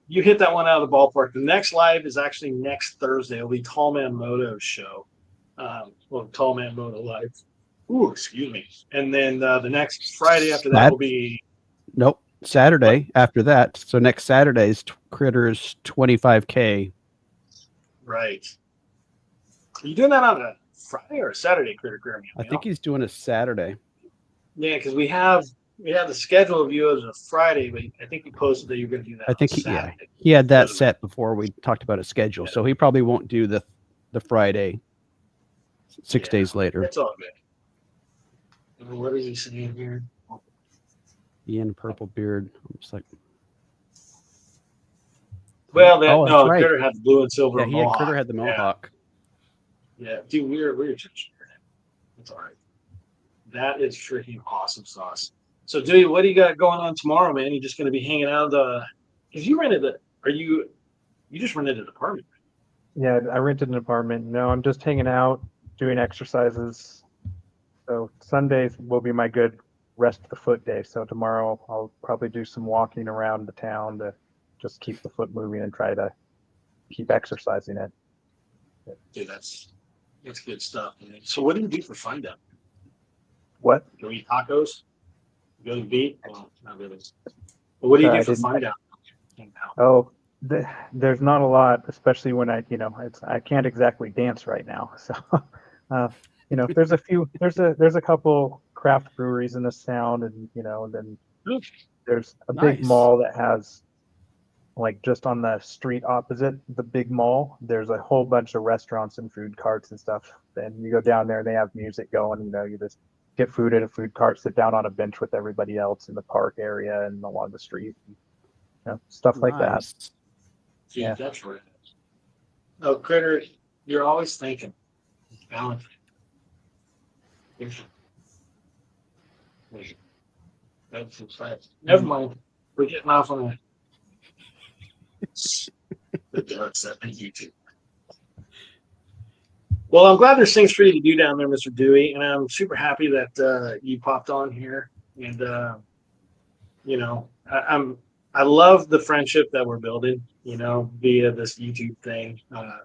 hit that one out of the ballpark. The next live is actually next Thursday. It'll be Tallman Moto's show. Tallman Moto live. Ooh, excuse me. And then the next Friday after that will be nope, Saturday after that. So next Saturday's Critter's 25K. right. Are you doing that on a Friday or a Saturday, Critter? I think he's doing a Saturday. Yeah, because we have the schedule of you as a Friday, but I think you posted that you're going to do that. I think he had that set before we talked about a schedule, so he probably won't do the Friday 6 days later. That's all good. What is he saying here? Ian Purple Beard. I'm just like, well, right. Critter had the blue and silver. Yeah, Critter had the mohawk. Yeah, dude, we're just it's all right. That is freaking awesome sauce. So, Dewey, what do you got going on tomorrow, man? You just going to be hanging out? Because you rented you just rented an apartment? Yeah, I rented an apartment. No, I'm just hanging out, doing exercises. So Sundays will be my good rest of the foot day. So tomorrow I'll probably do some walking around the town to just keep the foot moving and try to keep exercising it. Dude, that's good stuff, man. So what do you do for fun down there? What? Go eat tacos? Go to the beach? Well, not really. But what do you do for fun down there? Oh, there's not a lot, especially when I can't exactly dance right now. So, there's a couple craft breweries in this town, and then there's a big mall that has, like, just on the street opposite the big mall, there's a whole bunch of restaurants and food carts and stuff. And you go down there and they have music going, you just get food at a food cart, sit down on a bench with everybody else in the park area and along the street, stuff like that. Gee, yeah, that's right. Oh, Critter, you're always thinking. Balance. Never mind. We're getting off on a YouTube. Well, I'm glad there's things for you to do down there, Mr. Dewey, and I'm super happy that you popped on here. And I love the friendship that we're building, via this YouTube thing.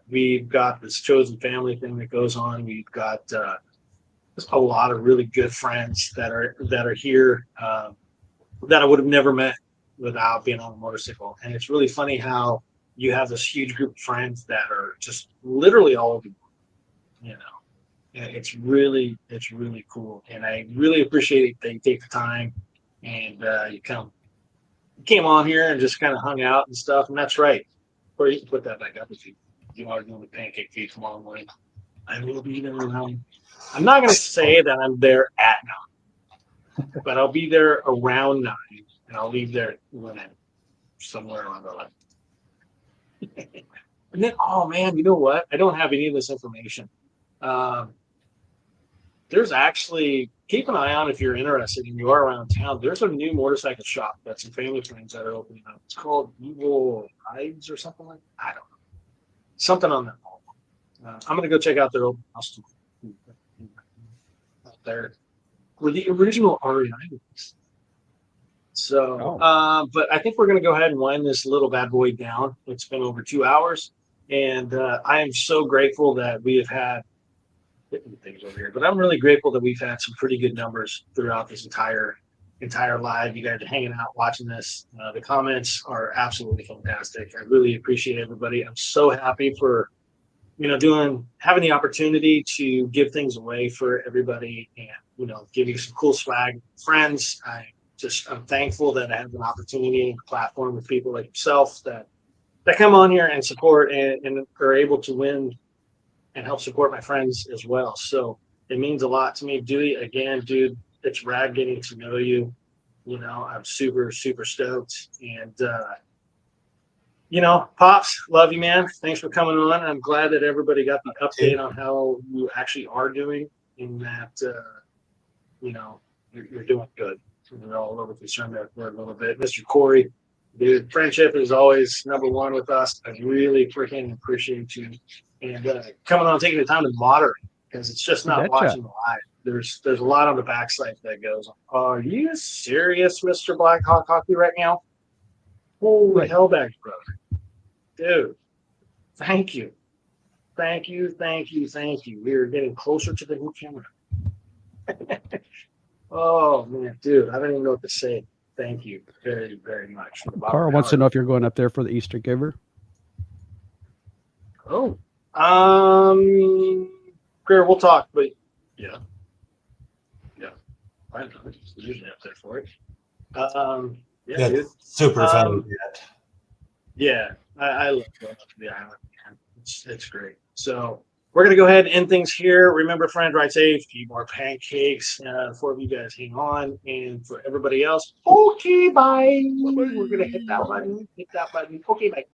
We've got this chosen family thing that goes on. We've got a lot of really good friends that are here that I would have never met without being on a motorcycle. And it's really funny how you have this huge group of friends that are just literally all over the world, And it's really cool. And I really appreciate that you take the time and you came on here and just kind of hung out and stuff. And that's right. Or you can put that back up if you are doing the pancake feed tomorrow morning. I will be there around. I'm not going to say that I'm there at 9, but I'll be there around 9, and I'll leave there somewhere around 11. And then, oh man, you know what? I don't have any of this information. There's actually, keep an eye on if you're interested and you are around town. There's a new motorcycle shop that's some family friends that are opening up. It's called Evil Hides or something like that. I don't know. Something on that. I'm going to go check out their open house out there where the original REI was. So, but I think we're going to go ahead and wind this little bad boy down. It's been over 2 hours, and I am so grateful that we have had things over here. But I'm really grateful that we've had some pretty good numbers throughout this entire live. You guys are hanging out, watching this. The comments are absolutely fantastic. I really appreciate everybody. I'm so happy for having the opportunity to give things away for everybody and give you some cool swag, friends. I'm thankful that I have an opportunity and a platform with people like yourself that come on here and support and are able to win and help support my friends as well. So it means a lot to me. Dewey, again, dude, it's rad getting to know you. I'm super, super stoked. And, Pops, love you, man. Thanks for coming on. I'm glad that everybody got the update on how you actually are doing and that, you're doing good. We're all a little concerned there for a little bit. Mr. Corey, Dude, friendship is always number one with us. I really freaking appreciate you and coming on, taking the time to moderate because it's just not Betcha. watching live. There's a lot on the backside that goes, are you serious, Mr. Black Hawk Hockey, right now? Holy Right. hellback, brother. Dude, thank you. Thank you, thank you, thank you. We are getting closer to the new camera. Oh, man, dude, I don't even know what to say. Thank you very, very much. From the bottom Carl of my wants to heart. know if you're going up there for the Easter giver. Oh, Greer, we'll talk, but yeah, I don't know. It's usually up there for it. Yeah, dude. That's super fun. Um, Yeah, I love going up to the island, man. It's great. So we're gonna go ahead and end things here. Remember, friend, ride safe, eat more pancakes. For you guys, hang on, and for everybody else, okay, bye. We're gonna hit that button. Hit that button. Okay, bye.